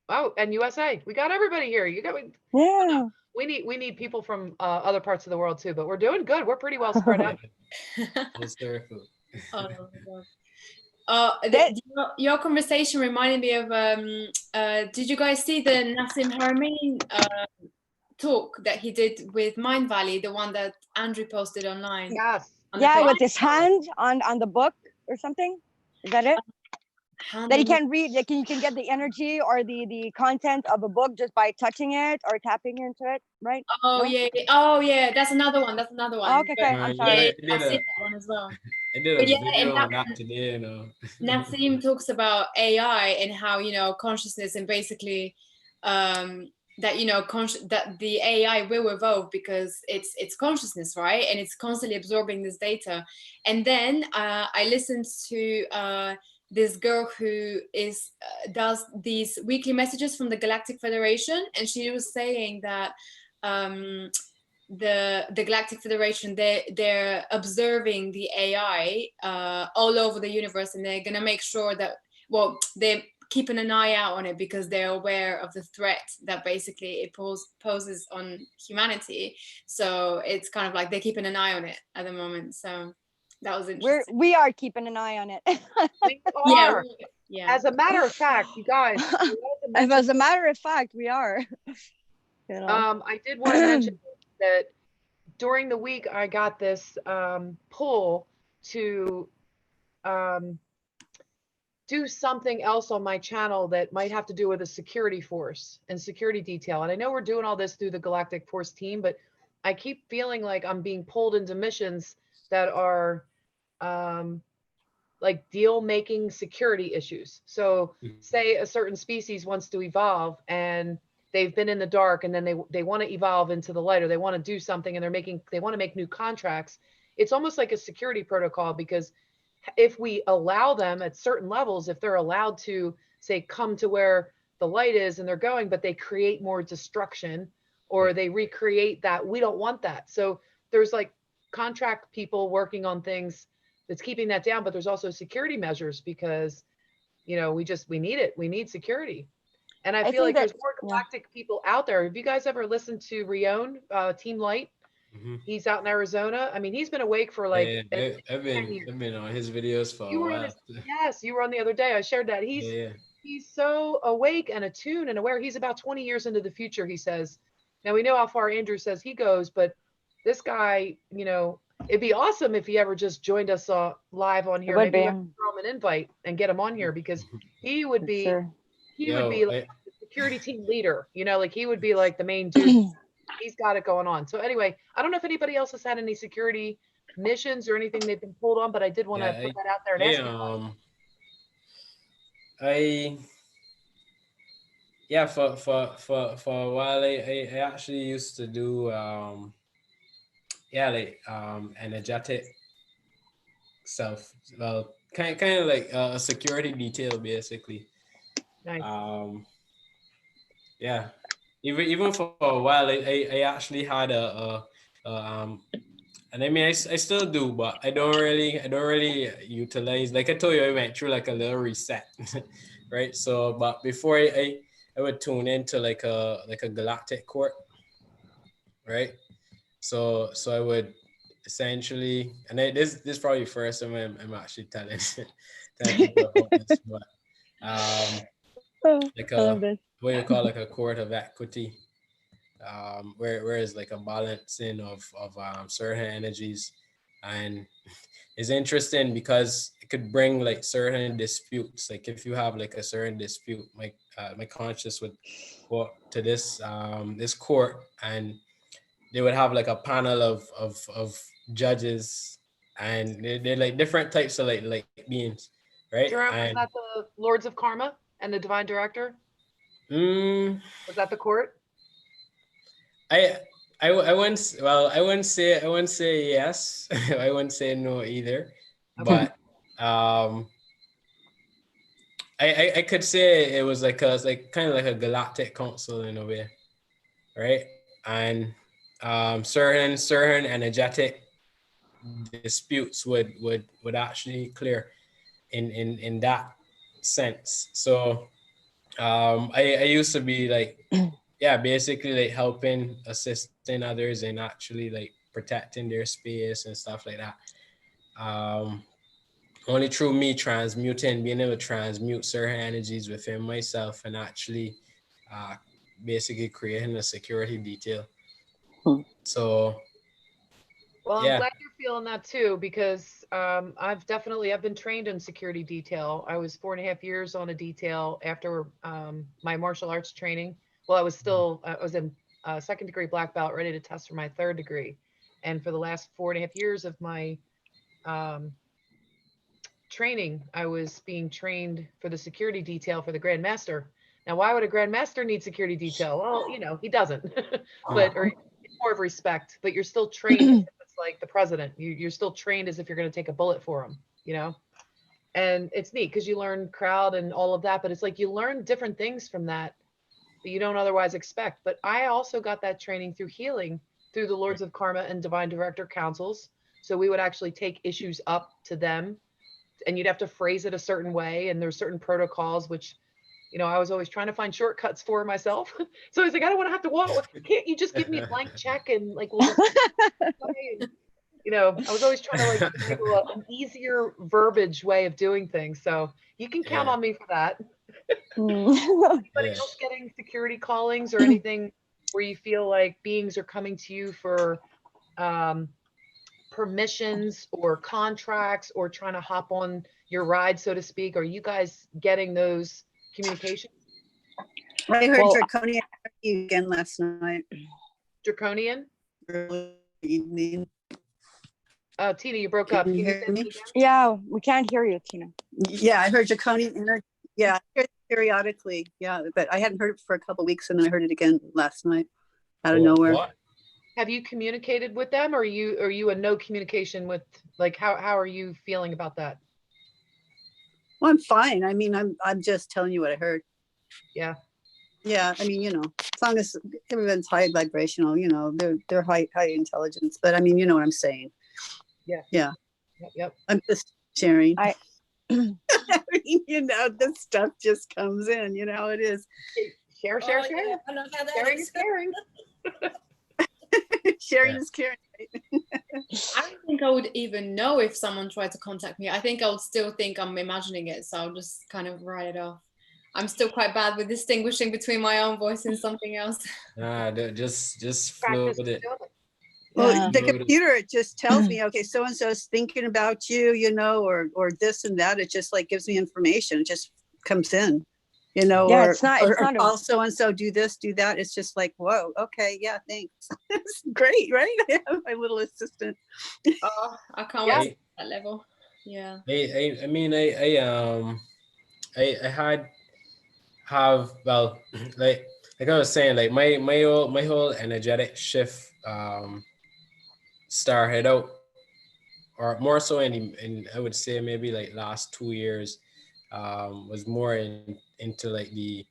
Speaker 1: Oh, and USA. We got everybody here.
Speaker 7: Yeah.
Speaker 1: We need people from other parts of the world too, but we're doing good. We're pretty well spread out.
Speaker 5: Hysterical.
Speaker 9: Oh your conversation reminded me of did you guys see the Nassim Haramein talk that he did with Mind Valley, the one that Andrew posted online?
Speaker 1: Yes.
Speaker 7: Yeah, with his hand on the book or something. Is that it? That you can read, like you can get the energy or the content of a book just by touching it or tapping into it, right?
Speaker 9: Oh, no? Oh yeah, that's another one.
Speaker 7: Oh, okay, I'm sorry.
Speaker 9: Yeah, I've seen that one as well.
Speaker 5: I did a video on that today, you know.
Speaker 9: Nassim talks about AI and how, you know, consciousness and basically that, you know, that the AI will evolve because it's consciousness, right? And it's constantly absorbing this data. And then I listened to this girl who does these weekly messages from the Galactic Federation, and she was saying that the Galactic Federation, they're observing the AI all over the universe, and they're gonna make sure that, well, they're keeping an eye out on it because they're aware of the threat that basically it poses on humanity. So it's kind of like they're keeping an eye on it at the moment. So that was interesting.
Speaker 7: We are keeping an eye on it.
Speaker 1: We are. Yeah. As a matter of fact, you guys.
Speaker 7: As a matter of fact, we are. You know.
Speaker 1: I did want to mention that during the week I got this pull to do something else on my channel that might have to do with a security force and security detail. And I know we're doing all this through the Galactic Force Team, but I keep feeling like I'm being pulled into missions that are like deal-making security issues. So say a certain species wants to evolve and they've been in the dark, and then they want to evolve into the light, or they want to do something and they want to make new contracts. It's almost like a security protocol, because if we allow them at certain levels, if they're allowed to say come to where the light is and they're going, but they create more destruction or they recreate that, we don't want that. So there's like contract people working on things that's keeping that down, but there's also security measures because, you know, we need it. We need security. And I
Speaker 7: I
Speaker 1: feel
Speaker 7: think
Speaker 1: like there's
Speaker 7: that
Speaker 1: more galactic people out there. Have you guys ever listened to Rion, Team Light? He's out in Arizona. I mean, he's been awake for like
Speaker 5: Yeah,
Speaker 1: at least
Speaker 5: I've
Speaker 1: 10 years.
Speaker 5: been on his videos for
Speaker 1: You
Speaker 5: a
Speaker 1: were on his,
Speaker 5: while.
Speaker 1: yes, you were on the other day. I shared that.
Speaker 5: Yeah,
Speaker 1: He's so awake and attuned and aware. He's about 20 years into the future, he says. Now we know how far Andrew says he goes, but this guy, you know, it'd be awesome if he ever just joined us live on
Speaker 7: it
Speaker 1: here.
Speaker 7: would
Speaker 1: Maybe
Speaker 7: be.
Speaker 1: we have to throw him an invite and get him on here because he would be
Speaker 7: Sure.
Speaker 1: he would be
Speaker 5: yo,
Speaker 1: like the security team leader, you know, like he would be like the main dude. He's got it going on. So anyway, I don't know if anybody else has had any security missions or anything they've been pulled on, but I did want to
Speaker 5: yeah,
Speaker 1: put that out there and
Speaker 5: I
Speaker 1: ask you.
Speaker 5: I yeah, for a while I actually used to do yeah, like energetic self, well, kind of like a security detail basically.
Speaker 1: Nice.
Speaker 5: Yeah, even for a while I actually had and I mean I still do, but I don't really utilize, like I told you, I went through like a little reset. Right, so but before I would tune into like a galactic court, right? So I would essentially, and this is probably the first time I'm actually telling people about this, but like
Speaker 7: I love this.
Speaker 5: what you call like a court of equity, where is like a balancing of certain energies, and it's interesting because it could bring like certain disputes. Like if you have like a certain dispute, my conscious would go to this this court, and they would have like a panel of judges, and they're like different types of like beings, right?
Speaker 1: Jerome, was
Speaker 5: And
Speaker 1: that the Lords of Karma and the Divine Director? Was that the court?
Speaker 5: I wouldn't, well, I wouldn't say yes. I wouldn't say no either.
Speaker 1: Okay.
Speaker 5: But I could say it was like kind of like a galactic council in a way, right? And certain energetic disputes would actually clear in that sense. So I used to be like, yeah, basically like helping, assisting others and actually like protecting their space and stuff like that. Only through me transmuting, being able to transmute certain energies within myself and actually basically creating a security detail. So
Speaker 1: well,
Speaker 5: yeah.
Speaker 1: I'm glad you're feeling that too, because I've been trained in security detail. I was 4.5 years on a detail after my martial arts training. Well, I was in second degree black belt, ready to test for my third degree. And for the last 4.5 years of my training, I was being trained for the security detail for the Grand Master. Now, why would a Grand Master need security detail? Well, you know, he doesn't, or it's more of respect, but you're still trained as if it's like the president. You're still trained as if you're going to take a bullet for him, you know? And it's neat because you learn crowd and all of that, but it's like you learn different things from that you don't otherwise expect. But I also got that training through healing, through the Lords of Karma and Divine Director councils. So we would actually take issues up to them, and you'd have to phrase it a certain way. And there's certain protocols, which, you know, I was always trying to find shortcuts for myself. So I was like, I don't want to have to walk. Can't you just give me a blank check and like, we'll just, you know, I was always trying to like give people an easier verbiage way of doing things. So you can count on me for that. Anybody else getting security callings or anything where you feel like beings are coming to you for permissions or contracts or trying to hop on your ride, so to speak? Are you guys getting those communications?
Speaker 3: I heard Draconian again last night.
Speaker 1: Draconian?
Speaker 3: Early evening.
Speaker 1: Oh, Tina, you broke up.
Speaker 3: Can you hear me?
Speaker 7: Yeah, we can't hear you, Tina.
Speaker 3: Yeah, I heard Draconian energy. Yeah, I heard it periodically. Yeah, but I hadn't heard it for a couple of weeks, and then I heard it again last night out of nowhere.
Speaker 5: What?
Speaker 1: Have you communicated with them, or are you in no communication with, like, how are you feeling about that?
Speaker 3: Well, I'm fine. I mean, I'm just telling you what I heard.
Speaker 1: Yeah.
Speaker 3: Yeah, I mean, you know, as long as everyone's high vibrational, you know, they're high intelligence. But I mean, you know what I'm saying.
Speaker 1: Yeah.
Speaker 3: Yeah.
Speaker 1: Yep.
Speaker 3: I'm just sharing. I mean, you know, this stuff just comes in, you know how it is.
Speaker 1: Share.
Speaker 8: Yeah, I know how that
Speaker 1: Sharing
Speaker 8: is.
Speaker 1: is caring.
Speaker 3: Sharing is caring. Right?
Speaker 9: I don't think I would even know if someone tried to contact me. I think I would still think I'm imagining it, so I'll just kind of write it off. I'm still quite bad with distinguishing between my own voice and something else.
Speaker 5: Nah, just
Speaker 1: Practice
Speaker 5: float it.
Speaker 1: doing it.
Speaker 3: Well,
Speaker 7: Yeah.
Speaker 3: the computer, it just tells me, okay, so and so is thinking about you, you know, or this and that. It just like gives me information. It just comes in, you know,
Speaker 7: Yeah,
Speaker 3: or
Speaker 7: it's not
Speaker 3: call so and so, do this, do that. It's just like, whoa, okay, yeah, thanks. It's great, right? I have my little assistant.
Speaker 9: Oh, I can't
Speaker 1: Yeah.
Speaker 9: wait to that level. Yeah.
Speaker 5: I mean, I have well, like I was saying, like my whole energetic shift started out, or more so in I would say maybe like last 2 years, was more into like the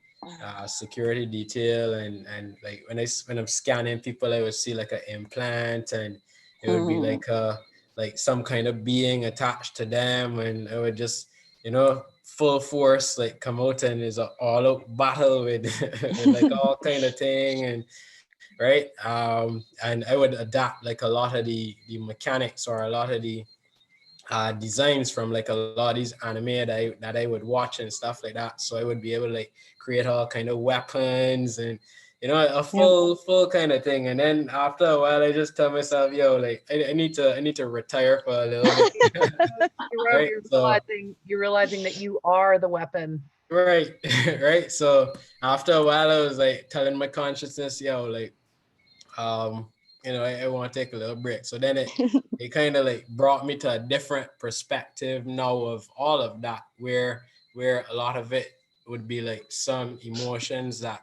Speaker 5: security detail, and like when I'm scanning people, I would see like an implant, and it would be like some kind of being attached to them, and I would just, you know, full force like come out, and is a all out battle with, with like all kind of thing, and right, and I would adapt like a lot of the mechanics, or a lot of the designs from like a lot of these anime that I would watch and stuff like that. So I would be able to like create all kind of weapons, and, you know, a full kind of thing. And then after a while, I just tell myself, yo, like I need to retire for a little bit. Right?
Speaker 1: You're realizing that you are the weapon.
Speaker 5: Right. Right. So after a while, I was like telling my consciousness, yo, like, you know, I want to take a little break. So then it kind of like brought me to a different perspective now of all of that, where a lot of it would be like some emotions that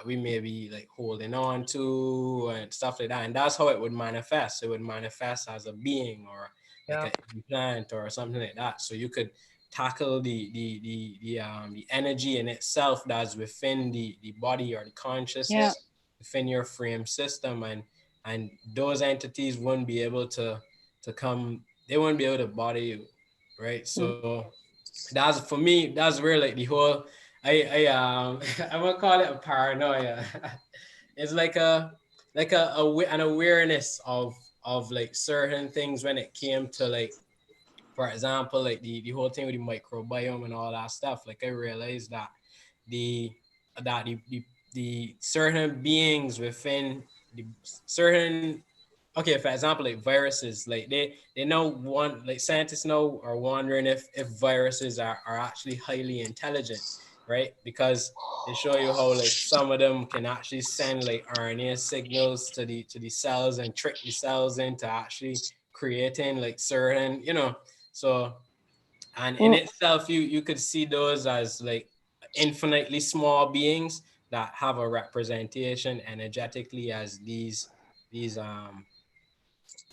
Speaker 5: we may be like holding on to and stuff like that. And that's how it would manifest. It would manifest as a being, or like an implant or something like that. So you could tackle the energy in itself that's within the body, or the consciousness within your frame system, and those entities wouldn't be able to come, they wouldn't be able to bother you, right? So that's, for me, that's where like the whole I'm gonna call it a paranoia. It's like an awareness of like certain things when it came to, like, for example, like the whole thing with the microbiome and all that stuff. Like, I realized that the the certain beings within the certain, okay, for example, like viruses, like they know, one, like scientists know, are wondering if viruses are actually highly intelligent, right? Because they show you how like some of them can actually send like RNA signals to the cells, and trick the cells into actually creating like certain, you know. So, and in itself, you could see those as like infinitely small beings that have a representation energetically as these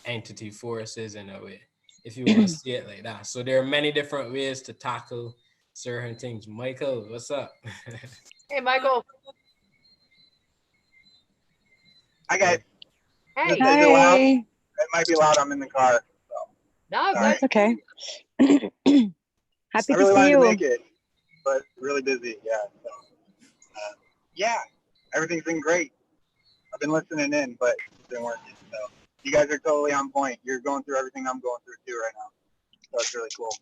Speaker 5: entity forces, in a way, if you want to see it like that. So there are many different ways to tackle certain things. Michael, what's up?
Speaker 1: Hey, Michael.
Speaker 10: Hi, guys.
Speaker 1: Hey.
Speaker 10: Is it loud? It might be loud. I'm in the car. So.
Speaker 1: No,
Speaker 7: that's okay. Happy
Speaker 10: I really
Speaker 7: to see
Speaker 10: wanted
Speaker 7: you.
Speaker 10: to make it, but really busy. Yeah. So, yeah, everything's been great. I've been listening in, but it's been working. So you guys are totally on point. You're going through everything I'm going through too right now. So it's really cool.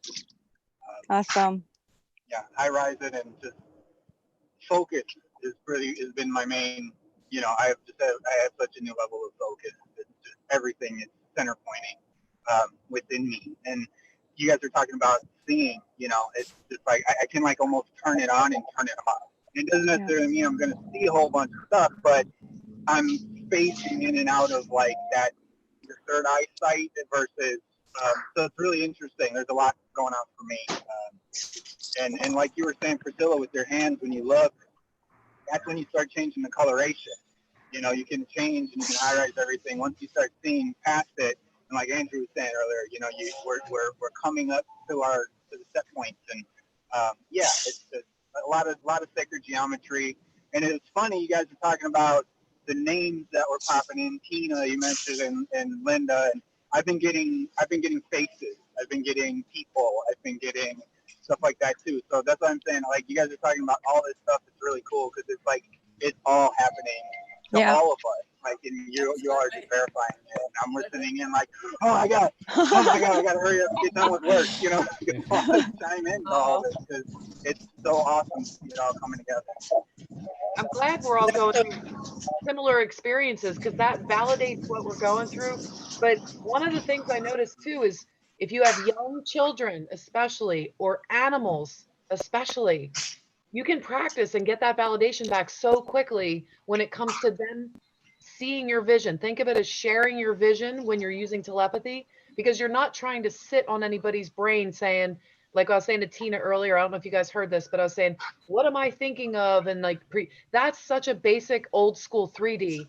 Speaker 7: Awesome.
Speaker 10: Yeah, I rise it, and just focus has been my main. You know, I have such a new level of focus. It's just everything is center pointing within me. And you guys are talking about seeing. You know, it's just like I can like almost turn it on and turn it off. It doesn't necessarily mean I'm going to see a whole bunch of stuff, but I'm spacing in and out of like that, your third eyesight versus. So it's really interesting. There's a lot going on for me. And like you were saying, Priscilla, with your hands, when you look, that's when you start changing the coloration. You know, you can change and you can highlight everything. Once you start seeing past it, and like Andrew was saying earlier, you know, we're coming up to the set points, and yeah, it's a lot of sacred geometry. And it's funny, you guys are talking about the names that were popping in. Tina, you mentioned, and Linda, and I've been getting faces. I've been getting people. I've been getting stuff like that too. So that's what I'm saying. Like you guys are talking about all this stuff. It's really cool because it's like it's all happening to all of us. Like, and you are just verifying it. And I'm listening in like, oh my god, I gotta hurry up and get done with work. You know, chime in to all this because it's so awesome to see it all coming together.
Speaker 1: I'm glad we're all going through similar experiences because that validates what we're going through. But one of the things I noticed too is if you have young children, especially, or animals, especially, you can practice and get that validation back so quickly when it comes to them seeing your vision. Think of it as sharing your vision when you're using telepathy, because you're not trying to sit on anybody's brain saying, like I was saying to Tina earlier, I don't know if you guys heard this, but I was saying, what am I thinking of? And like, that's such a basic old school 3D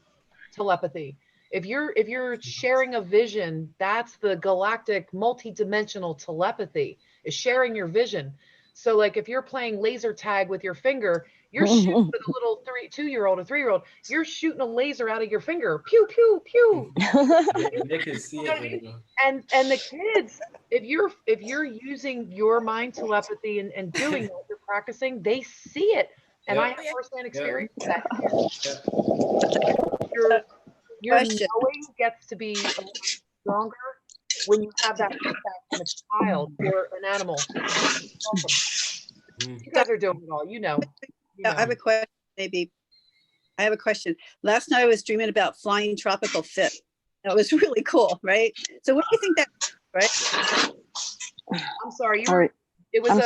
Speaker 1: telepathy. If you're sharing a vision, that's the galactic multi-dimensional telepathy, is sharing your vision. So like if you're playing laser tag with your finger, you're shooting with a little 2-year-old or 3-year-old, you're shooting a laser out of your finger. Pew, pew, pew.
Speaker 5: They can see it.
Speaker 1: And the kids, if you're using your mind telepathy and doing what you're practicing, they see it. And I have firsthand experience with that. Your knowing gets to be a little stronger when you have that feedback from a child or an animal. You guys are doing it all, you know.
Speaker 3: I have a question, maybe. I have a question. Last night I was dreaming about flying tropical fish. That was really cool, right? So what do you think that, right?
Speaker 1: I'm sorry. It was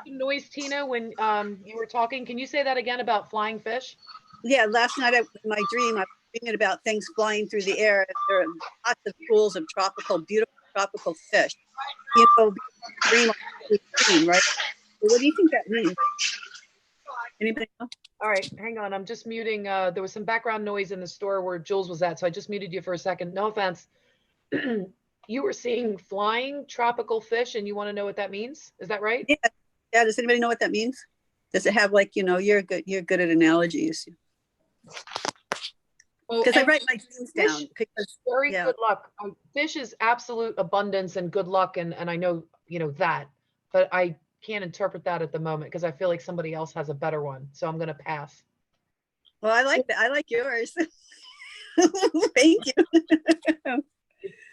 Speaker 1: noise, Tina, when you were talking. Can you say that again about flying fish?
Speaker 3: Yeah, last night in my dream, I was dreaming about things flying through the air. There are lots of schools of beautiful tropical fish. You know, dream, right? So what do you think that means? Anybody know?
Speaker 1: All right, hang on. I'm just muting. There was some background noise in the store where Jules was at, so I just muted you for a second. No offense. You were seeing flying tropical fish, and you want to know what that means? Is that right?
Speaker 3: Yeah. Yeah. Does anybody know what that means? Does it have like, you know, you're good at analogies. Because I write my dreams down.
Speaker 1: Very good luck. Fish is absolute abundance and good luck, and I know that, but I can't interpret that at the moment because I feel like somebody else has a better one. So I'm going to pass.
Speaker 3: Well, I like that. I like yours. Thank you.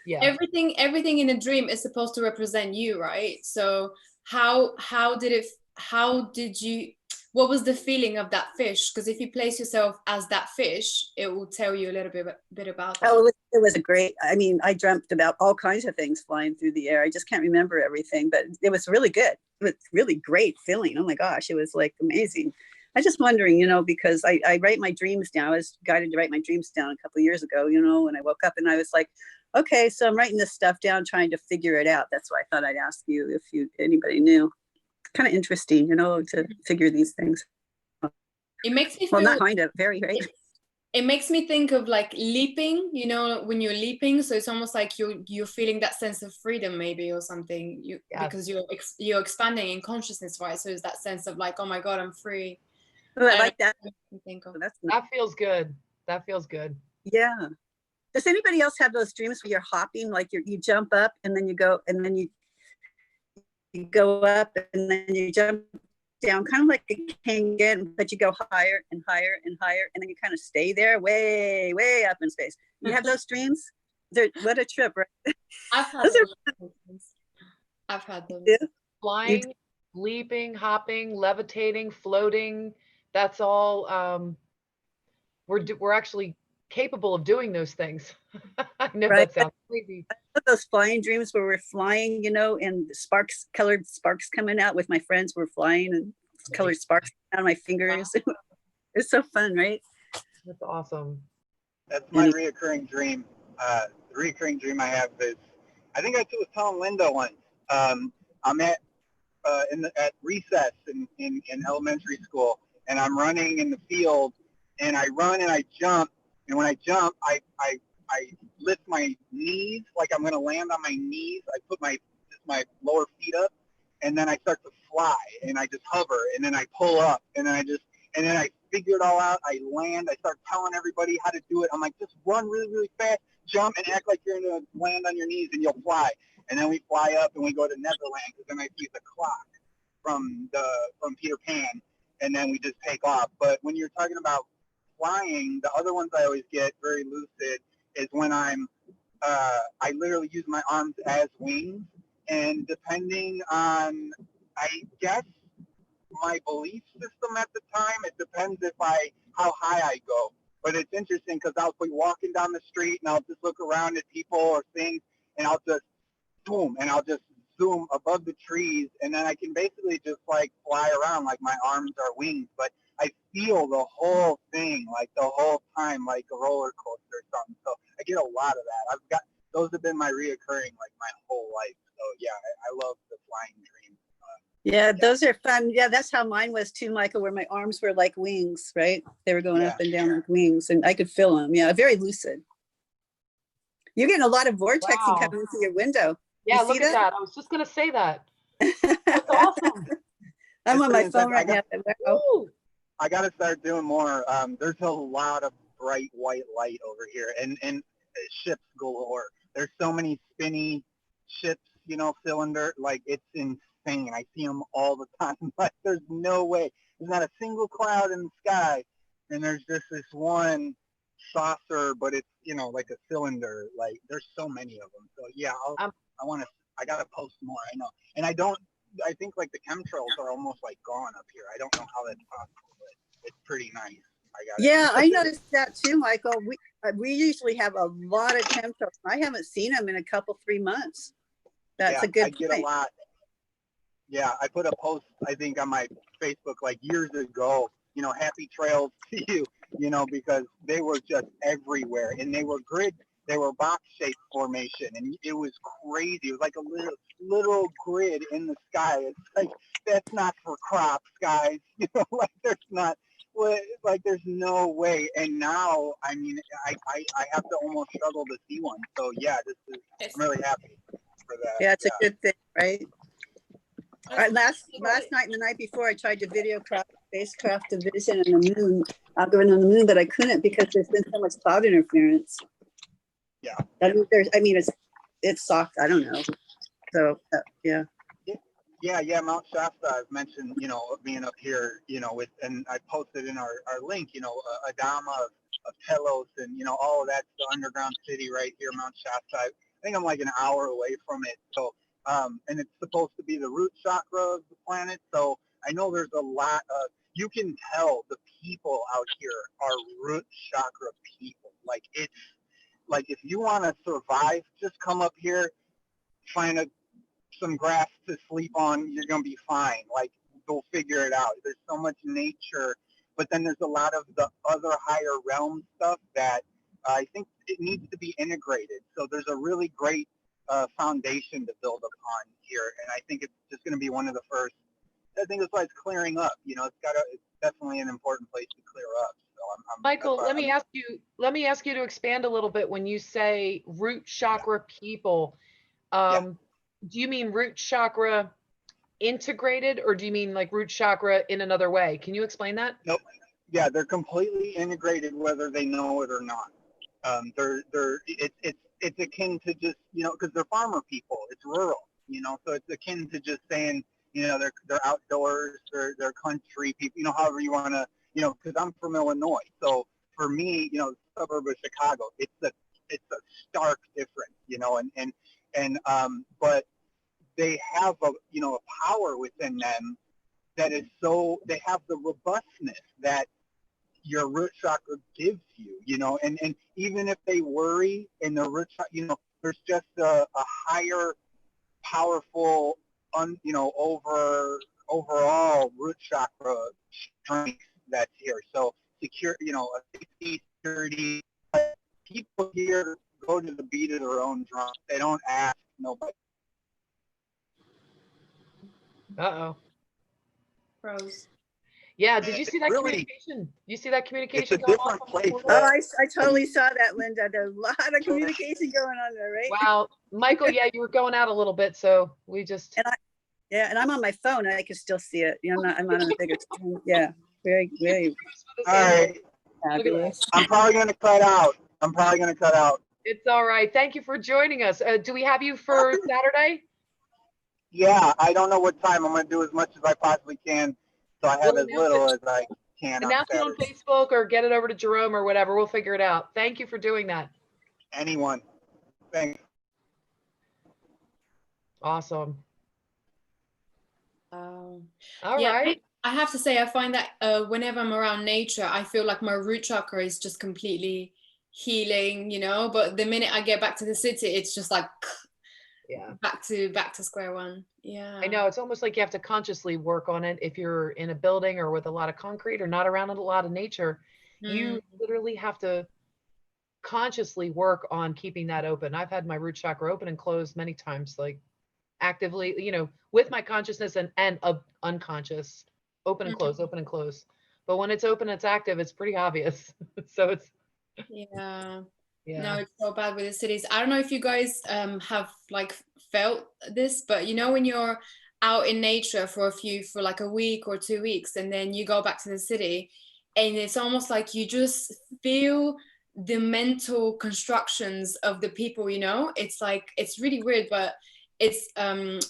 Speaker 1: Yeah.
Speaker 9: Everything in a dream is supposed to represent you, right? So what was the feeling of that fish? Because if you place yourself as that fish, it will tell you a little bit about that.
Speaker 3: Oh, it was a great, I mean, I dreamt about all kinds of things flying through the air. I just can't remember everything, but it was really good. It was really great feeling. Oh my gosh, it was like amazing. I was just wondering, because I write my dreams down. I was guided to write my dreams down a couple of years ago, when I woke up and I was like, okay, so I'm writing this stuff down, trying to figure it out. That's why I thought I'd ask you if anybody knew. Kind of interesting, to figure these things.
Speaker 9: It makes me feel,
Speaker 3: well, not kind of, very, right?
Speaker 9: It makes me think of like leaping, when you're leaping. So it's almost like you're feeling that sense of freedom, maybe, or something. Because you're expanding in consciousness, right? So it's that sense of like, oh my God, I'm free.
Speaker 3: Oh, I like that.
Speaker 1: That feels good. That feels good.
Speaker 3: Yeah. Does anybody else have those dreams where you're hopping, like you jump up and then you go, and then you go up and then you jump down, kind of like a kangaroo, but you go higher and higher and higher, and then you kind of stay there way, way up in space. You have those dreams? What a trip, right?
Speaker 9: I've had those.
Speaker 3: Yeah.
Speaker 1: Flying, leaping, hopping, levitating, floating. That's all. We're actually capable of doing those things. I know that sounds crazy.
Speaker 3: I love those flying dreams where we're flying, and colored sparks coming out with my friends. We're flying and colored sparks out of my fingers. Wow. It's so fun, right?
Speaker 1: That's awesome.
Speaker 10: That's my reoccurring dream. The reoccurring dream I have is, I think I was telling Linda once, I'm at recess in elementary school, and I'm running in the field, and I run and I jump. And when I jump, I lift my knees like I'm going to land on my knees. I put my lower feet up, and then I start to fly, and I just hover, and then I pull up, and then I figure it all out. I land. I start telling everybody how to do it. I'm like, just run really, really fast, jump, and act like you're going to land on your knees, and you'll fly. And then we fly up, and we go to Netherlands, and then I see the clock from Peter Pan, and then we just take off. But when you're talking about flying, the other ones I always get very lucid is when I literally use my arms as wings, and depending on, I guess, my belief system at the time, it depends how high I go. But it's interesting because I'll be walking down the street and I'll just look around at people or things, and I'll just boom, and I'll just zoom above the trees, and then I can basically just like fly around like my arms are wings. But I feel the whole thing, like the whole time, like a roller coaster or something. So I get a lot of that. Those have been my reoccurring like my whole life. So yeah, I love the flying dream.
Speaker 3: Yeah, those are fun. Yeah, that's how mine was too, Michael, where my arms were like wings, right? They were going up and down like wings, and I could feel them. Yeah, very lucid. You're getting a lot of vortexing coming through your window.
Speaker 1: Yeah,
Speaker 3: you
Speaker 1: look at that. I was just going to say that. That's awesome.
Speaker 3: I'm on my phone right now.
Speaker 10: I got to start doing more. There's a lot of bright white light over here, and ships galore. There's so many spinny ships, cylinder, like it's insane. I see them all the time. Like there's no way. There's not a single cloud in the sky, and there's just this one saucer, but it's like a cylinder. Like there's so many of them. So yeah, I gotta post more. I know, and I think like the chemtrails are almost like gone up here. I don't know how that's possible, but it's pretty nice.
Speaker 3: I noticed that too, Michael. We usually have a lot of chemtrails. I haven't seen them in a couple 3 months. That's a good
Speaker 10: I get a lot. Yeah, I put a post, I think, on my Facebook like years ago, happy trails to you, because they were just everywhere, and they were box-shaped formation, and it was crazy. It was like a literal grid in the sky. It's like, that's not for crops, guys. Like there's no way. And now, I mean, I have to almost struggle to see one. So yeah, I'm really happy for that.
Speaker 3: Yeah, it's a good thing, right? Last night and the night before, I tried to video crop spacecraft division in the moon, going on the moon, but I couldn't because there's been so much cloud interference.
Speaker 10: Yeah.
Speaker 3: It's soft. I don't know. So yeah.
Speaker 10: Yeah. Mount Shasta, I've mentioned, being up here, and I posted in our link, Adama of Telos and, all of that's the underground city right here, Mount Shasta. I think I'm like an hour away from it. So, and it's supposed to be the root chakra of the planet. So I know there's a lot of, you can tell the people out here are root chakra people. Like it's like, if you want to survive, just come up here, find some grass to sleep on, you're going to be fine. Like, go figure it out. There's so much nature, but then there's a lot of the other higher realm stuff that I think it needs to be integrated. So there's a really great foundation to build upon here, and I think it's just going to be one of the first. I think that's why it's clearing up. It's definitely an important place to clear up. So
Speaker 1: Michael, let me ask you to expand a little bit. When you say root chakra people, do you mean root chakra integrated, or do you mean like root chakra in another way? Can you explain that?
Speaker 10: Nope. Yeah, they're completely integrated, whether they know it or not. It's akin to just, because they're farmer people. It's rural, so it's akin to just saying, they're outdoors, they're country people, however you want to, because I'm from Illinois. So for me, suburb of Chicago, it's a stark difference, but they have a power within them that is they have the robustness that your root chakra gives you, and even if they worry in the root chakra, there's just a higher powerful, overall root chakra strength that's here. So safety, security, people here go to the beat of their own drum. They don't ask nobody.
Speaker 1: Uh-oh.
Speaker 9: Froze.
Speaker 1: Yeah, did you see that
Speaker 10: really,
Speaker 1: communication? You see that communication?
Speaker 10: It's a different place.
Speaker 3: I totally saw that, Linda. There's a lot of communication going on there, right?
Speaker 1: Wow. Michael, yeah, you were going out a little bit, so we just...
Speaker 3: And I'm on my phone, and I can still see it. I'm on a bigger screen. Yeah, very, very.
Speaker 10: All right.
Speaker 3: Fabulous.
Speaker 10: I'm probably going to cut out.
Speaker 1: It's all right. Thank you for joining us. Do we have you for Saturday?
Speaker 10: Yeah, I don't know what time. I'm gonna do as much as I possibly can, so I have
Speaker 1: We'll
Speaker 10: as little as I can on
Speaker 1: announce it on
Speaker 10: Saturday.
Speaker 1: Facebook or get it over to Jerome or whatever. We'll figure it out. Thank you for doing that.
Speaker 10: Anyone. Thanks.
Speaker 1: Awesome.
Speaker 9: Um,
Speaker 1: All
Speaker 9: yeah,
Speaker 1: right.
Speaker 9: I have to say, I find that whenever I'm around nature, I feel like my root chakra is just completely healing, you know. But the minute I get back to the city, it's just like
Speaker 1: Yeah.
Speaker 9: back to square one. Yeah.
Speaker 1: I know it's almost like you have to consciously work on it if you're in a building or with a lot of concrete or not around a lot of nature. You literally have to consciously work on keeping that open. I've had my root chakra open and closed many times, like actively, you know, with my consciousness and unconscious, open and close, open and close. But when it's open, it's active, it's pretty obvious. So it's
Speaker 9: Yeah.
Speaker 1: yeah.
Speaker 9: No, it's so bad with the cities. I don't know if you guys have like felt this, but you know when you're out in nature for like a week or 2 weeks, and then you go back to the city, and it's almost like you just feel the mental constructions of the people, you know? It's like, it's really weird, but it's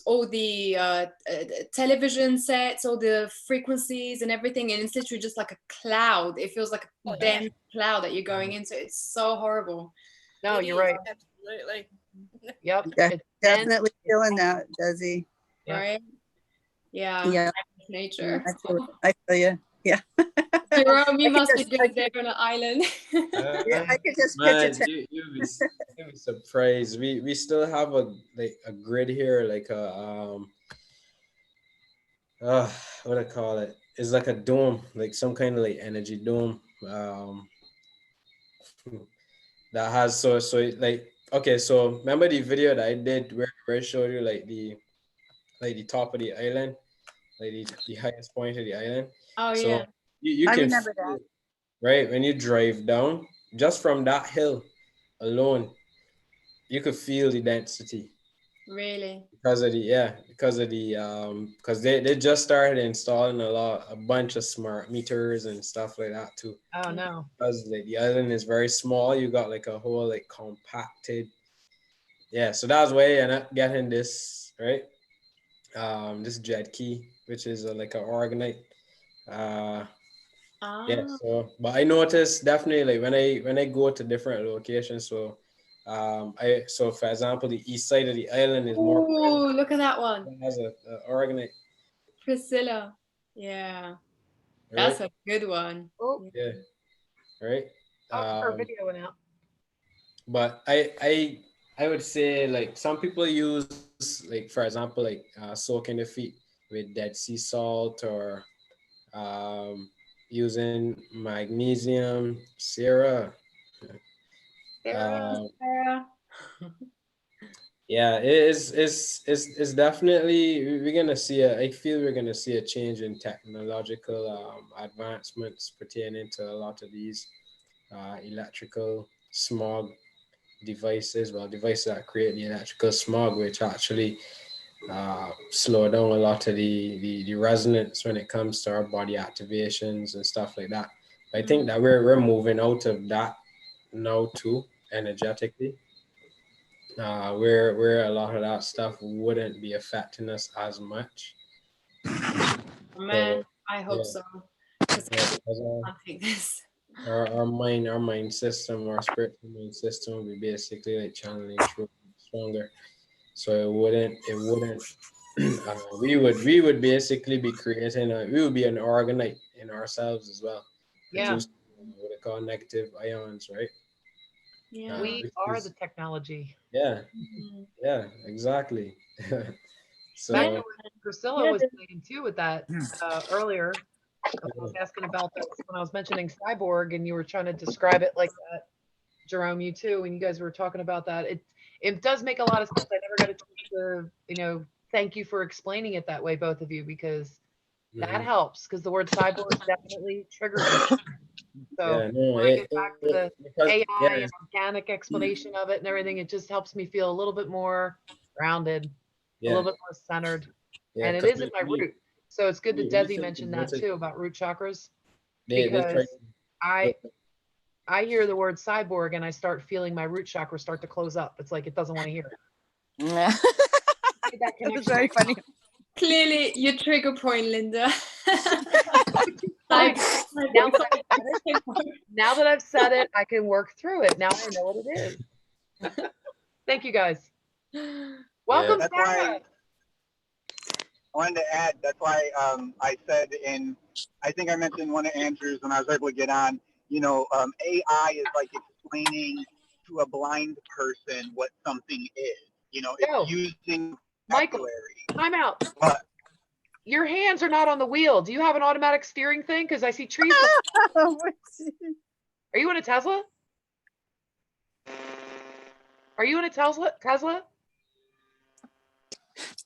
Speaker 9: all the television sets, all the frequencies and everything, and it's literally just like a cloud. It feels like a dense cloud that you're going into. It's so horrible.
Speaker 1: No, you're right.
Speaker 8: Absolutely.
Speaker 1: Yep.
Speaker 3: Yeah,
Speaker 1: It's
Speaker 3: definitely feeling that, Desi.
Speaker 1: Yeah.
Speaker 9: Right? Yeah.
Speaker 3: Yeah.
Speaker 9: Nature.
Speaker 3: I feel you. Yeah.
Speaker 9: Jerome, you
Speaker 3: I
Speaker 9: must
Speaker 3: could
Speaker 9: be
Speaker 3: just-
Speaker 9: good there on an island.
Speaker 3: Yeah, I could just
Speaker 5: Man,
Speaker 3: picture.
Speaker 5: you'd be surprised. We still have a grid here, like a what I call it. It's like a dome, like some kind of like energy dome. That has so like, okay, so remember the video that I did where I showed you like the top of the island, like the highest point of the island.
Speaker 9: Oh
Speaker 5: So
Speaker 9: yeah.
Speaker 5: you
Speaker 3: I
Speaker 5: can
Speaker 3: remember
Speaker 5: feel,
Speaker 3: that.
Speaker 5: right, when you drive down, just from that hill alone, you could feel the density
Speaker 9: Really?
Speaker 5: because of because they just started installing a bunch of smart meters and stuff like that too.
Speaker 1: Oh no.
Speaker 5: Because like the island is very small, you got like a whole like compacted. Yeah, so that's why I end up getting this, right? This jet key, which is like an organite. Yeah, so but I noticed definitely like when I go to different locations, so so for example, the east side of the island is more
Speaker 9: Oh, look at that one.
Speaker 5: it has a organite,
Speaker 9: Priscilla. Yeah.
Speaker 5: right?
Speaker 9: That's a good one.
Speaker 1: Oh,
Speaker 5: Yeah, right.
Speaker 1: our video went out.
Speaker 5: But I would say like some people use like for example like soaking the feet with Dead Sea salt or using magnesium Sierra.
Speaker 1: Sarah.
Speaker 5: Yeah, it's definitely we're gonna see I feel we're gonna see a change in technological advancements pertaining to a lot of these electrical smog devices, devices that create the electrical smog, which actually slow down a lot of the resonance when it comes to our body activations and stuff like that. But I think that we're moving out of that now too, energetically. Where a lot of that stuff wouldn't be affecting us as much.
Speaker 9: Man,
Speaker 5: So,
Speaker 9: I hope
Speaker 5: yeah,
Speaker 9: so. Because
Speaker 5: yeah,
Speaker 9: I
Speaker 5: 'cause,
Speaker 9: can't take this.
Speaker 5: our mind system, our spiritual mind system will be basically like channeling through stronger. So it wouldn't we would basically be creating we would be an organite in ourselves as well.
Speaker 1: Yeah.
Speaker 5: Produce what they call negative ions, right?
Speaker 9: Yeah.
Speaker 1: We
Speaker 5: which
Speaker 1: are
Speaker 5: is-
Speaker 1: the technology.
Speaker 5: yeah, yeah, exactly. So
Speaker 1: Back to what Priscilla was saying too with that earlier. I was asking about this when I was mentioning cyborg, and you were trying to describe it like that. Jerome, you too, when you guys were talking about that, it does make a lot of sense. I never got a chance to, thank you for explaining it that way, both of you, because that helps. Because the word cyborg definitely triggers it. So
Speaker 5: yeah, no,
Speaker 1: when I get back to the
Speaker 5: because
Speaker 1: AI and organic explanation of it and everything, it just helps me feel a little bit more grounded, a
Speaker 5: yeah,
Speaker 1: little bit more centered.
Speaker 5: yeah,
Speaker 1: And it
Speaker 5: 'cause
Speaker 1: is in my root. So it's good that Desi mentioned that too about root chakras,
Speaker 5: they try.
Speaker 1: because I hear the word cyborg and I start feeling my root chakra start to close up. It's like it doesn't want to hear it. made that
Speaker 7: That was
Speaker 1: connection.
Speaker 7: very funny.
Speaker 9: Clearly, your trigger point, Linda.
Speaker 1: Fine.
Speaker 9: Like,
Speaker 1: Now that I've said it, I can work through it. Now I know what it is. Thank you guys. Welcome,
Speaker 10: That's
Speaker 1: Sarah.
Speaker 10: why I wanted to add, that's why I said I think I mentioned one of Andrew's when I was able to get on, AI is like explaining to a blind person what something is. It's using
Speaker 1: Michael, time out.
Speaker 10: What?
Speaker 1: Your hands are not on the wheel. Do you have an automatic steering thing? Because I see trees. Are you in a Tesla? Are you in a Tesla?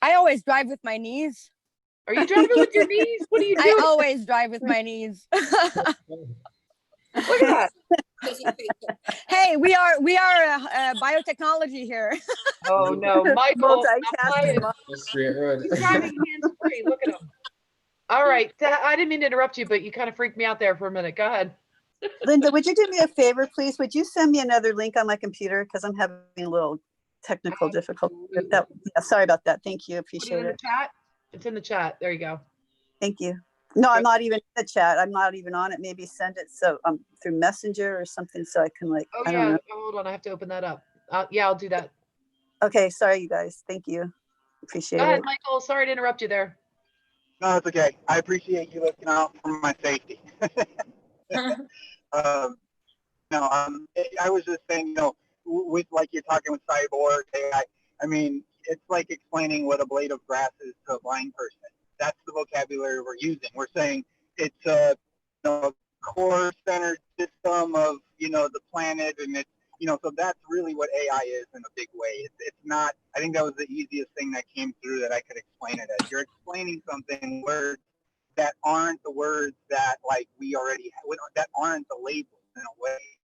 Speaker 7: I always drive with my knees.
Speaker 1: Are you driving with your knees? What are you doing?
Speaker 7: I always drive with my knees.
Speaker 1: Look at that.
Speaker 7: Hey, we are biotechnology here.
Speaker 1: Oh no, Michael.
Speaker 3: Multitasking.
Speaker 1: He's driving hands free. Look at him. All right. I didn't mean to interrupt you, but you kind of freaked me out there for a minute. Go ahead.
Speaker 3: Linda, would you do me a favor, please? Would you send me another link on my computer? Because I'm having a little technical difficulty with that. Yeah, sorry about that. Thank you. Appreciate
Speaker 1: it. In the chat? It's in the chat. There you go.
Speaker 3: Thank you. No, I'm not even in the chat. I'm not even on it. Maybe send it through Messenger or something so I can I don't know.
Speaker 1: Hold on. I have to open that up. Yeah, I'll do that.
Speaker 3: Okay. Sorry, you guys. Thank you. Appreciate
Speaker 1: Go ahead,
Speaker 3: it.
Speaker 1: Michael. Sorry to interrupt you there.
Speaker 10: No, it's okay. I appreciate you looking out for my safety. I was just saying, with like you're talking with cyborg AI, I mean, it's like explaining what a blade of grass is to a blind person. That's the vocabulary we're using. We're saying it's a core centered system of the planet, and it's so that's really what AI is in a big way. It's not. I think that was the easiest thing that came through that I could explain it as. You're explaining something words that aren't the words that like we already have, that aren't the labels in a way.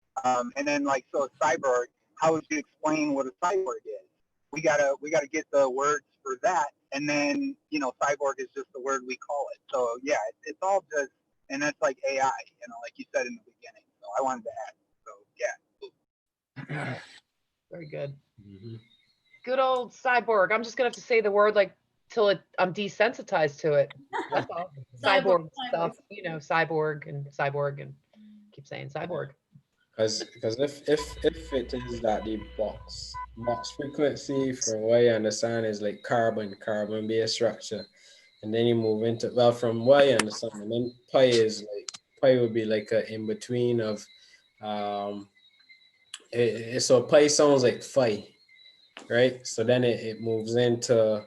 Speaker 10: And then so a cyborg, how would you explain what a cyborg is? We gotta get the words for that, and then cyborg is just the word we call it. So yeah, it's all just, and that's like AI, like you said in the beginning. So I wanted to add. So yeah.
Speaker 1: Very good. Good old cyborg. I'm just gonna have to say the word till I'm desensitized to it. That's all. Cyborg stuff, cyborg and keep saying cyborg.
Speaker 5: Because if it is that the box frequency, from what I understand, is like carbon based structure, and then you move into, well, from what I understand, and then pi would be like a in between of so pi sounds like phi, right? So then it moves into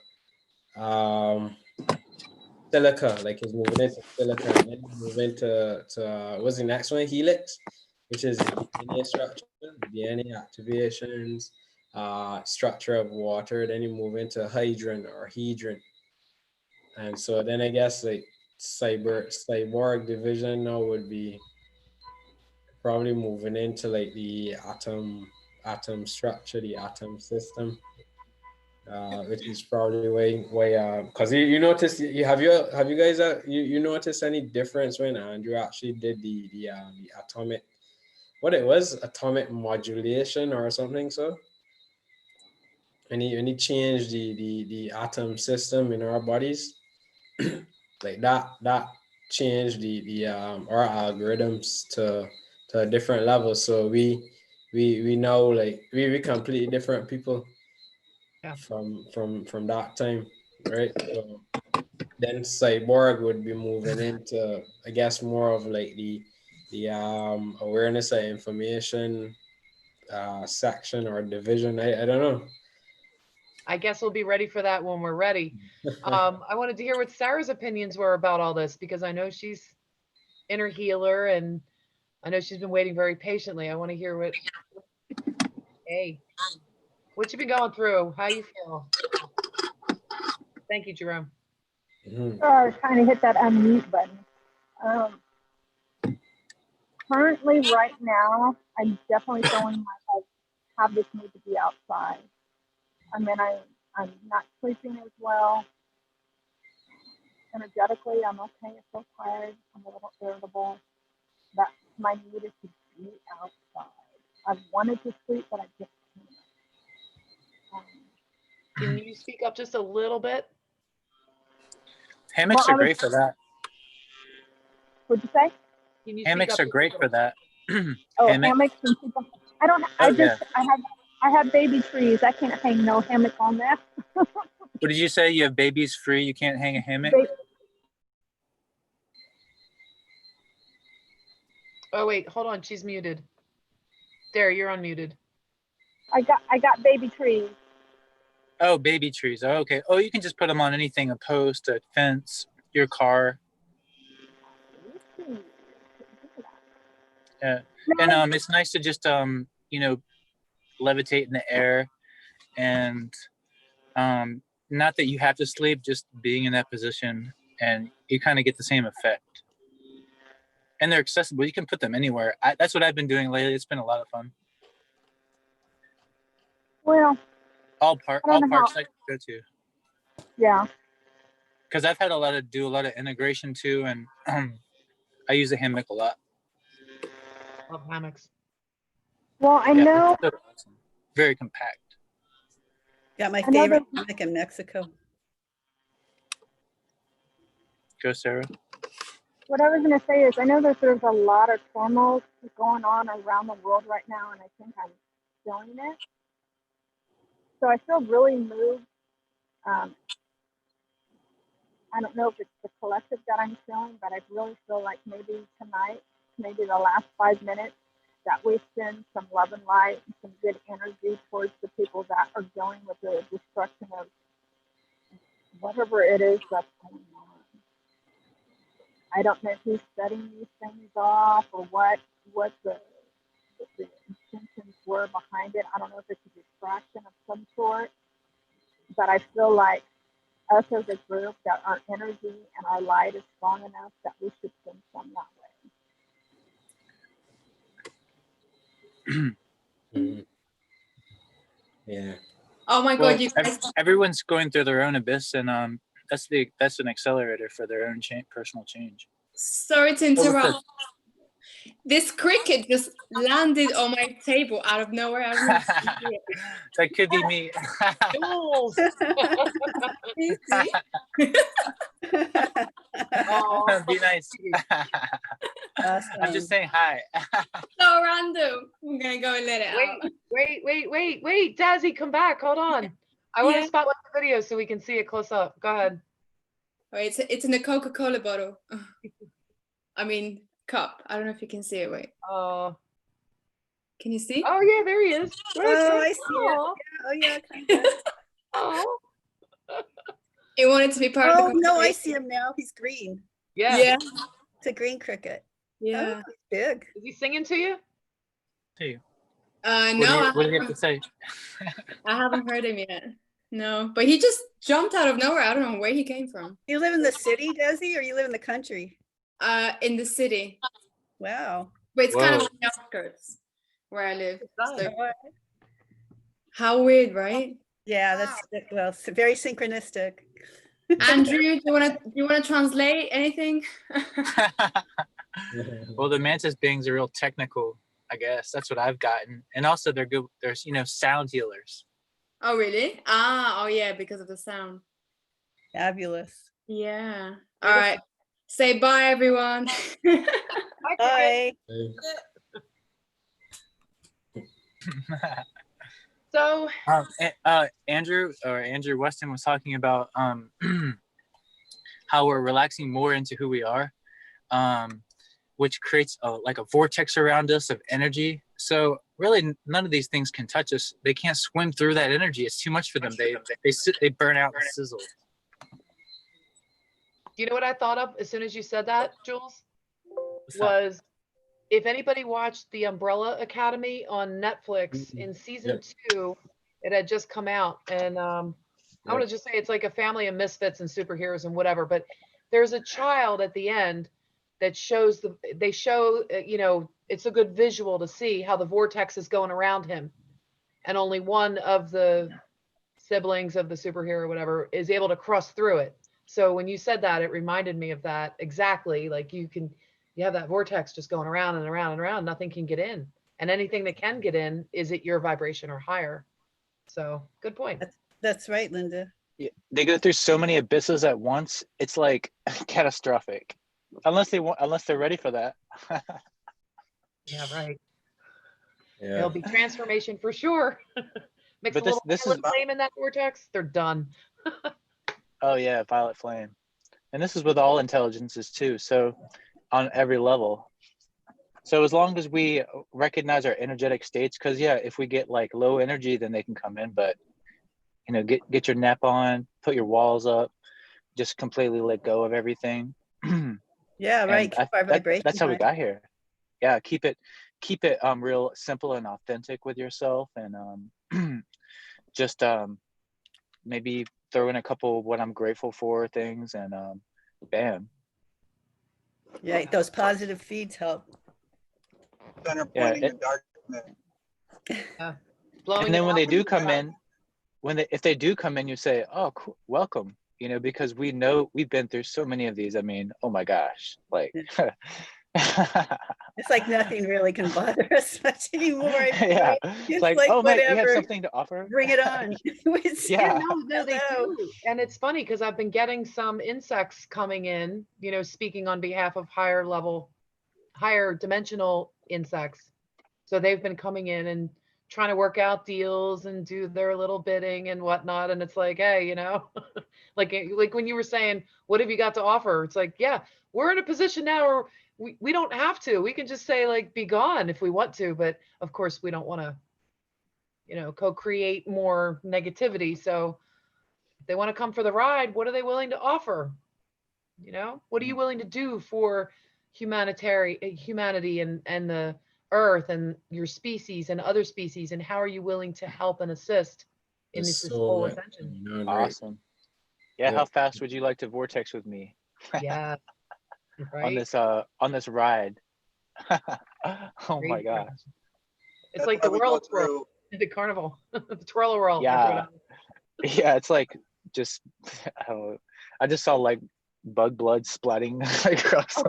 Speaker 5: silica, like it's moving into silica, and then move into what's the next one? Helix, which is DNA structure, DNA activations, structure of water. Then you move into hydrogen or hedron, and so then I guess like cyborg division now would be probably moving into like the atom structure, the atom system. Which is probably way because you notice have you guys you noticed any difference when Andrew actually did the atomic, what it was, atomic modulation or something, so when he changed the atom system in our bodies, like that changed the our algorithms to a different level, so we now like we completely different people. Yeah. From that time, right? So then cyborg would be moving into, I guess, more of like the awareness of information section or division. I don't know.
Speaker 1: I guess we'll be ready for that when we're ready. I wanted to hear what Sarah's opinions were about all this, because I know she's inner healer and I know she's been waiting very patiently. I want to hear what you been going through, how you feel. Thank you, Jerome.
Speaker 11: I was trying to hit that unmute button. Currently, right now, I'm definitely feeling like I have this need to be outside. I mean, I'm not sleeping as well. Energetically, I'm okay. I feel tired. I'm a little irritable. That my need is to be outside. I've wanted to sleep, but I just can't.
Speaker 1: Can you speak up just a little bit?
Speaker 2: Hammocks are great for that.
Speaker 11: What'd you say?
Speaker 1: Can you
Speaker 2: Hammocks are great for that.
Speaker 11: Oh, hammocks and people. I don't. I have baby trees. I can't hang no hammock on that.
Speaker 2: What did you say? You have babies free? You can't hang a hammock?
Speaker 1: Oh wait, hold on. She's muted. There, you're unmuted.
Speaker 11: I got baby trees.
Speaker 2: Oh, baby trees. Oh, okay. Oh, you can just put them on anything, a post, a fence, your car. Yeah. And it's nice to just you know, levitate in the air, and not that you have to sleep, just being in that position, and you kind of get the same effect. And they're accessible. You can put them anywhere. That's what I've been doing lately. It's been a lot of fun.
Speaker 11: Well,
Speaker 2: all parks I can go to.
Speaker 11: Yeah.
Speaker 2: Because I've had do a lot of integration too, and I use a hammock a lot.
Speaker 1: Love hammocks.
Speaker 11: Well, I know.
Speaker 2: Awesome. Very compact.
Speaker 3: Got my favorite hammock in Mexico.
Speaker 2: Go, Sarah.
Speaker 11: What I was going to say is, I know that there's a lot of turmoil going on around the world right now, and I think I'm feeling it. So I feel really moved. I don't know if it's the collective that I'm feeling, but I really feel like maybe tonight, maybe the last 5 minutes, that we send some love and light and some good energy towards the people that are dealing with the destruction of whatever it is that's going on. I don't know who's setting these things off or what the intentions were behind it. I don't know if it's a distraction of some sort, but I feel like us as a group, that our energy and our light is strong enough that we should send some that way.
Speaker 5: Yeah.
Speaker 9: Oh my God, you guys.
Speaker 2: Everyone's going through their own abyss, and that's an accelerator for their own personal change.
Speaker 9: Sorry to interrupt. This cricket just landed on my table out of nowhere. I don't know if you see it.
Speaker 2: That could be me.
Speaker 1: Oh,
Speaker 2: be nice.
Speaker 3: Awesome.
Speaker 2: I'm just saying hi.
Speaker 9: So random. I'm gonna go and let it out.
Speaker 1: Wait, Dazzy, come back. Hold on. I want to spotlight the video so we can see it close up. Go ahead.
Speaker 9: Oh, it's in a Coca-Cola bottle. I mean, cup. I don't know if you can see it. Wait.
Speaker 1: Oh.
Speaker 9: Can you see?
Speaker 1: Oh yeah, there he is.
Speaker 3: Oh, I see it. Oh yeah, kind of.
Speaker 1: Oh.
Speaker 9: It wanted to be part of the conversation.
Speaker 3: No, I see him now. He's green.
Speaker 1: Yeah.
Speaker 3: It's a green cricket.
Speaker 9: Yeah.
Speaker 3: Oh, he's big.
Speaker 1: Is he singing to you?
Speaker 2: Hey.
Speaker 9: No.
Speaker 2: What do you have to say?
Speaker 9: I haven't heard him yet. No, but he just jumped out of nowhere. I don't know where he came from.
Speaker 3: You live in the city, does he, or you live in the country?
Speaker 9: In the city.
Speaker 3: Wow.
Speaker 9: But it's kind of on the outskirts where I live. So,
Speaker 3: Oh,
Speaker 9: how weird, right?
Speaker 3: yeah, that's very synchronistic.
Speaker 9: Andrew, do you wanna translate anything?
Speaker 2: Well, the mantis beings are real technical, I guess. That's what I've gotten. And also they're good. There's, sound healers.
Speaker 9: Oh, really? Oh yeah, because of the sound.
Speaker 3: Fabulous.
Speaker 9: Yeah. All right. Say bye, everyone.
Speaker 3: Bye.
Speaker 1: So
Speaker 2: Andrew Weston was talking about how we're relaxing more into who we are, which creates a vortex around us of energy. So really none of these things can touch us. They can't swim through that energy. It's too much for them. They burn out and sizzle.
Speaker 1: You know what I thought of as soon as you said that, Jules? Was if anybody watched the Umbrella Academy on Netflix in season 2, it had just come out. And I want to just say it's like a family of misfits and superheroes and whatever. But there's a child at the end that shows it's a good visual to see how the vortex is going around him. And only one of the siblings of the superhero or whatever is able to cross through it. So when you said that, it reminded me of that exactly. Like you have that vortex just going around and around and around. Nothing can get in. And anything that can get in is at your vibration or higher. So good point.
Speaker 3: That's right, Linda.
Speaker 2: Yeah, they go through so many abysses at once. It's like catastrophic, unless they're ready for that.
Speaker 1: Yeah, right.
Speaker 12: Yeah.
Speaker 1: There'll be transformation for sure. Mix
Speaker 2: But
Speaker 1: a little
Speaker 2: this
Speaker 1: violet
Speaker 2: is
Speaker 1: flame in that vortex, they're done.
Speaker 2: oh yeah, violet flame, and this is with all intelligences too. So on every level. So as long as we recognize our energetic states, because yeah, if we get like low energy, then they can come in. But you know, get your nap on, put your walls up, just completely let go of everything.
Speaker 3: Yeah, right. Keep our vibration
Speaker 2: That's how we
Speaker 3: high.
Speaker 2: got here. Yeah, keep it real simple and authentic with yourself, and just maybe throw in a couple of what I'm grateful for things, and bam.
Speaker 3: Yeah, those positive feeds help.
Speaker 10: Center pointing in darkness.
Speaker 1: Yeah.
Speaker 2: And then when they do come in, if they do come in, you say, "Oh, cool, welcome," you know, because we know we've been through so many of these. I mean, oh my gosh, like.
Speaker 3: It's like nothing really can bother us much anymore.
Speaker 2: Yeah,
Speaker 3: It's
Speaker 2: like,
Speaker 3: like
Speaker 2: oh my,
Speaker 3: whatever.
Speaker 2: you have something to offer?
Speaker 3: Bring it on.
Speaker 2: Yeah.
Speaker 1: No, they do. And it's funny because I've been getting some insects coming in, you know, speaking on behalf of higher dimensional insects. So they've been coming in and trying to work out deals and do their little bidding and whatnot. And it's like, hey, you know, like when you were saying, what have you got to offer? It's like, yeah, we're in a position now where we don't have to. We can just say like, be gone if we want to. But of course, we don't want to, you know, co-create more negativity. So if they want to come for the ride, what are they willing to offer? You know, what are you willing to do for humanity and the earth and your species and other species, and how are you willing to help and assist in this whole ascension?
Speaker 2: Awesome. Yeah, how fast would you like to vortex with me?
Speaker 1: Yeah, right.
Speaker 2: On this ride. Oh my gosh.
Speaker 1: It's like the world twirl, the carnival, the twirl whirl.
Speaker 2: Yeah. Yeah, it's like just I just saw like bug blood splatting across.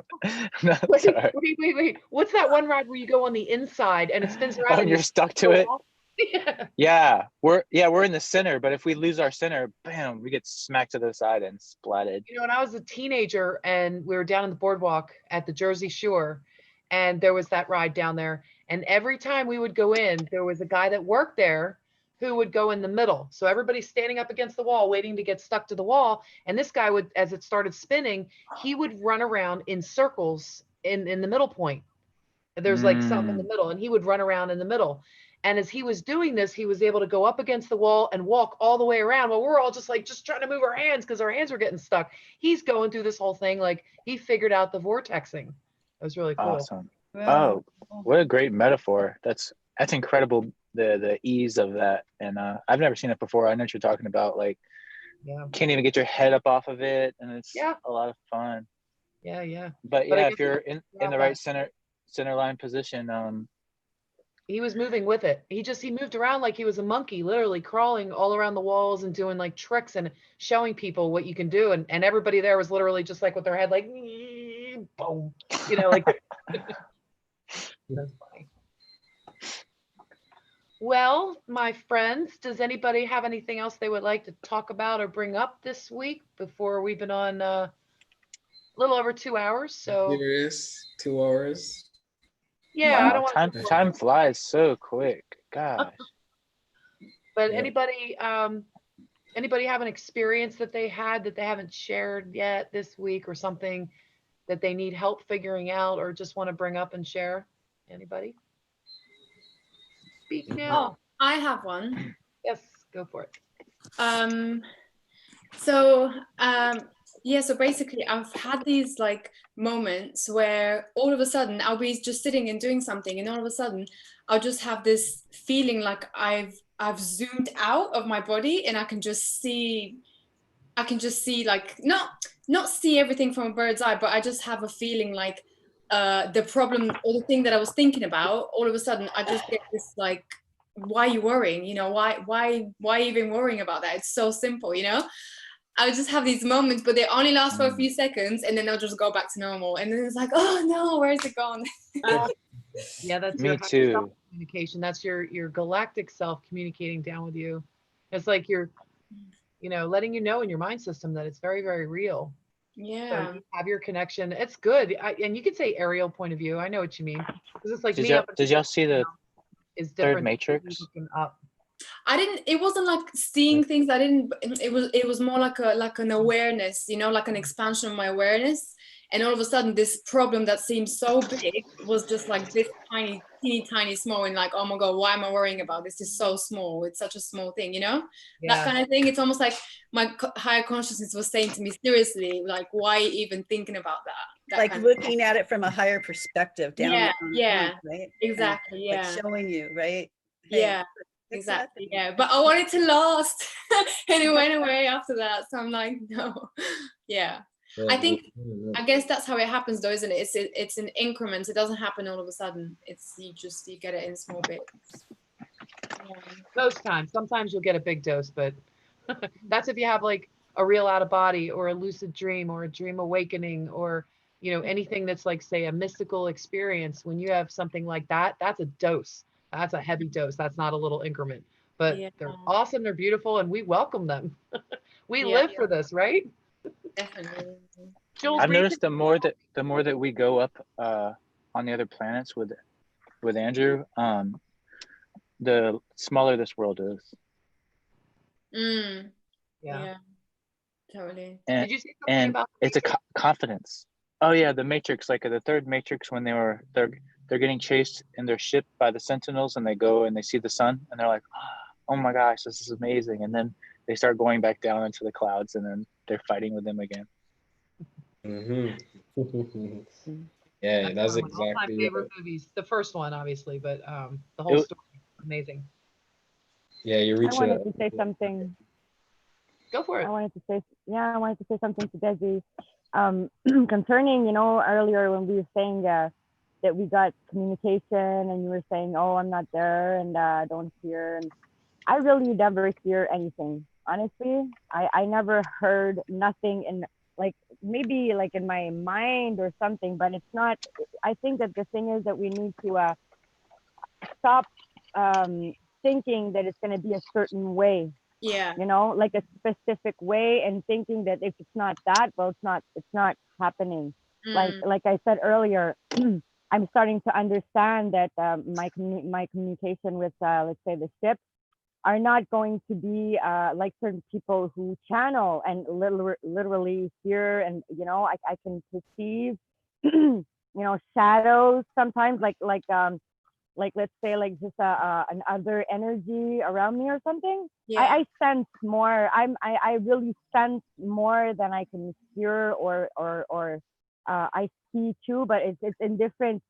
Speaker 2: No,
Speaker 1: wait. What's that one ride where you go on the inside and it spins around and
Speaker 2: you're stuck to it?
Speaker 1: Yeah.
Speaker 2: We're in the center, but if we lose our center, bam, we get smacked to the side and splatted.
Speaker 1: You know, when I was a teenager and we were down in the boardwalk at the Jersey Shore, and there was that ride down there, and every time we would go in, there was a guy that worked there who would go in the middle. So everybody's standing up against the wall waiting to get stuck to the wall, and this guy would, as it started spinning, he would run around in circles in the middle point. There's like something in the middle, and he would run around in the middle. And as he was doing this, he was able to go up against the wall and walk all the way around. Well, we're all just trying to move our hands because our hands were getting stuck. He's going through this whole thing like he figured out the vortexing. It was really cool.
Speaker 2: Awesome. Oh, what a great metaphor. That's incredible. The ease of that. And I've never seen it before. I know what you're talking about. Like, can't even get your head up off of it, and it's a lot of fun.
Speaker 1: Yeah.
Speaker 2: But yeah, if you're in the right center line position,
Speaker 1: he was moving with it. He moved around like he was a monkey, literally crawling all around the walls and doing like tricks and showing people what you can do. And everybody there was literally just like with their head like, boom, you know, like. That's funny. Well, my friends, does anybody have anything else they would like to talk about or bring up this week before we've been on a little over 2 hours? So
Speaker 5: 2 hours.
Speaker 1: Yeah,
Speaker 2: wow,
Speaker 1: I don't want
Speaker 2: time flies so quick. Gosh.
Speaker 1: But anybody have an experience that they had that they haven't shared yet this week, or something that they need help figuring out or just want to bring up and share? Anybody? Speak now.
Speaker 9: Oh, I have one.
Speaker 1: Yes, go for it.
Speaker 9: So basically I've had these like moments where all of a sudden I'll be just sitting and doing something, and all of a sudden I'll just have this feeling like I've zoomed out of my body, and I can just see like not see everything from a bird's eye, but I just have a feeling like the problem or the thing that I was thinking about, all of a sudden I just get this like, why are you worrying? You know, why even worrying about that? It's so simple, you know? I just have these moments, but they only last for a few seconds, and then they'll just go back to normal. And then it's like, oh no, where's it gone?
Speaker 1: Yeah, that's
Speaker 2: me
Speaker 1: your
Speaker 2: too.
Speaker 1: Communication. That's your galactic self communicating down with you. It's like you're you know, letting you know in your mind system that it's very, very real. So
Speaker 9: Yeah.
Speaker 1: you have your connection. It's good. And you could say aerial point of view. I know what you mean. Because it's like me up
Speaker 2: Did y'all see the
Speaker 1: is
Speaker 2: third
Speaker 1: different
Speaker 2: Matrix?
Speaker 1: looking up.
Speaker 9: I didn't, it wasn't like seeing things. I didn't, it was more like an awareness, you know, like an expansion of my awareness. And all of a sudden this problem that seemed so big was just like this tiny, teeny tiny small, and like, oh my God, why am I worrying about this? It's so small. It's such a small thing, you know, that kind of thing. It's almost like my higher consciousness was saying to me, seriously, like, why even thinking about that
Speaker 3: like
Speaker 9: kind
Speaker 3: looking at it from a higher perspective down
Speaker 9: yeah,
Speaker 3: on the
Speaker 9: yeah,
Speaker 3: point, right?
Speaker 9: exactly,
Speaker 3: Like
Speaker 9: yeah,
Speaker 3: showing you, right? Hey,
Speaker 9: yeah, exactly, yeah. But I wanted to last, and it went away after that. So I'm like, no, yeah. I think, I guess that's how it happens, though, isn't it? It's in increments. It doesn't happen all of a sudden. It's you get it in small bits. Yeah.
Speaker 1: Most times, sometimes you'll get a big dose, but that's if you have like a real out of body or a lucid dream or a dream awakening or, you know, anything that's like, say, a mystical experience. When you have something like that, that's a dose. That's a heavy dose. That's not a little increment. But
Speaker 9: Yeah.
Speaker 1: they're awesome. They're beautiful, and we welcome them. We
Speaker 9: Yeah.
Speaker 1: live for this, right?
Speaker 9: Definitely.
Speaker 1: Jules,
Speaker 2: I've
Speaker 1: were you
Speaker 2: noticed the more that we go up on the other planets with Andrew, the smaller this world is.
Speaker 1: Yeah.
Speaker 2: Totally.
Speaker 1: Did
Speaker 2: And
Speaker 1: you say something about
Speaker 2: it's a confidence. Oh yeah, the Matrix, like the third Matrix, when they're getting chased in their ship by the Sentinels, and they go and they see the sun, and they're like, oh my gosh, this is amazing. And then they start going back down into the clouds, and then they're fighting with them again.
Speaker 5: Yeah, that's
Speaker 1: one of my all-time
Speaker 5: exactly
Speaker 1: favorite movies. The first one, obviously, but the whole story, amazing.
Speaker 5: Yeah, you reach.
Speaker 7: I wanted to say something.
Speaker 1: Go for it.
Speaker 7: I wanted to say something to Desi, concerning, you know, earlier when we were saying that we got communication, and you were saying, oh, I'm not there, and don't hear. And I really never hear anything. Honestly, I never heard nothing in, like, maybe like in my mind or something, but it's not. I think that the thing is that we need to stop thinking that it's going to be a certain way.
Speaker 9: Yeah.
Speaker 7: You know, like a specific way, and thinking that if it's not that, well, it's not happening. Like I said earlier, I'm starting to understand that my communication with, let's say, the ship are not going to be like certain people who channel and literally hear, and, you know, I can perceive, you know, shadows sometimes, like let's say, like just an other energy around me or something.
Speaker 9: Yeah.
Speaker 7: I sense more. I really sense more than I can hear or I see too. But it's in different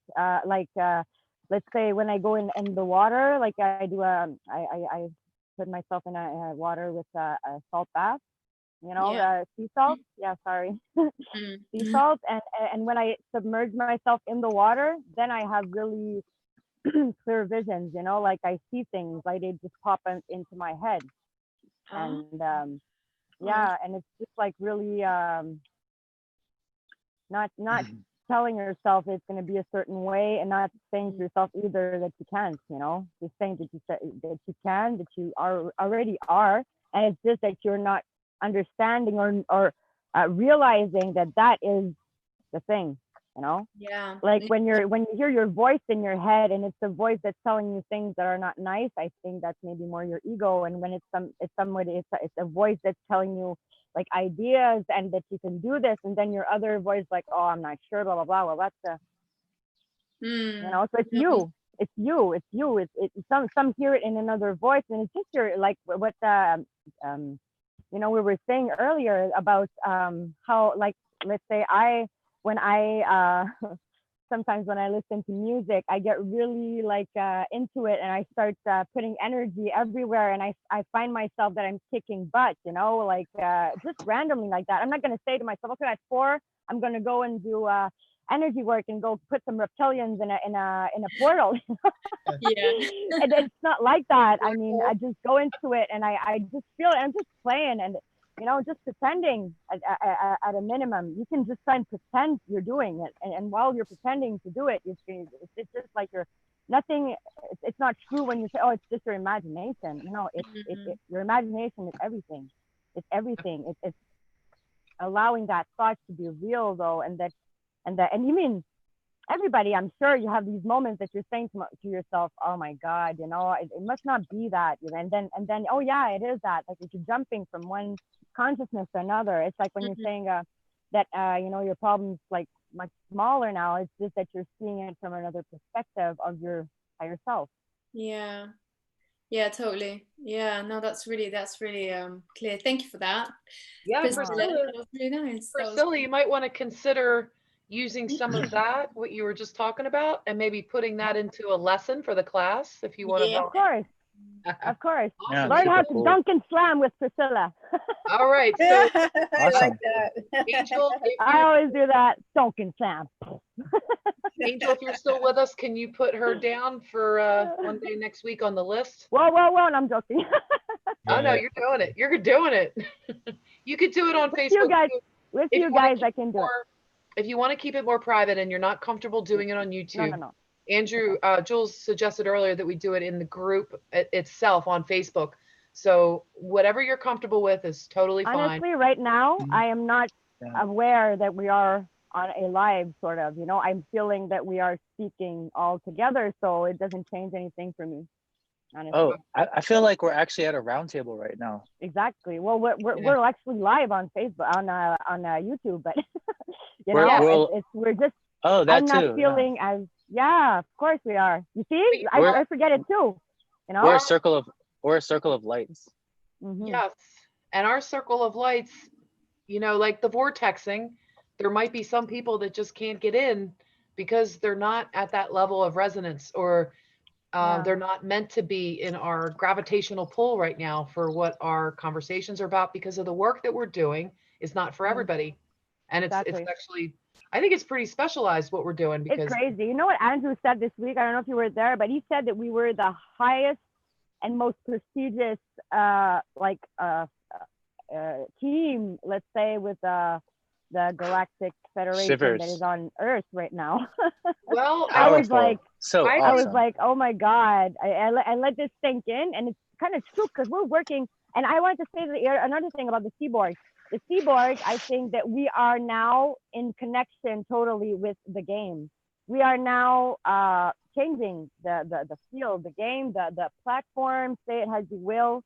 Speaker 7: let's say when I go in the water, like I do I put myself in a water with a salt bath. You know, sea salt. Yeah, sorry, sea salt. And when I submerge myself in the water, then I have really clear visions, you know, like I see things, like they just pop into my head. And yeah, and it's just like really not telling yourself it's going to be a certain way, and not saying to yourself either that you can't, you know, just saying that you can, that you already are, and it's just that you're not understanding or realizing that is the thing. You know, like when you hear your voice in your head, and it's a voice that's telling you things that are not nice, I think that's maybe more your ego. And when it's a voice that's telling you like ideas and that you can do this, and then your other voice like, oh, I'm not sure, blah blah blah. Well, that's you know, so it's you. Some hear it in another voice, and it's just your, like what you know, we were saying earlier about how, like, let's say when I sometimes when I listen to music, I get really like into it, and I start putting energy everywhere, and I find myself that I'm kicking butt, you know, like just randomly like that. I'm not gonna say to myself, okay, at 4 I'm gonna go and do energy work and go put some reptilians in a portal.
Speaker 9: Yeah.
Speaker 7: And it's not like that. I mean, I just go into it, and I just feel it. I'm just playing, and, you know, just pretending at a minimum. You can just try and pretend you're doing it, and while you're pretending to do it, it's just like you're nothing. It's not true when you say, oh, it's just your imagination. You know, your imagination is everything. It's everything. It's allowing that thought to be real though, and you mean everybody, I'm sure you have these moments that you're saying to yourself, oh my God, you know, it must not be that, you know, and then oh yeah, it is that. Like if you're jumping from one consciousness to another, it's like when you're saying that you know, your problem's like much smaller now. It's just that you're seeing it from another perspective of your higher self.
Speaker 9: Yeah, totally. Yeah, no, that's really clear. Thank you for that.
Speaker 1: Yeah,
Speaker 9: Priscilla,
Speaker 1: Priscilla,
Speaker 9: that was really nice.
Speaker 1: Priscilla, you might want to consider using some of that, what you were just talking about, and maybe putting that into a lesson for the class if you want to help.
Speaker 7: Of course.
Speaker 2: Yeah,
Speaker 7: Learn how to
Speaker 2: cool.
Speaker 7: dunk and slam with Priscilla.
Speaker 1: All right. So
Speaker 3: I like that.
Speaker 1: Angel,
Speaker 7: I always do that. Dunk and slam.
Speaker 1: Angel, if you're still with us, can you put her down for one day next week on the list?
Speaker 7: Whoa, I'm joking.
Speaker 1: Oh no, you're doing it. You're doing it. You could do it on Facebook.
Speaker 7: You guys, with you guys, I can do it.
Speaker 1: If you want to keep it more private and you're not comfortable doing it on YouTube,
Speaker 7: no.
Speaker 1: Andrew, Jules suggested earlier that we do it in the group itself on Facebook. So whatever you're comfortable with is totally fine.
Speaker 7: Honestly, right now, I am not aware that we are on a live sort of, you know, I'm feeling that we are speaking all together, so it doesn't change anything for me. Honestly.
Speaker 2: Oh, I feel like we're actually at a roundtable right now.
Speaker 7: Exactly. Well, we're actually live on Facebook, on YouTube, but you know, we're just.
Speaker 2: Oh, that
Speaker 7: I'm
Speaker 2: too.
Speaker 7: not feeling as. Yeah, of course we are. You see, I forget it too. You know,
Speaker 2: we're a circle of lights.
Speaker 7: Mm-hmm.
Speaker 1: Yes, and our circle of lights, you know, like the vortexing, there might be some people that just can't get in because they're not at that level of resonance, or they're not meant to be in our gravitational pull right now for what our conversations are about, because of the work that we're doing is not for everybody. And it's actually, I think it's pretty specialized what we're doing, because
Speaker 7: it's crazy. You know what Andrew said this week? I don't know if you were there, but he said that we were the highest and most prestigious team, let's say, with the Galactic Federation that is on Earth right now.
Speaker 1: Well,
Speaker 7: I was like,
Speaker 2: awesome.
Speaker 7: I was like, oh my God, I let this sink in, and it's kind of true because we're working. And I wanted to say another thing about the Seaborg. The Seaborg, I think that we are now in connection totally with the game. We are now changing the field, the game, the platform, say it as you will.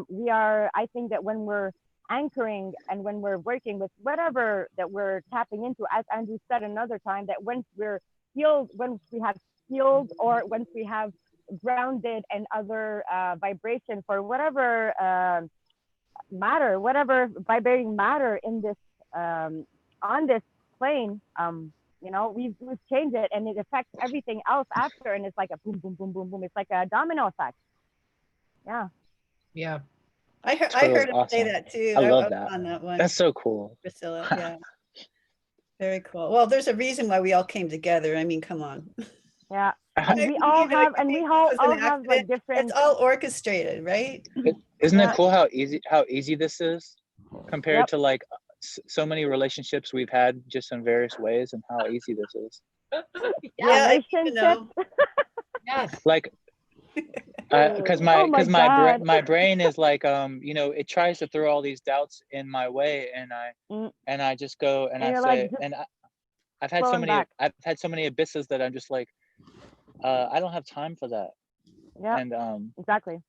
Speaker 7: We are, I think that when we're anchoring and when we're working with whatever that we're tapping into, as Andrew said another time, that once we're healed, once we have healed, or once we have grounded and other vibration for whatever matter, whatever vibrating matter in this on this plane, you know, we've changed it, and it affects everything else after, and it's like a boom, boom, boom, boom, boom. It's like a domino effect.
Speaker 1: Yeah.
Speaker 3: I heard him say that too.
Speaker 2: I love that.
Speaker 3: On that one.
Speaker 2: That's so cool.
Speaker 3: Priscilla, yeah. Very cool. Well, there's a reason why we all came together. I mean, come on.
Speaker 7: Yeah. And we all have like different.
Speaker 3: It's all orchestrated, right?
Speaker 2: Isn't it cool how easy this is compared to like so many relationships we've had just in various ways, and how easy this is?
Speaker 3: Yeah, I know.
Speaker 1: Yes.
Speaker 2: Like, because my brain is like, you know, it tries to throw all these doubts in my way, and I just go and I say, and I've had so many abysses that I'm just like, I don't have time for that.
Speaker 7: Yeah.
Speaker 2: And
Speaker 7: exactly.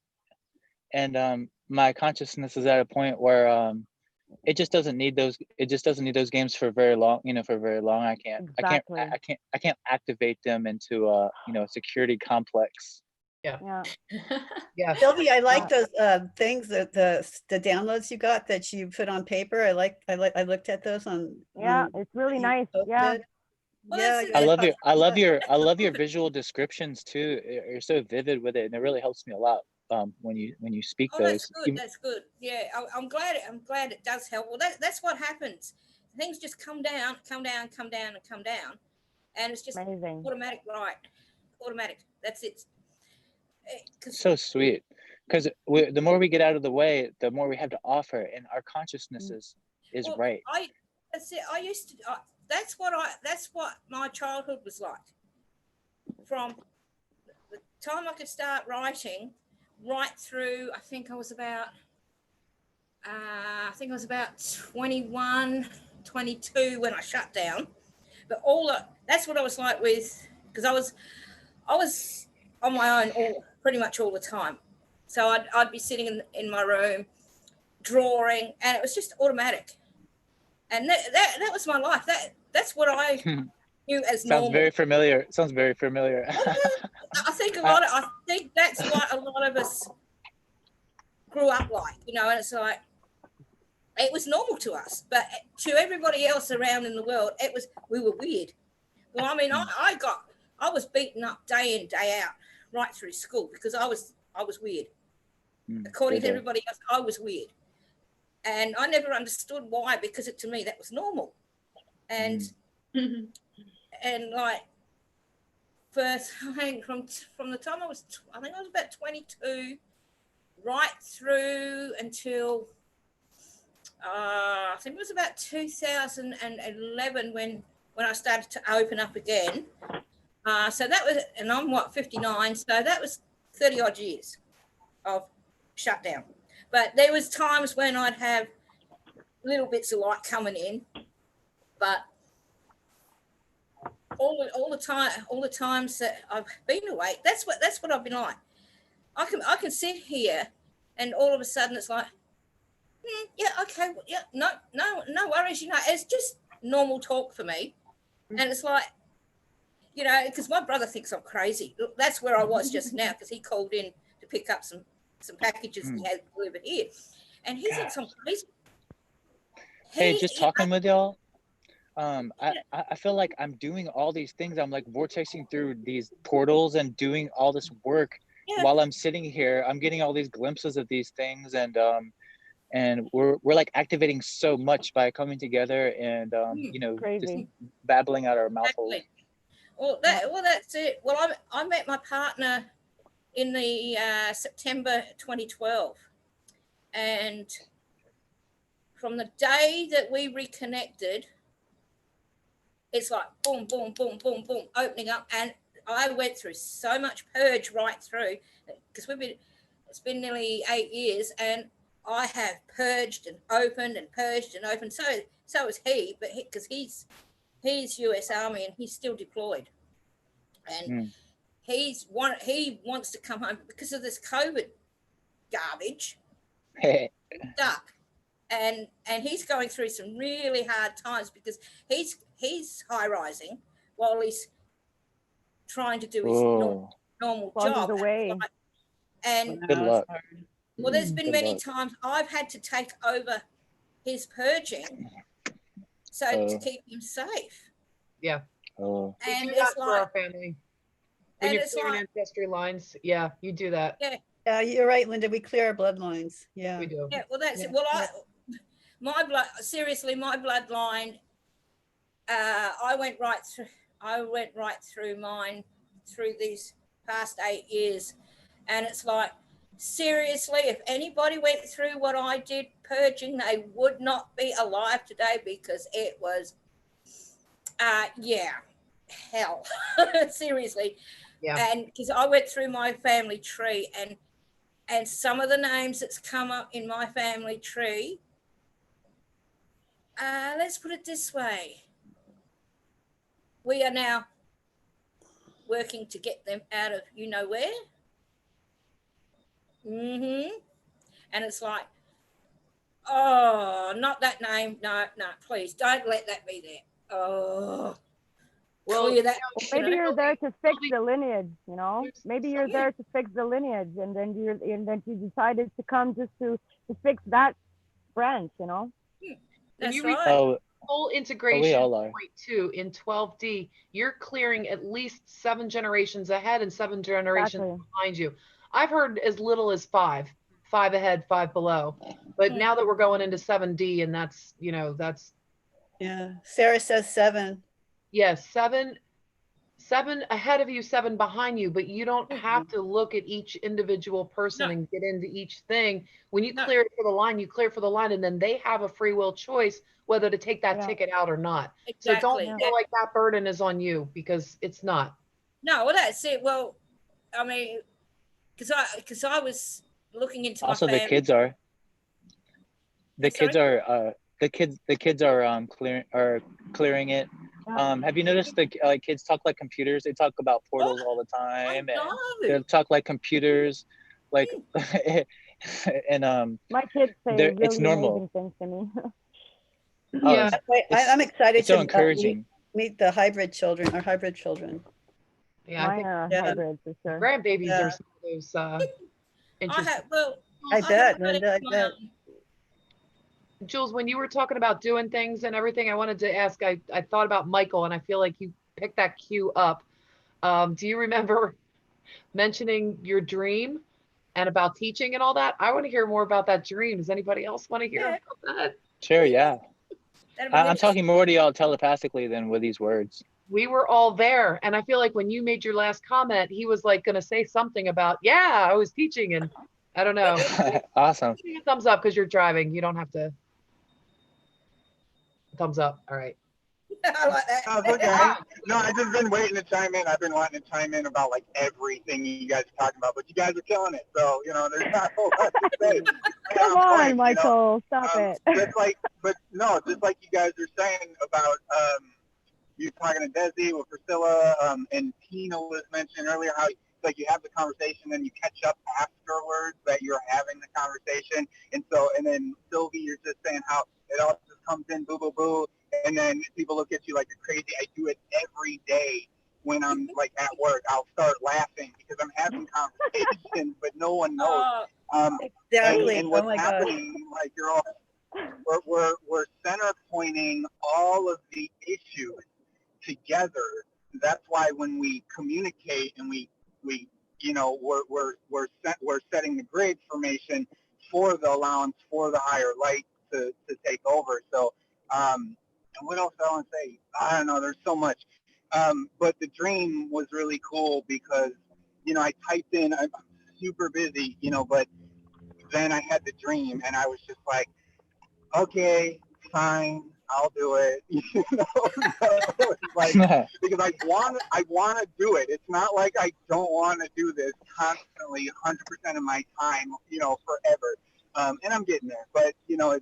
Speaker 2: And my consciousness is at a point where it just doesn't need those. It just doesn't need those games for very long. You know, for very long. I can't activate them into a a security complex.
Speaker 1: Yeah.
Speaker 3: Sylvie, I like those things, that the downloads you got that you put on paper. I looked at those on.
Speaker 7: It's really nice. Yeah.
Speaker 3: Yeah,
Speaker 2: I love your visual descriptions too. You're so vivid with it, and it really helps me a lot when you speak those.
Speaker 8: That's good. Yeah, I'm glad it does help. Well, that's what happens. Things just come down, and it's just
Speaker 7: amazing.
Speaker 8: Automatic, right? Automatic. That's it.
Speaker 2: So sweet, because the more we get out of the way, the more we have to offer, and our consciousness is right.
Speaker 8: That's it. I used to. That's what my childhood was like. From the time I could start writing, right through, I think I was about I think I was about 21, 22 when I shut down. But that's what I was like with, because I was on my own pretty much all the time. So I'd be sitting in my room drawing, and it was just automatic. And that was my life. That's what I knew as normal.
Speaker 2: Sounds very familiar. Sounds very familiar.
Speaker 8: I think I think that's what a lot of us grew up like, and it's like it was normal to us, but to everybody else around in the world, we were weird. Well, I mean, I was beaten up day in, day out, right through school because I was weird. According to everybody else, I was weird. And I never understood why, because to me, that was normal. And, and like, first, I think from the time I was about 22, right through until, I think it was about 2011 when I started to open up again. So that was, and I'm 59, so that was 30 odd years of shutdown. But there was times when I'd have little bits of light coming in, but all the times that I've been awake, that's what I've been like. I can sit here, and all of a sudden it's like, yeah, okay, yeah, no worries, it's just normal talk for me, and it's like, because my brother thinks I'm crazy. That's where I was just now, because he called in to pick up some packages he had delivered here, and he thinks I'm crazy.
Speaker 2: Hey, just talking with y'all, I feel like I'm doing all these things. I'm like vortexing through these portals and doing all this work while I'm sitting here. I'm getting all these glimpses of these things, and we're like activating so much by coming together and just babbling out our mouth holes.
Speaker 8: Well, that's it. Well, I met my partner in the September 2012, and from the day that we reconnected, it's like boom, boom, boom, boom, boom, opening up, and I went through so much purge right through, because it's been nearly 8 years, and I have purged and opened and purged and opened. So is he, but because he's US Army and he's still deployed, and he wants to come home because of this COVID garbage. Stuck, and he's going through some really hard times because he's high rising while he's trying to do his normal job.
Speaker 7: Away.
Speaker 8: And
Speaker 2: good luck.
Speaker 8: Well, there's been many times I've had to take over his purging, to keep him safe.
Speaker 1: Yeah.
Speaker 8: And
Speaker 1: it's
Speaker 8: like,
Speaker 1: for our family. When you're clearing ancestry lines, you do that.
Speaker 3: Yeah, you're right, Linda. We clear our bloodlines. Yeah,
Speaker 1: we do.
Speaker 8: Yeah, well, that's it. Well, my bloodline. I went right through mine through these past 8 years, and it's like, seriously, if anybody went through what I did purging, they would not be alive today, because it was, hell, seriously.
Speaker 1: Yeah.
Speaker 8: And because I went through my family tree, and some of the names that's come up in my family tree, let's put it this way. We are now working to get them out of where. And it's like, oh, not that name. No, please don't let that be there. Oh.
Speaker 1: Well,
Speaker 7: maybe you're there to fix the lineage, Maybe you're there to fix the lineage, and then you decided to come just to fix that branch,
Speaker 8: That's
Speaker 1: right. Full integration point 2 in 12D, you're clearing at least 7 generations ahead and 7 generations behind you. I've heard as little as 5 ahead, 5 below. But now that we're going into 7D, and that's.
Speaker 3: Yeah. Sarah says 7.
Speaker 1: Yes, 7 ahead of you, 7 behind you, but you don't have to look at each individual person and get into each thing. When you clear it for the line, you clear for the line, and then they have a free will choice whether to take that ticket out or not. Exactly. So don't feel like that burden is on you, because it's not.
Speaker 8: No, well, that's it. Well, I mean, because I was looking into
Speaker 2: also
Speaker 8: my family.
Speaker 2: The kids are. the kids are clearing it. Have you noticed the like kids talk like computers? They talk about portals all the time, and they talk like computers, like and
Speaker 7: My kids say really
Speaker 2: it's normal.
Speaker 7: amazing things to me.
Speaker 1: Yeah.
Speaker 3: I'm excited
Speaker 2: it's so
Speaker 3: to
Speaker 2: encouraging.
Speaker 3: meet the hybrid children, our hybrid children.
Speaker 1: Yeah, I
Speaker 7: Mine
Speaker 1: think
Speaker 7: are hybrid for sure.
Speaker 1: grandbabies
Speaker 3: Yeah.
Speaker 1: are some of those interesting.
Speaker 3: I bet, Linda, I bet.
Speaker 1: Jules, when you were talking about doing things and everything, I wanted to ask, I thought about Michael, and I feel like you picked that cue up. Do you remember mentioning your dream and about teaching and all that? I want to hear more about that dream. Does anybody else want to hear about that?
Speaker 2: Sure, yeah. I'm talking more to y'all telepathically than with these words.
Speaker 1: We were all there, and I feel like when you made your last comment, he was like going to say something about, yeah, I was teaching, and I don't know.
Speaker 2: Awesome.
Speaker 1: Give me a thumbs up because you're driving. You don't have to. Thumbs up. All right.
Speaker 10: I like that. Oh, okay. No, I've just been waiting to chime in. I've been wanting to chime in about like everything you guys are talking about, but you guys are killing it. So, you know, there's not a whole lot to say.
Speaker 7: Come on, Michael, stop it.
Speaker 10: Just like you guys are saying about, you talking to Desi with Priscilla, and Tina was mentioning earlier how like you have the conversation and you catch up afterwards that you're having the conversation. And then Sylvie, you're just saying how it all just comes in, boo, boo, boo. And then people look at you like you're crazy. I do it every day when I'm like at work. I'll start laughing because I'm having conversations, but no one knows.
Speaker 3: Exactly.
Speaker 10: And what's happening, like you're all, we're center pointing all of the issues together. That's why when we communicate and we you know, we're setting the grid formation for the allowance for the higher light to take over. So, and what else I want to say? I don't know. There's so much. But the dream was really cool because, you know, I typed in, I'm super busy, you know, but then I had the dream and I was just like, okay, fine, I'll do it. You know, like, because I want to do it. It's not like I don't want to do this constantly, 100% of my time, you know, forever. And I'm getting there, but you know,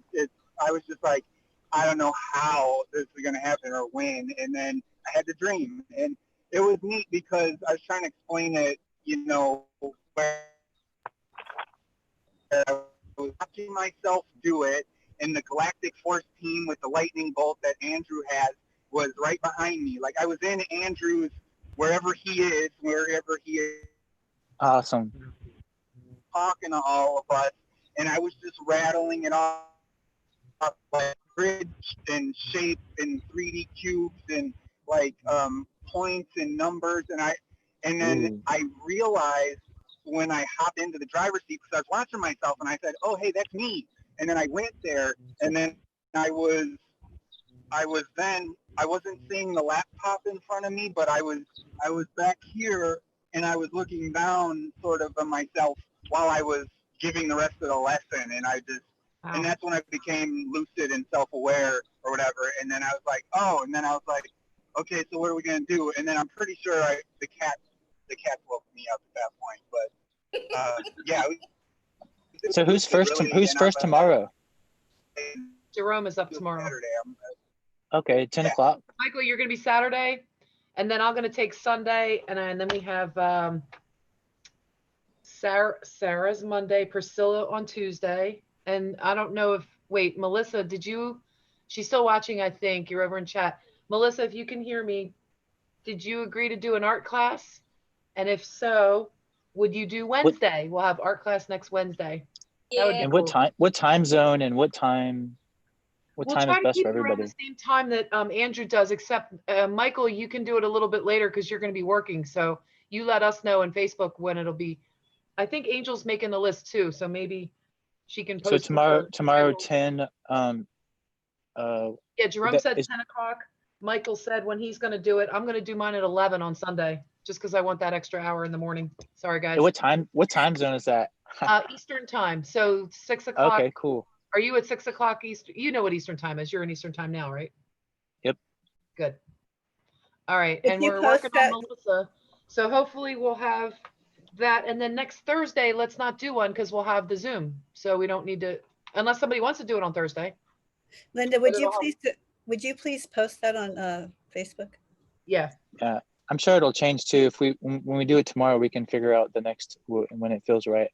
Speaker 10: I was just like, I don't know how this is going to happen or when. And then I had the dream, and it was neat because I was trying to explain it, you know, where I was watching myself do it. And the Galactic Force Team with the lightning bolt that Andrew has was right behind me. Like I was in Andrew's, wherever he is.
Speaker 2: Awesome.
Speaker 10: Talking to all of us, and I was just rattling it off like grids and shapes and 3D cubes and like points and numbers. And then I realized when I hopped into the driver's seat, because I was watching myself, and I said, oh, hey, that's me. And then I went there, and then I wasn't seeing the laptop in front of me, but I was back here, and I was looking down sort of on myself while I was giving the rest of the lesson. And and that's when I became lucid and self-aware or whatever. And then I was like, oh, and then I was like, okay, so what are we going to do? And then I'm pretty sure the cat woke me up at that point. But yeah.
Speaker 2: So who's first tomorrow?
Speaker 1: Jerome is up tomorrow.
Speaker 10: Saturday.
Speaker 2: Okay, 10 o'clock.
Speaker 1: Michael, you're going to be Saturday, and then I'm going to take Sunday, and then we have Sarah's Monday, Priscilla on Tuesday, and I don't know if, wait, Melissa, she's still watching, I think. You're over in chat. Melissa, if you can hear me, did you agree to do an art class? And if so, would you do Wednesday? We'll have art class next Wednesday.
Speaker 9: Yeah.
Speaker 2: And what time zone and what time is best for everybody?
Speaker 1: The same time that Andrew does, except Michael, you can do it a little bit later because you're going to be working. So you let us know on Facebook when it'll be. I think Angel's making the list too, so maybe she can post.
Speaker 2: So tomorrow 10.
Speaker 1: Yeah, Jerome said 10 o'clock. Michael said when he's going to do it. I'm going to do mine at 11 on Sunday, just because I want that extra hour in the morning. Sorry, guys.
Speaker 2: What time zone is that?
Speaker 1: Eastern time. So 6 o'clock.
Speaker 2: Okay, cool.
Speaker 1: Are you at 6 o'clock Eastern? You know what Eastern time is. You're in Eastern time now, right?
Speaker 2: Yep.
Speaker 1: Good. All right.
Speaker 3: If
Speaker 1: and
Speaker 3: you
Speaker 1: we're
Speaker 3: post
Speaker 1: working on Melissa. So hopefully we'll have that. And then next Thursday, let's not do one because we'll have the Zoom. So we don't need to, unless somebody wants to do it on Thursday.
Speaker 3: Linda,
Speaker 1: But it'll help.
Speaker 3: would you please post that on Facebook?
Speaker 1: Yeah.
Speaker 2: I'm sure it'll change too. If when we do it tomorrow, we can figure out the next when it feels right.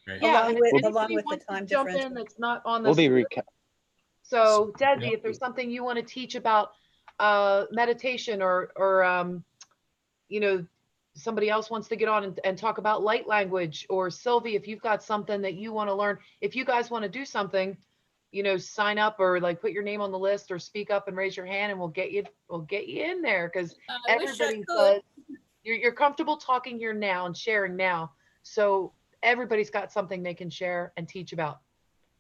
Speaker 1: Yeah,
Speaker 3: along
Speaker 1: and
Speaker 3: with,
Speaker 1: if
Speaker 3: along
Speaker 1: anybody
Speaker 3: with the
Speaker 1: wants to
Speaker 3: time
Speaker 1: jump in
Speaker 3: differential.
Speaker 1: that's not on
Speaker 2: We'll
Speaker 1: this.
Speaker 2: be recap.
Speaker 1: So Desi, if there's something you want to teach about meditation or you know, somebody else wants to get on and talk about light language, or Sylvie, if you've got something that you want to learn, if you guys want to do something, you know, sign up or like put your name on the list or speak up and raise your hand and we'll get you in there, because everybody says you're comfortable talking here now and sharing now. So everybody's got something they can share and teach about.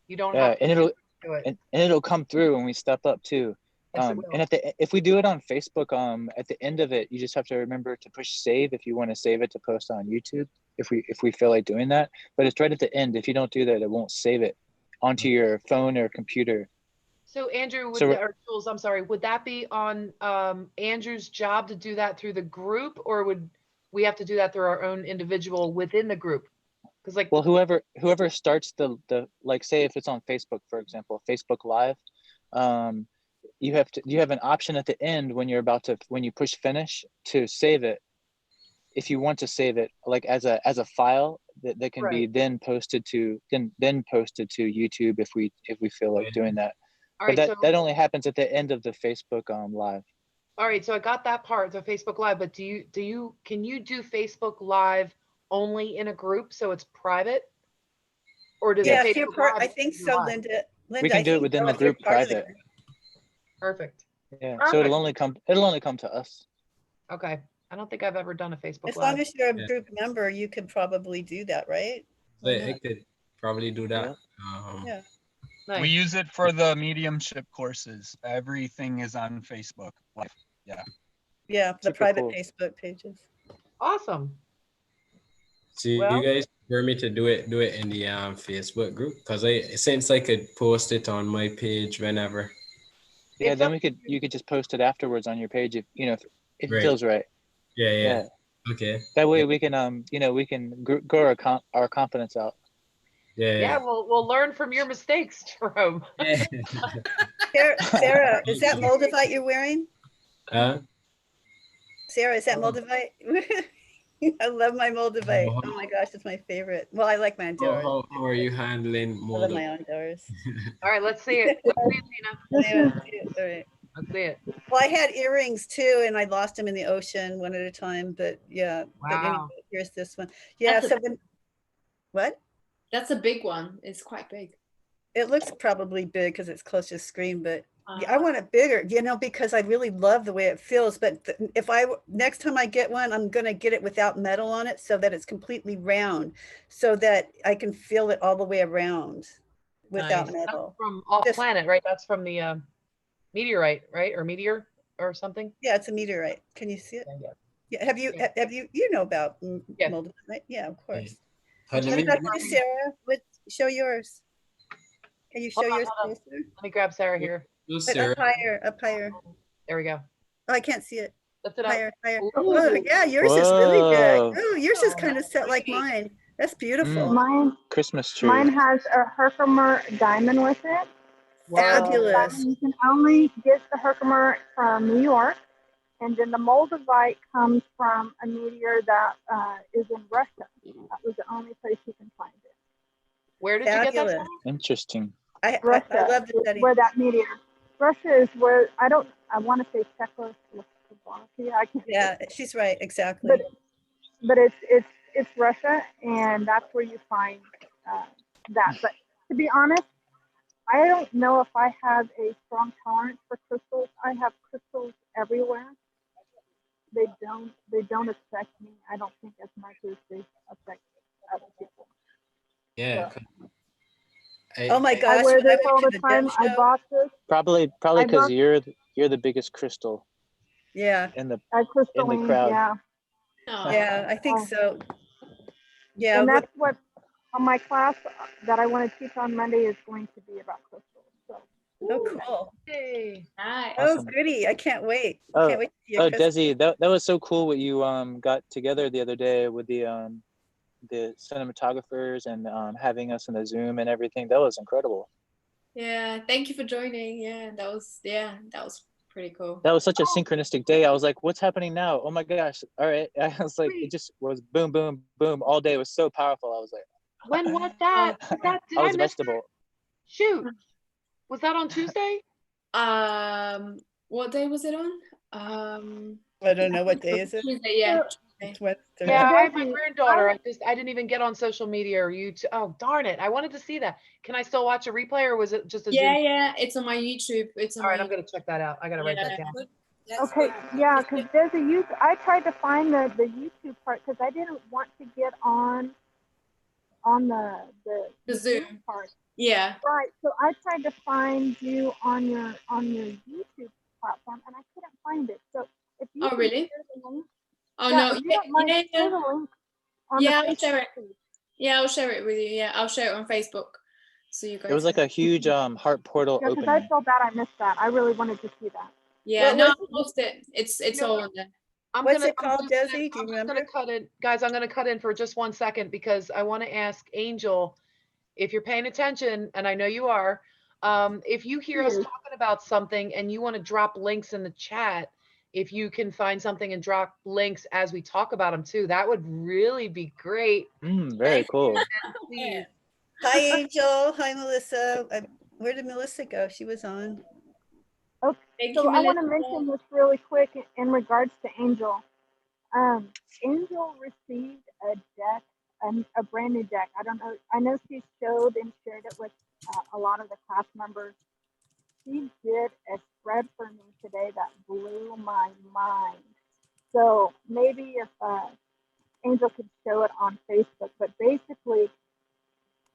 Speaker 1: You don't have to do it.
Speaker 2: And it'll come through when we step up too.
Speaker 1: Yes,
Speaker 2: And if we do it on Facebook, at the end of it, you just have to remember to push save if you want to save it to post on YouTube. If we feel like doing that, but it's right at the end. If you don't do that, it won't save it onto your phone or computer.
Speaker 1: So Andrew, or Jules, I'm sorry, would that be on Andrew's job to do that through the group, or would we have to do that through our own individual within the group? Because like,
Speaker 2: well, whoever starts the like, say if it's on Facebook, for example, Facebook Live, you have an option at the end when you push finish to save it. If you want to save it like as a file that can be then posted to YouTube if we feel like doing that. But that only happens at the end of the Facebook Live.
Speaker 1: All right, so I got that part, the Facebook Live, but can you do Facebook Live only in a group so it's private? Or does
Speaker 3: yeah,
Speaker 1: it
Speaker 3: you're part, I think so,
Speaker 1: live?
Speaker 3: Linda.
Speaker 2: We can do it within the group private.
Speaker 1: Perfect.
Speaker 2: Yeah,
Speaker 1: Perfect.
Speaker 2: so it'll only come to us.
Speaker 1: Okay. I don't think I've ever done a Facebook
Speaker 3: As
Speaker 1: Live.
Speaker 3: long as you're a group member, you could probably do that, right?
Speaker 5: I could probably do that.
Speaker 3: Yeah.
Speaker 1: Nice.
Speaker 12: We use it for the mediumship courses. Everything is on Facebook Live. Yeah.
Speaker 3: Yeah, the private Facebook pages.
Speaker 1: Awesome.
Speaker 5: So you guys prefer me to do it in the Facebook group, because since I could post it on my page whenever.
Speaker 2: Yeah, then you could just post it afterwards on your page if it feels right.
Speaker 5: Yeah. Okay.
Speaker 2: That way we can we can grow our confidence out.
Speaker 1: Yeah, we'll learn from your mistakes, Jerome.
Speaker 3: Sarah, is that Moldavite you're wearing? Sarah, is that Moldavite? I love my Moldavite. Oh my gosh, it's my favorite. Well, I like my Honduras.
Speaker 5: How are you handling Moldavite?
Speaker 3: I love my Honduras.
Speaker 1: All right, let's see it. Let's see it, Tina.
Speaker 3: All right.
Speaker 1: Let's see it.
Speaker 3: Well, I had earrings too, and I lost them in the ocean one at a time. But yeah, but anyway, here's this one. Yeah. What?
Speaker 9: That's a big one. It's quite big.
Speaker 3: It looks probably big because it's close to the screen, but I want it bigger, because I really love the way it feels. But if next time I get one, I'm going to get it without metal on it so that it's completely round, so that I can feel it all the way around without metal.
Speaker 1: That's from off planet, right? That's from the meteorite, right? Or meteor or something?
Speaker 3: Yeah, it's a meteorite. Can you see it? Yeah. Have you about Moldavite, right? Yeah, of course. What about you, Sarah? Show yours. Can you show yours closer?
Speaker 1: Let me grab Sarah here.
Speaker 3: Up higher.
Speaker 1: There we go.
Speaker 3: Oh, I can't see it.
Speaker 1: Lift it
Speaker 3: higher.
Speaker 1: Oh,
Speaker 3: yeah, yours is really big. Oh, yours is kind of set like mine. That's beautiful.
Speaker 11: Mine,
Speaker 2: Christmas tree.
Speaker 11: Mine has a Herkimer diamond with it.
Speaker 3: Fabulous.
Speaker 11: You can only get the Herkimer from New York, and then the Moldavite comes from a meteor that is in Russia. That was the only place you can find it.
Speaker 1: Where did you get that from?
Speaker 2: Interesting.
Speaker 11: Russia,
Speaker 3: I love the study.
Speaker 11: where that meteor. Russia is where I want to say Czechoslovakia. I can't.
Speaker 3: Yeah, she's right. Exactly.
Speaker 11: But it's Russia, and that's where you find that. But to be honest, I don't know if I have a strong tolerance for crystals. I have crystals everywhere. They don't affect me. I don't think as much as they affect other people.
Speaker 5: Yeah.
Speaker 3: Oh my gosh!
Speaker 11: I wear this all the time. I bought this.
Speaker 2: Probably because you're the biggest crystal.
Speaker 3: Yeah.
Speaker 2: In the
Speaker 11: crystalline,
Speaker 2: crowd.
Speaker 11: Yeah.
Speaker 3: Yeah, I think so. Yeah.
Speaker 11: And that's what on my class that I want to teach on Monday is going to be about crystals. So.
Speaker 3: Oh, cool.
Speaker 1: Hey.
Speaker 9: Nice.
Speaker 3: Oh, goody. I can't wait.
Speaker 2: Oh,
Speaker 3: Can't wait to see your
Speaker 2: Desi, that was so cool what you got together the other day with the the cinematographers and having us in the Zoom and everything. That was incredible.
Speaker 9: Yeah, thank you for joining. Yeah, that was pretty cool.
Speaker 2: That was such a synchronistic day. I was like, what's happening now? Oh my gosh. All right. I was like, it just was boom, boom, boom all day. It was so powerful. I was like,
Speaker 1: when was that? Did
Speaker 2: I was
Speaker 1: I
Speaker 2: a
Speaker 1: miss
Speaker 2: vegetable.
Speaker 1: that? Shoot. Was that on Tuesday?
Speaker 9: What day was it on?
Speaker 13: I don't know, what day is it?
Speaker 9: Tuesday, yeah.
Speaker 13: It's Wednesday.
Speaker 1: Yeah, I have my granddaughter. I didn't even get on social media or YouTube. Oh, darn it. I wanted to see that. Can I still watch a replay, or was it just a Zoom?
Speaker 9: Yeah, it's on my YouTube. It's on
Speaker 1: all right, I'm gonna check that out. I gotta write that down.
Speaker 11: Okay, yeah, because there's a YouTube. I tried to find the YouTube part because I didn't want to get on the
Speaker 9: Zoom
Speaker 11: part.
Speaker 9: Yeah.
Speaker 11: Right. So I tried to find you on your YouTube platform, and I couldn't find it. So if you
Speaker 9: Oh, really?
Speaker 11: share the link,
Speaker 9: Oh
Speaker 11: yeah,
Speaker 9: no.
Speaker 11: if you don't mind, share the link on
Speaker 9: Yeah,
Speaker 11: the
Speaker 9: I'll share it.
Speaker 11: page.
Speaker 9: Yeah, I'll share it with you. Yeah, I'll share it on Facebook. So you guys.
Speaker 2: It was like a huge heart portal
Speaker 11: Yeah, because
Speaker 2: opening.
Speaker 11: I felt bad I missed that. I really wanted to see that.
Speaker 9: Yeah, no, I lost it. It's all on there.
Speaker 13: What's it called, Desi? Do you remember?
Speaker 1: I'm gonna cut in, guys. I'm gonna cut in for just 1 second because I want to ask Angel, if you're paying attention, and I know you are, if you hear us talking about something and you want to drop links in the chat, if you can find something and drop links as we talk about them too, that would really be great.
Speaker 2: Very cool.
Speaker 1: Please.
Speaker 13: Hi, Angel. Hi, Melissa. Where did Melissa go? She was on.
Speaker 11: Okay, so I want to mention this really quick in regards to Angel. Angel received a deck, a brand new deck. I don't know. I know she showed and shared it with a lot of the class members. She did a spread for me today that blew my mind. So maybe if Angel could show it on Facebook, but basically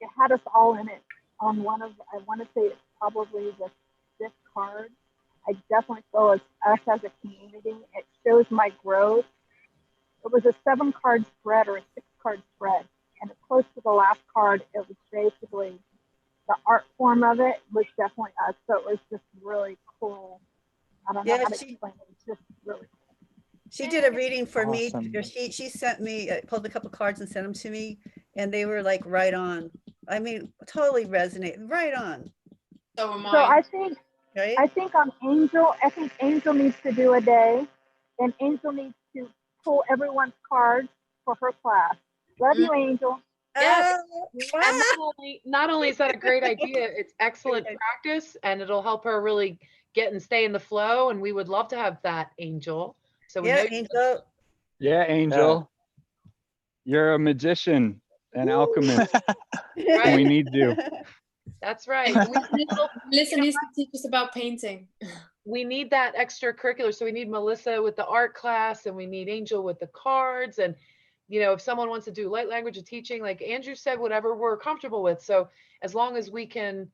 Speaker 11: it had us all in it on one of, I want to say it's probably the 6th card. I definitely feel as us as a community, it shows my growth. It was a 7-card spread or a 6-card spread, and close to the last card, it was basically the art form of it was definitely us. So it was just really cool. I don't know how to explain it. It's just really cool.
Speaker 13: She did a reading for
Speaker 2: Awesome.
Speaker 13: me. She sent me, pulled a couple cards and sent them to me, and they were like right on. I mean, totally resonate, right on.
Speaker 9: So am
Speaker 11: So I think,
Speaker 13: right?
Speaker 11: I think Angel needs to do a day, and Angel needs to pull everyone's cards for her class. Love you, Angel.
Speaker 1: Yes. And not only is that a great idea, it's excellent practice, and it'll help her really get and stay in the flow. And we would love to have that, Angel. So we know
Speaker 13: Angel.
Speaker 14: Yeah, Angel. You're a magician, an alchemist. And we need you.
Speaker 1: That's right.
Speaker 9: Listen, needs to teach us about painting.
Speaker 1: We need that extracurricular. So we need Melissa with the art class, and we need Angel with the cards. And, you know, if someone wants to do light language of teaching, like Andrew said, whatever we're comfortable with. So as long as we can,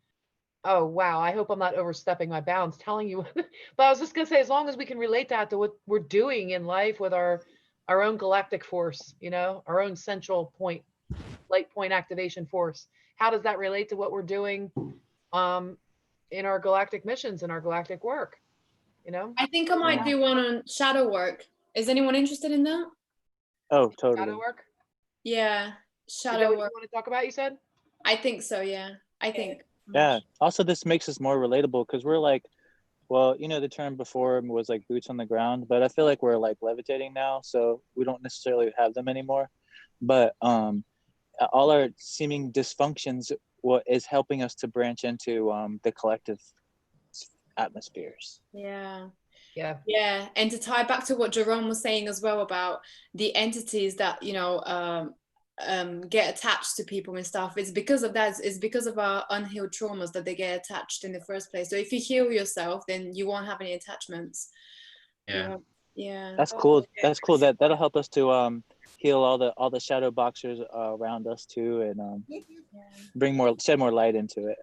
Speaker 1: oh, wow, I hope I'm not overstepping my bounds telling you, but I was just gonna say, as long as we can relate that to what we're doing in life with our own galactic force, you know, our own central point, light point activation force. How does that relate to what we're doing in our galactic missions and our galactic work? You know,
Speaker 9: I think I might do one on shadow work. Is anyone interested in that?
Speaker 2: Oh, totally.
Speaker 1: Shadow work?
Speaker 9: Yeah, shadow
Speaker 1: work.
Speaker 9: work.
Speaker 1: You want to talk about, you said?
Speaker 9: I think so, yeah. I think.
Speaker 2: Yeah. Also, this makes us more relatable because we're like, well, you know, the term before was like boots on the ground, but I feel like we're like levitating now, so we don't necessarily have them anymore. But all our seeming dysfunctions, what is helping us to branch into the collective atmospheres.
Speaker 9: Yeah.
Speaker 1: Yeah.
Speaker 9: Yeah. And to tie back to what Jerome was saying as well about the entities that, you know, get attached to people and stuff, it's because of that. It's because of our unhealed traumas that they get attached in the first place. So if you heal yourself, then you won't have any attachments.
Speaker 5: Yeah.
Speaker 9: Yeah.
Speaker 2: That's cool. That's cool. That'll help us to heal all the shadow boxers around us too, and shed more light into it.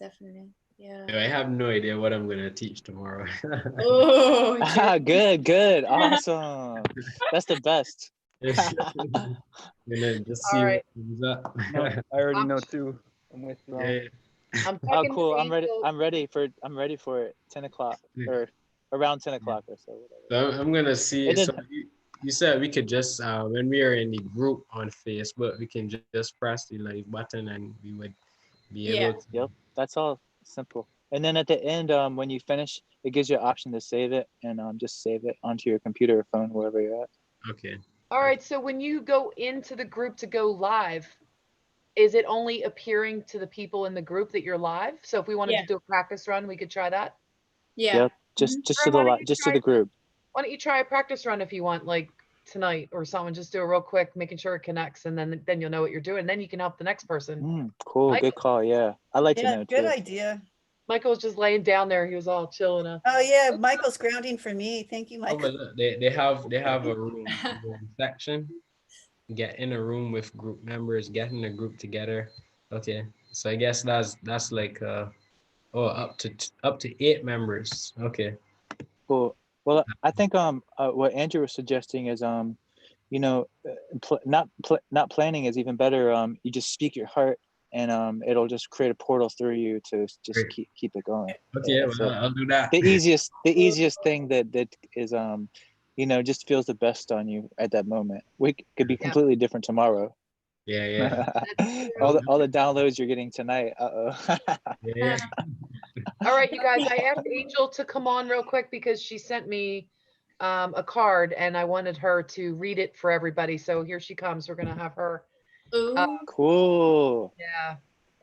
Speaker 9: Definitely. Yeah.
Speaker 5: I have no idea what I'm gonna teach tomorrow.
Speaker 9: Oh,
Speaker 2: good, awesome. That's the best.
Speaker 5: Just see
Speaker 1: all right.
Speaker 14: No, I already know too. I'm with you.
Speaker 5: Yeah.
Speaker 2: Oh, cool. I'm ready for it. 10 o'clock or around 10 o'clock or so.
Speaker 5: So I'm gonna see. you said we could just when we are in the group on Facebook, we can just press the like button and we would be able to.
Speaker 2: Yep, that's all simple. And then at the end, when you finish, it gives you an option to save it, and just save it onto your computer or phone, wherever you're at.
Speaker 5: Okay.
Speaker 1: All right. So when you go into the group to go live, is it only appearing to the people in the group that you're live? So if we wanted to do a practice run, we could try that.
Speaker 9: Yeah.
Speaker 2: Yep. Just
Speaker 1: Or
Speaker 2: to the group.
Speaker 1: Why don't you try a practice run if you want, like tonight or something? Just do it real quick, making sure it connects, and then you'll know what you're doing. Then you can help the next person.
Speaker 2: Cool. Good call. Yeah, I like to know
Speaker 13: Good
Speaker 2: too.
Speaker 13: idea.
Speaker 1: Michael was just laying down there. He was all chilling.
Speaker 13: Oh yeah, Michael's grounding for me. Thank you,
Speaker 5: Oh,
Speaker 13: Michael.
Speaker 5: but look, they have a room section. Get in a room with group members, get in a group together. Okay, so I guess that's like up to 8 members. Okay.
Speaker 2: Cool. Well, I think what Andrew was suggesting is you know, not planning is even better. You just speak your heart, and it'll just create a portal through you to just keep it going.
Speaker 5: Okay,
Speaker 2: Yeah,
Speaker 5: well,
Speaker 2: so
Speaker 5: I'll do that.
Speaker 2: the easiest thing that is you know, just feels the best on you at that moment. We could be completely different tomorrow.
Speaker 5: Yeah.
Speaker 2: all the downloads you're getting tonight.
Speaker 5: Yeah.
Speaker 1: All right, you guys, I asked Angel to come on real quick because she sent me a card and I wanted her to read it for everybody. So here she comes. We're going to have her.
Speaker 2: Cool.
Speaker 1: Yeah.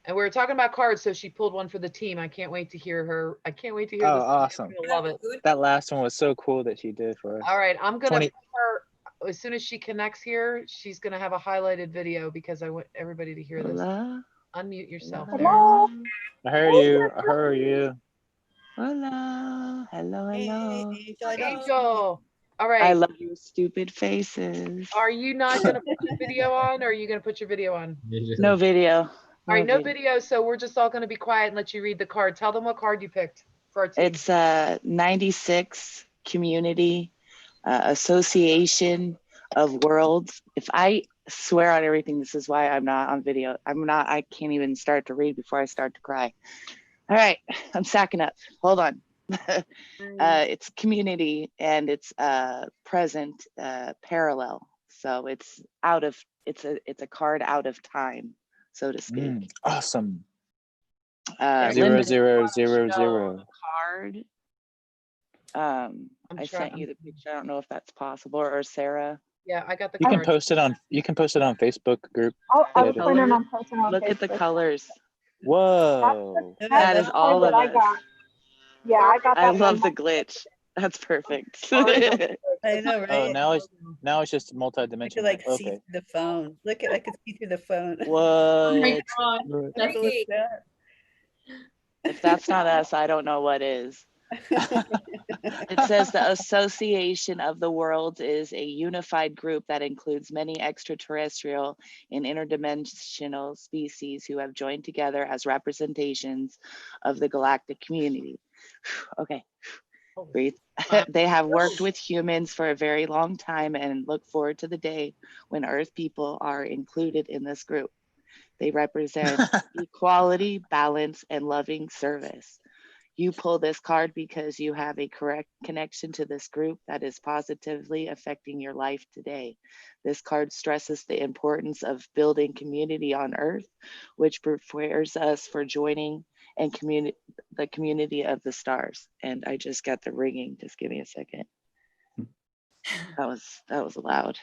Speaker 1: And we were talking about cards, so she pulled one for the team. I can't wait to hear her. I can't wait to hear
Speaker 2: Oh,
Speaker 1: this.
Speaker 2: awesome.
Speaker 1: I love it.
Speaker 2: That last one was so cool that she did for us.
Speaker 1: All right, I'm going to
Speaker 2: 20
Speaker 1: put her, as soon as she connects here, she's going to have a highlighted video because I want everybody to hear this.
Speaker 15: Hola.
Speaker 1: Unmute yourself.
Speaker 15: Hello.
Speaker 2: I heard you.
Speaker 15: Hola. Hello.
Speaker 1: Angel. All right.
Speaker 15: I love your stupid faces.
Speaker 1: Are you not going to put your video on, or are you going to put your video on?
Speaker 15: No video.
Speaker 1: All right, no video. So we're just all going to be quiet and let you read the card. Tell them what card you picked for our team.
Speaker 15: It's 96 Community Association of Worlds. If I swear on everything, this is why I'm not on video. I can't even start to read before I start to cry. All right, I'm sacking up. Hold on. It's community and it's present parallel. So it's it's a card out of time, so to speak.
Speaker 2: Awesome.
Speaker 15: 0, 0, 0,
Speaker 2: 0.
Speaker 15: Card. I sent you the picture. I don't know if that's possible, or Sarah.
Speaker 1: Yeah, I got the
Speaker 2: You
Speaker 1: card.
Speaker 2: can post it on Facebook group.
Speaker 11: Oh, I was planning on posting on
Speaker 15: Look
Speaker 11: Facebook.
Speaker 15: at the colors.
Speaker 2: Whoa.
Speaker 15: That is all of
Speaker 11: I
Speaker 15: us.
Speaker 11: got. Yeah, I got that.
Speaker 15: I love the glitch. That's perfect.
Speaker 13: I know, right?
Speaker 2: Oh, now it's just multi-dimensional.
Speaker 13: I could like see through the phone. I could see through the phone.
Speaker 2: What?
Speaker 9: Oh my God.
Speaker 13: That's what's that?
Speaker 15: If that's not us, I don't know what is. It says the Association of the Worlds is a unified group that includes many extraterrestrial and interdimensional species who have joined together as representations of the galactic community. Okay, breathe. They have worked with humans for a very long time and look forward to the day when Earth people are included in this group. They represent equality, balance, and loving service. You pull this card because you have a correct connection to this group that is positively affecting your life today. This card stresses the importance of building community on Earth, which prepares us for joining and the community of the stars. And I just got the ringing. Just give me a second. That was loud.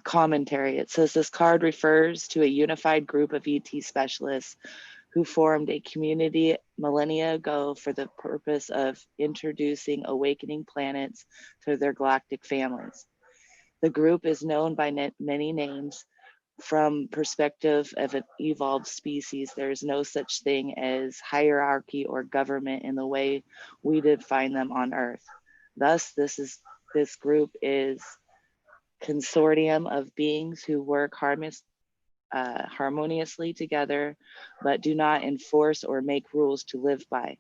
Speaker 15: Commentary. It says this card refers to a unified group of ET specialists who formed a community millennia ago for the purpose of introducing awakening planets to their galactic families. The group is known by many names. From perspective of an evolved species, there is no such thing as hierarchy or government in the way we define them on Earth. Thus, this group is consortium of beings who work harmoniously together, but do not enforce or make rules to live by.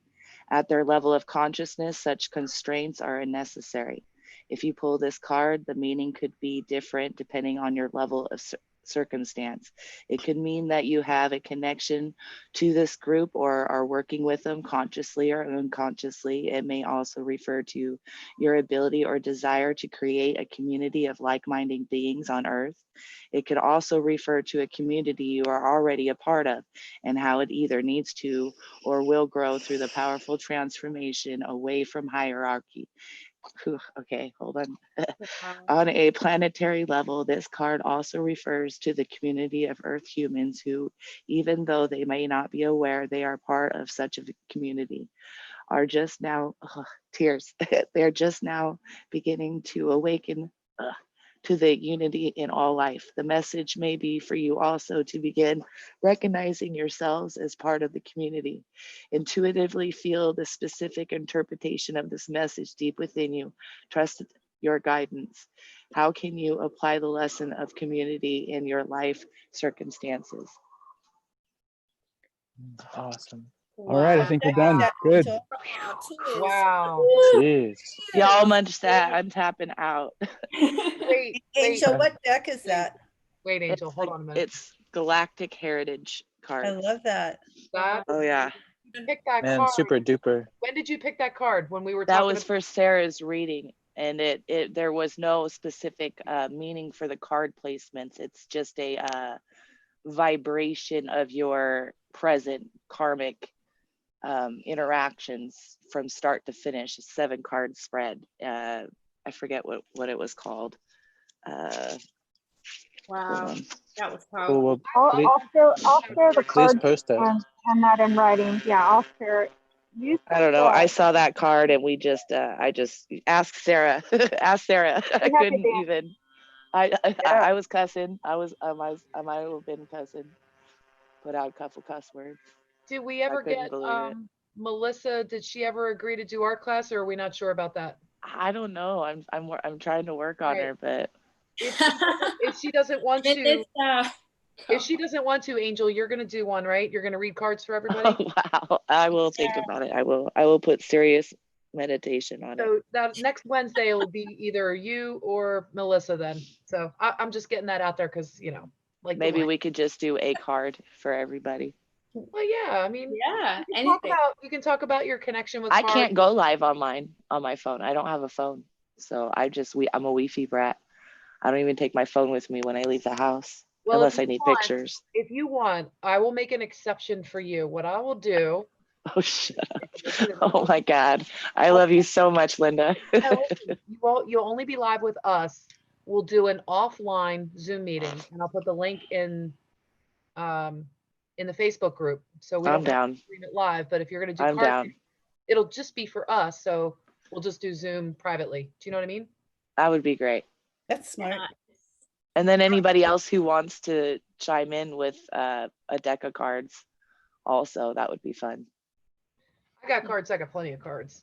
Speaker 15: At their level of consciousness, such constraints are unnecessary. If you pull this card, the meaning could be different depending on your level of circumstance. It could mean that you have a connection to this group or are working with them consciously or unconsciously. It may also refer to your ability or desire to create a community of like-minded beings on Earth. It could also refer to a community you are already a part of and how it either needs to or will grow through the powerful transformation away from hierarchy. Okay, hold on. On a planetary level, this card also refers to the community of Earth humans who, even though they may not be aware they are part of such a community, are just now, tears, they're just now beginning to awaken to the unity in all life. The message may be for you also to begin recognizing yourselves as part of the community. Intuitively feel the specific interpretation of this message deep within you. Trust your guidance. How can you apply the lesson of community in your life circumstances?
Speaker 2: Awesome.
Speaker 14: All right, I think we're done. Good.
Speaker 1: Wow.
Speaker 2: Jeez.
Speaker 15: Y'all munch that. I'm tapping out.
Speaker 1: Wait,
Speaker 13: Angel, what deck is that?
Speaker 1: Wait, Angel, hold on a minute.
Speaker 15: It's Galactic Heritage card.
Speaker 13: I love that.
Speaker 15: Oh yeah.
Speaker 1: Pick that
Speaker 2: Man,
Speaker 1: card.
Speaker 2: super duper.
Speaker 1: When did you pick that card? When we were
Speaker 15: That
Speaker 1: talking
Speaker 15: was for Sarah's reading, and it there was no specific meaning for the card placements. It's just a vibration of your present karmic interactions from start to finish. A 7-card spread. I forget what it was called.
Speaker 9: Wow, that was powerful.
Speaker 2: Cool. Well,
Speaker 11: I'll share the
Speaker 2: please
Speaker 11: card
Speaker 2: post that.
Speaker 11: and that in writing. Yeah, I'll share it.
Speaker 15: I don't know. I saw that card and we just I just asked Sarah. Ask Sarah. I couldn't even. I was cussing. I might have been cussing. Put out a couple cuss words.
Speaker 1: Did we ever get Melissa? Did she ever agree to do art class, or are we not sure about that?
Speaker 15: I don't know. I'm trying to work on her, but
Speaker 1: if she doesn't want to, if she doesn't want to, Angel, you're gonna do one, right? You're gonna read cards for everybody.
Speaker 15: Oh, wow. I will think about it. I will put serious meditation on it.
Speaker 1: So that next Wednesday it will be either you or Melissa then. So I'm just getting that out there because like
Speaker 15: maybe we could just do a card for everybody.
Speaker 1: Well, yeah, I mean,
Speaker 9: yeah,
Speaker 1: you can talk about your connection with
Speaker 15: I
Speaker 1: cards.
Speaker 15: can't go live online on my phone. I don't have a phone, so I'm a Wi-Fi brat. I don't even take my phone with me when I leave the house, unless I need pictures.
Speaker 1: If you want, I will make an exception for you. What I will do.
Speaker 15: Oh, shut up. Oh my God. I love you so much, Linda.
Speaker 1: You'll only be live with us. We'll do an offline Zoom meeting, and I'll put the link in the Facebook group. So we don't have to stream it live, but if you're going to do cards, it'll just be for us. So we'll just do Zoom privately. Do you know what I mean?
Speaker 15: That would be great.
Speaker 13: That's smart.
Speaker 15: And then anybody else who wants to chime in with a deck of cards also, that would be fun.
Speaker 1: I got cards. I got plenty of cards.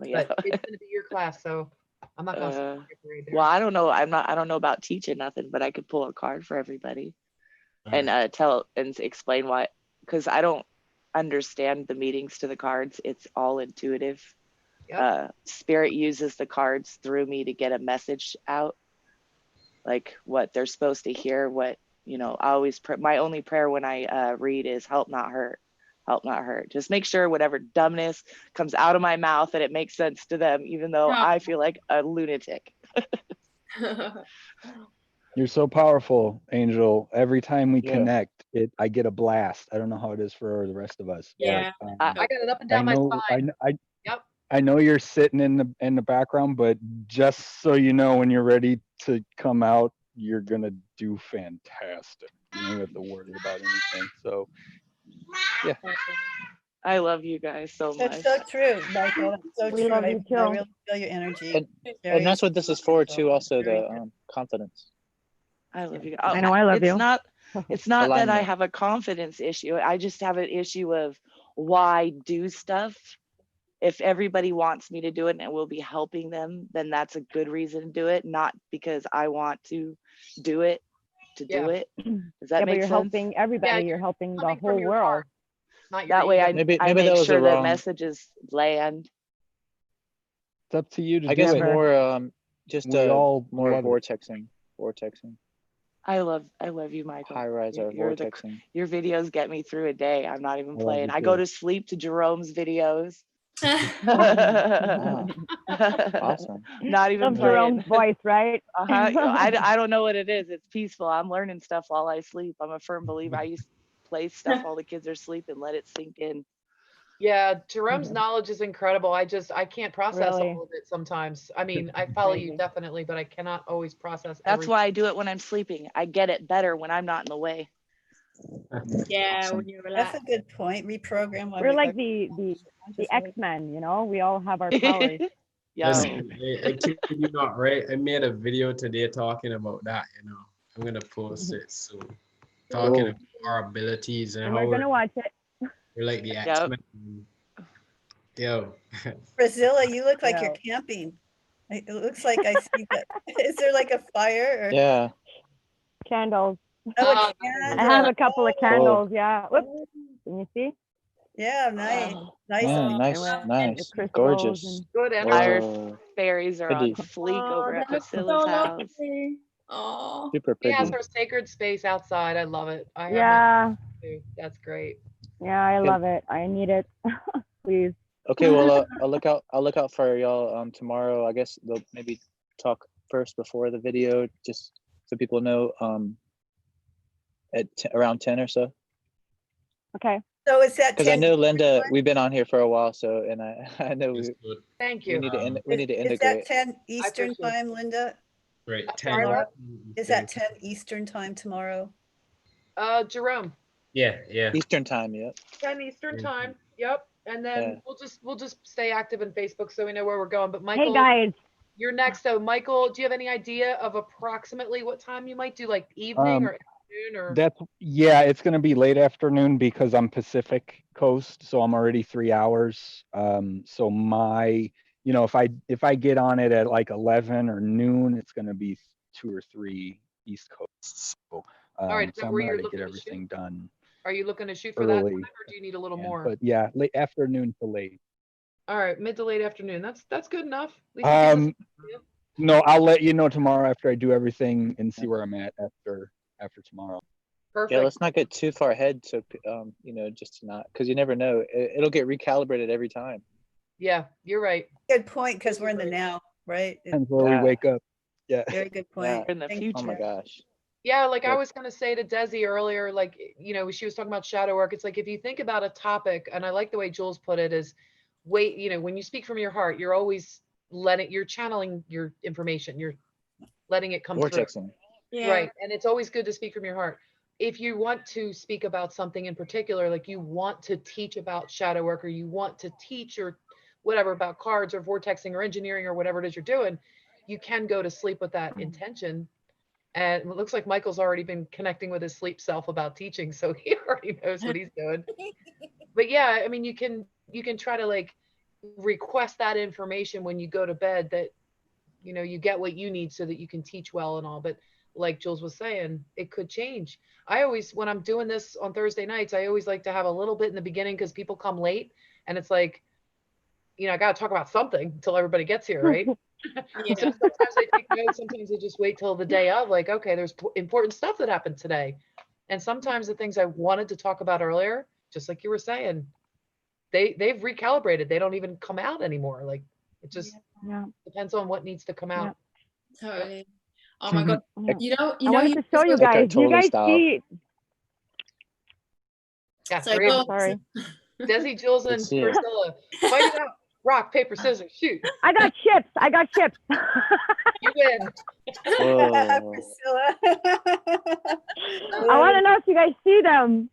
Speaker 15: Yeah.
Speaker 1: But it's going to be your class, so I'm not going to.
Speaker 15: Well, I don't know. I don't know about teaching nothing, but I could pull a card for everybody and tell and explain why, because I don't understand the meanings to the cards. It's all intuitive. Yep. Spirit uses the cards through me to get a message out, like what they're supposed to hear. What I always my only prayer when I read is help not hurt. Help not hurt. Just make sure whatever dumbness comes out of my mouth that it makes sense to them, even though I feel like a lunatic.
Speaker 14: You're so powerful, Angel. Every time we connect, I get a blast. I don't know how it is for the rest of us.
Speaker 1: Yeah, but, I got it up and down my spine.
Speaker 14: I know you're sitting in the background, but just so you know, when you're ready to come out, you're gonna do fantastic. You don't have to worry about anything. So, yeah.
Speaker 15: I love you guys so much.
Speaker 13: That's so true, Michael. So
Speaker 7: We
Speaker 13: true.
Speaker 7: love you too.
Speaker 13: I really feel your energy.
Speaker 2: And that's what this is for too. Also, the confidence.
Speaker 15: I love you.
Speaker 7: I know I love you.
Speaker 15: It's not that I
Speaker 2: Alignment.
Speaker 15: have a confidence issue. I just have an issue of why do stuff. If everybody wants me to do it and we'll be helping them, then that's a good reason to do it, not because I want to do it do it. Does that make
Speaker 7: you're
Speaker 15: sense?
Speaker 7: helping everybody. You're helping the whole world.
Speaker 15: That way I
Speaker 2: maybe
Speaker 15: make
Speaker 2: that was
Speaker 15: sure
Speaker 2: the
Speaker 15: that
Speaker 2: wrong.
Speaker 15: messages land.
Speaker 14: It's up to you to
Speaker 2: I
Speaker 14: do
Speaker 2: guess
Speaker 14: it.
Speaker 2: more just
Speaker 14: We all
Speaker 2: more
Speaker 14: love it.
Speaker 2: vortexing.
Speaker 15: I love you, Michael.
Speaker 2: High rise or vortexing.
Speaker 15: Your videos get me through a day. I'm not even
Speaker 14: I love
Speaker 15: playing.
Speaker 14: you
Speaker 15: I go
Speaker 14: too.
Speaker 15: to sleep to Jerome's videos.
Speaker 2: Wow. Awesome.
Speaker 15: Not even
Speaker 7: Love Jerome's
Speaker 15: playing.
Speaker 7: voice, right?
Speaker 15: I don't know what it is. It's peaceful. I'm learning stuff while I sleep. I'm a firm believer. I used to play stuff while the kids are sleeping, let it sink in.
Speaker 1: Yeah, Jerome's knowledge is incredible. I can't process
Speaker 7: Really?
Speaker 1: all of it sometimes. I mean, I follow you
Speaker 7: Crazy.
Speaker 1: definitely, but I cannot always process
Speaker 15: That's
Speaker 1: everything.
Speaker 15: why I do it when I'm sleeping. I get it better when I'm not in the way.
Speaker 9: Yeah,
Speaker 2: Awesome.
Speaker 9: when you
Speaker 13: That's
Speaker 9: relax.
Speaker 13: a good point. Reprogram.
Speaker 7: We're like the X-Men, you know, we all have our powers.
Speaker 15: Yo.
Speaker 5: Listen, I kid you not, right? I made a video today talking about that, you know. I'm gonna post it soon. Talking
Speaker 2: Cool.
Speaker 5: about our abilities and
Speaker 7: And
Speaker 5: how
Speaker 7: we're gonna watch it.
Speaker 5: we're like the
Speaker 15: Yep.
Speaker 5: X-Men. Yo.
Speaker 13: Priscilla, you look like
Speaker 7: Yeah.
Speaker 13: you're camping. It looks like I see that. Is there like a fire? Or...
Speaker 2: Yeah.
Speaker 7: Candles.
Speaker 13: Oh, a
Speaker 1: Oh,
Speaker 7: I have
Speaker 13: candle.
Speaker 7: a couple of candles, yeah. Whoops. Can you see?
Speaker 13: Yeah, nice. Nice.
Speaker 2: Man, nice,
Speaker 7: And
Speaker 2: nice,
Speaker 7: the crystals
Speaker 2: gorgeous.
Speaker 7: and
Speaker 1: good energy.
Speaker 15: Fire
Speaker 2: Whoa.
Speaker 15: fairies are
Speaker 2: Pretty.
Speaker 15: on fleek
Speaker 9: Oh,
Speaker 15: over at
Speaker 9: that's
Speaker 15: Priscilla's
Speaker 9: so
Speaker 15: house.
Speaker 9: lovely. Oh.
Speaker 2: Super
Speaker 1: She has
Speaker 2: pretty.
Speaker 1: her sacred space outside. I love it. I have
Speaker 7: yeah,
Speaker 1: mine too. That's great.
Speaker 7: yeah, I
Speaker 2: Okay.
Speaker 7: love it. I need it. Please.
Speaker 2: Okay, well, I'll look out for y'all tomorrow. I guess they'll maybe talk first before the video, just so people know at around 10 or so.
Speaker 7: Okay.
Speaker 13: So is that
Speaker 2: Because I
Speaker 13: 10?
Speaker 2: know Linda, we've been on here for a while, so and I know
Speaker 1: Thank
Speaker 2: we
Speaker 1: you.
Speaker 2: need to we need to
Speaker 13: Is
Speaker 2: integrate.
Speaker 13: that 10 Eastern
Speaker 1: appreciate
Speaker 13: time, Linda?
Speaker 5: Right,
Speaker 1: Sorry,
Speaker 5: 10.
Speaker 1: what?
Speaker 13: Is that 10 Eastern time tomorrow?
Speaker 1: Jerome.
Speaker 5: Yeah, yeah.
Speaker 2: Eastern time, yep.
Speaker 1: 10 Eastern time. Yep. And then
Speaker 2: Yeah.
Speaker 1: we'll just stay active in Facebook so we know where we're going. But Michael,
Speaker 7: Hey guys.
Speaker 1: you're next. So Michael, do you have any idea of approximately what time you might do, like evening or afternoon or?
Speaker 14: Yeah, it's gonna be late afternoon because I'm Pacific Coast, so I'm already 3 hours. So my, if I get on it at like 11 or noon, it's gonna be 2 or 3 East Coast. So,
Speaker 1: All right, is
Speaker 14: so
Speaker 1: that
Speaker 14: I'm
Speaker 1: where you're
Speaker 14: ready to
Speaker 1: looking
Speaker 14: get
Speaker 1: to
Speaker 14: everything
Speaker 1: shoot?
Speaker 14: done
Speaker 1: Are you looking to shoot for that time,
Speaker 14: early.
Speaker 1: or do you need a little more?
Speaker 14: But yeah, late afternoon to late.
Speaker 1: All right, mid to late afternoon. That's good enough. At least it gives us-
Speaker 14: No, I'll let you know tomorrow after I do everything and see where I'm at after tomorrow.
Speaker 1: Perfect.
Speaker 2: Yeah, let's not get too far ahead. So just to not, because you never know. It'll get recalibrated every time.
Speaker 1: Yeah, you're right.
Speaker 13: Good point, because we're in the now, right?
Speaker 14: Depends where we wake up. Yeah.
Speaker 13: Very good point.
Speaker 15: In the future.
Speaker 2: Oh my gosh.
Speaker 1: Yeah, like I
Speaker 14: Yep.
Speaker 1: was going to say to Desi earlier, like, she was talking about shadow work. It's like, if you think about a topic, and I like the way Jules put it, is when you speak from your heart, you're always you're channeling your information. You're letting it come through.
Speaker 2: Vortexing.
Speaker 9: Yeah.
Speaker 1: Right. And it's always good to speak from your heart. If you want to speak about something in particular, like you want to teach about shadow work, or you want to teach or whatever about cards or vortexing or engineering or whatever it is you're doing, you can go to sleep with that intention. And it looks like Michael's already been connecting with his sleep self about teaching, so he already knows what he's doing. But yeah, I mean, you can try to like request that information when you go to bed, that you get what you need so that you can teach well and all. But like Jules was saying, it could change. I always, when I'm doing this on Thursday nights, I always like to have a little bit in the beginning, because people come late and it's like, I got to talk about something until everybody gets here, right?
Speaker 9: Yeah.
Speaker 1: So sometimes they take notes, sometimes they just wait till the day of, like, okay, there's important stuff that happened today. And sometimes the things I wanted to talk about earlier, just like you were saying, they've recalibrated. They don't even come out anymore. Like, it just depends on what needs to come out.
Speaker 9: Totally. Oh my God.
Speaker 7: I wanted to show you guys. Do you guys see?
Speaker 1: Yeah,
Speaker 9: So
Speaker 1: great.
Speaker 7: Sorry.
Speaker 1: Desi, Jules, and Priscilla, fight it out. Rock, paper, scissors, shoot.
Speaker 7: I got chips.
Speaker 1: You win.
Speaker 13: Priscilla.
Speaker 7: I want to know if you guys see them.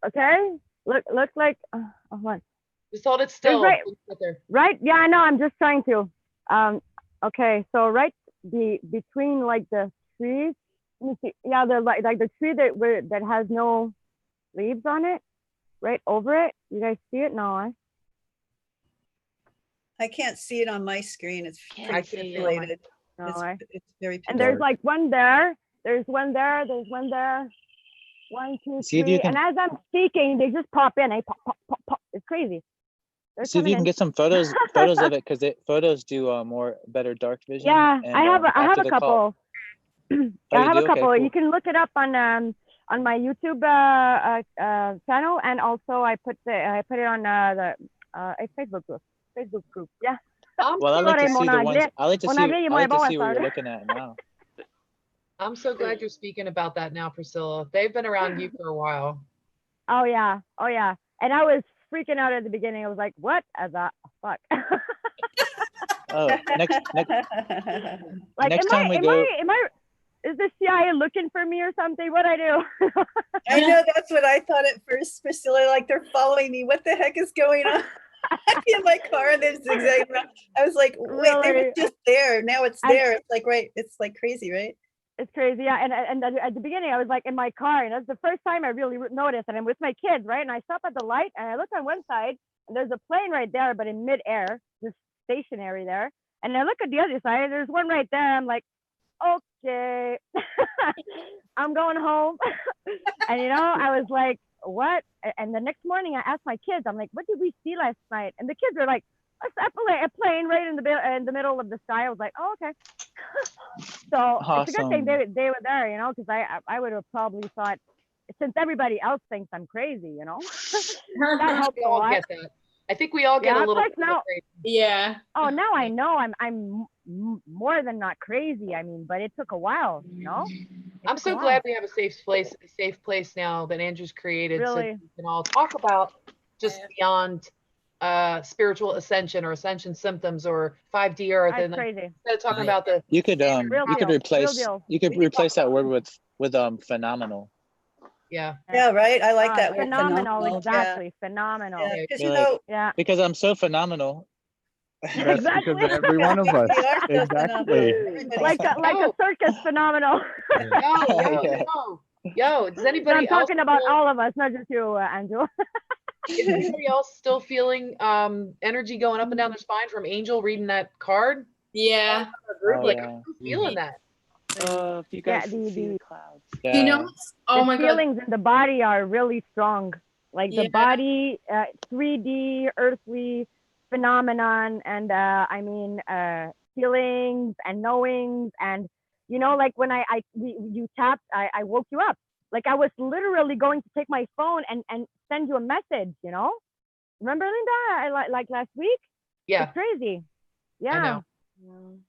Speaker 7: Okay. Look like. Hold on.
Speaker 1: Just hold it still.
Speaker 7: Right. Yeah, I know. I'm just trying to. Okay. So right between like the trees. Let me see. Yeah, the like the tree that has no leaves on it. Right over it. You guys see it? No.
Speaker 13: I can't see it on my screen. It's pretty pixelated.
Speaker 7: No,
Speaker 13: it's very
Speaker 7: and there's like one there. There's one there. There's one there. 1, 2,
Speaker 2: See if you
Speaker 7: 3.
Speaker 2: can-
Speaker 7: And as I'm speaking, they just pop in. Pop, pop, pop, pop. It's crazy. They're
Speaker 2: See if
Speaker 7: coming
Speaker 2: you can
Speaker 7: in.
Speaker 2: get some photos of it, because photos do better dark vision.
Speaker 7: Yeah,
Speaker 2: And,
Speaker 7: I have a
Speaker 2: after the
Speaker 7: couple.
Speaker 2: call-
Speaker 7: I have a couple. You can look it up on my YouTube channel, and also I put it on a Facebook group. Yeah.
Speaker 2: Well, I like to see the ones. I like to see what you're looking at now.
Speaker 1: I'm so glad you're speaking about that now, Priscilla. They've been around you for a while.
Speaker 7: Oh yeah. And I was freaking out at the beginning. I was like, "What? As a fuck."
Speaker 2: Oh, next
Speaker 7: like,
Speaker 2: next time we go.
Speaker 7: Is the CIA looking for me or something? What I do?
Speaker 13: I know, that's what I thought at first, Priscilla. Like, they're following me. What the heck is going on? I'm in my car and they're zigzagging around. I was like, wait,
Speaker 7: Really?
Speaker 13: they were just there. Now it's there. It's like, right. It's like crazy, right?
Speaker 7: It's crazy, yeah. And at the beginning, I was like in my car, and that's the first time I really noticed. And I'm with my kids, right? And I stop at the light, and I look on one side, and there's a plane right there, but in midair, just stationary there. And I look at the other side, and there's one right there. I'm like, okay, I'm going home. And I was like, what? And the next morning, I asked my kids, I'm like, what did we see last night? And the kids were like, a plane right in the middle of the sky. I was like, oh, okay. So awesome. It's a good thing they were there, because I would have probably thought, since everybody else thinks I'm crazy, that helps a lot.
Speaker 1: Get that. I think we all get a little bit
Speaker 9: now,
Speaker 1: crazy.
Speaker 9: Yeah.
Speaker 7: Oh, now I know I'm more than not crazy. I mean, but it took a while,
Speaker 1: I'm so glad we have a safe place now that Andrew's created,
Speaker 7: really?
Speaker 1: so we can all talk about just beyond spiritual ascension or ascension symptoms or 5D Earth.
Speaker 7: That's
Speaker 1: and
Speaker 7: crazy.
Speaker 1: Instead of talking about the
Speaker 2: you could replace that word with phenomenal.
Speaker 1: Yeah.
Speaker 13: Yeah, right. I like that word.
Speaker 7: Phenomenal, exactly. Yeah. Phenomenal.
Speaker 13: Yeah,
Speaker 2: because I'm so phenomenal.
Speaker 14: That's because of every one of us. Exactly.
Speaker 7: Like a circus phenomenal.
Speaker 1: Yo, does anybody
Speaker 7: I'm talking about all of us, not just you, Andrew.
Speaker 1: Is anybody else still feeling energy going up and down their spine from Angel reading that card?
Speaker 9: Yeah.
Speaker 1: I'm feeling that.
Speaker 15: If you guys see the clouds.
Speaker 9: Yeah. Oh my God.
Speaker 7: The feelings in the body are really strong. Like the body, 3D, earthly phenomenon, and feelings and knowings, and like when you tapped, I woke you up. Like I was literally going to take my phone and send you a message. Remember, Linda? Like last week.
Speaker 1: Yeah.
Speaker 7: It's crazy. Yeah.
Speaker 1: I know.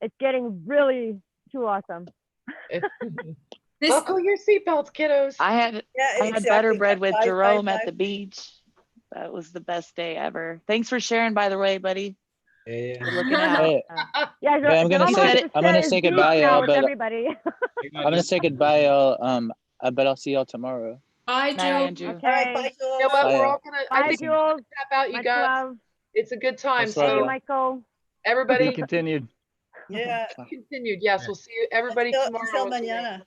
Speaker 7: It's getting really too awesome.
Speaker 1: Buckle your seatbelts, kiddos.
Speaker 15: I had butter bread with Jerome at the beach. That was the best day ever. Thanks for sharing, by the way, buddy.
Speaker 5: Yeah.
Speaker 15: Looking out.
Speaker 2: I'm gonna say goodbye, y'all. But
Speaker 7: everybody.
Speaker 2: I'm gonna say goodbye, y'all. I bet I'll see y'all tomorrow.
Speaker 9: Bye,
Speaker 15: Andrew.
Speaker 7: Okay.
Speaker 13: All right, bye, Jules.
Speaker 1: You know what? We're all gonna. I think we're
Speaker 7: Jules.
Speaker 1: tap out, you guys.
Speaker 7: Love.
Speaker 1: It's a good time.
Speaker 7: Hey, Michael.
Speaker 1: Everybody
Speaker 14: continued.
Speaker 13: Yeah.
Speaker 1: Continued. Yes, we'll see you everybody tomorrow.
Speaker 13: Until mañana.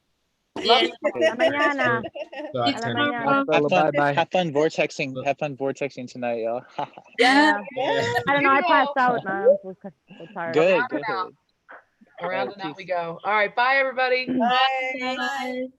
Speaker 7: Mañana.
Speaker 2: Bye. Have fun vortexing. Have fun vortexing tonight, y'all.
Speaker 7: Yeah. I don't know. I passed out, man. I'm so tired.
Speaker 2: Good.
Speaker 1: Around and out we go. All right. Bye, everybody.
Speaker 13: Bye.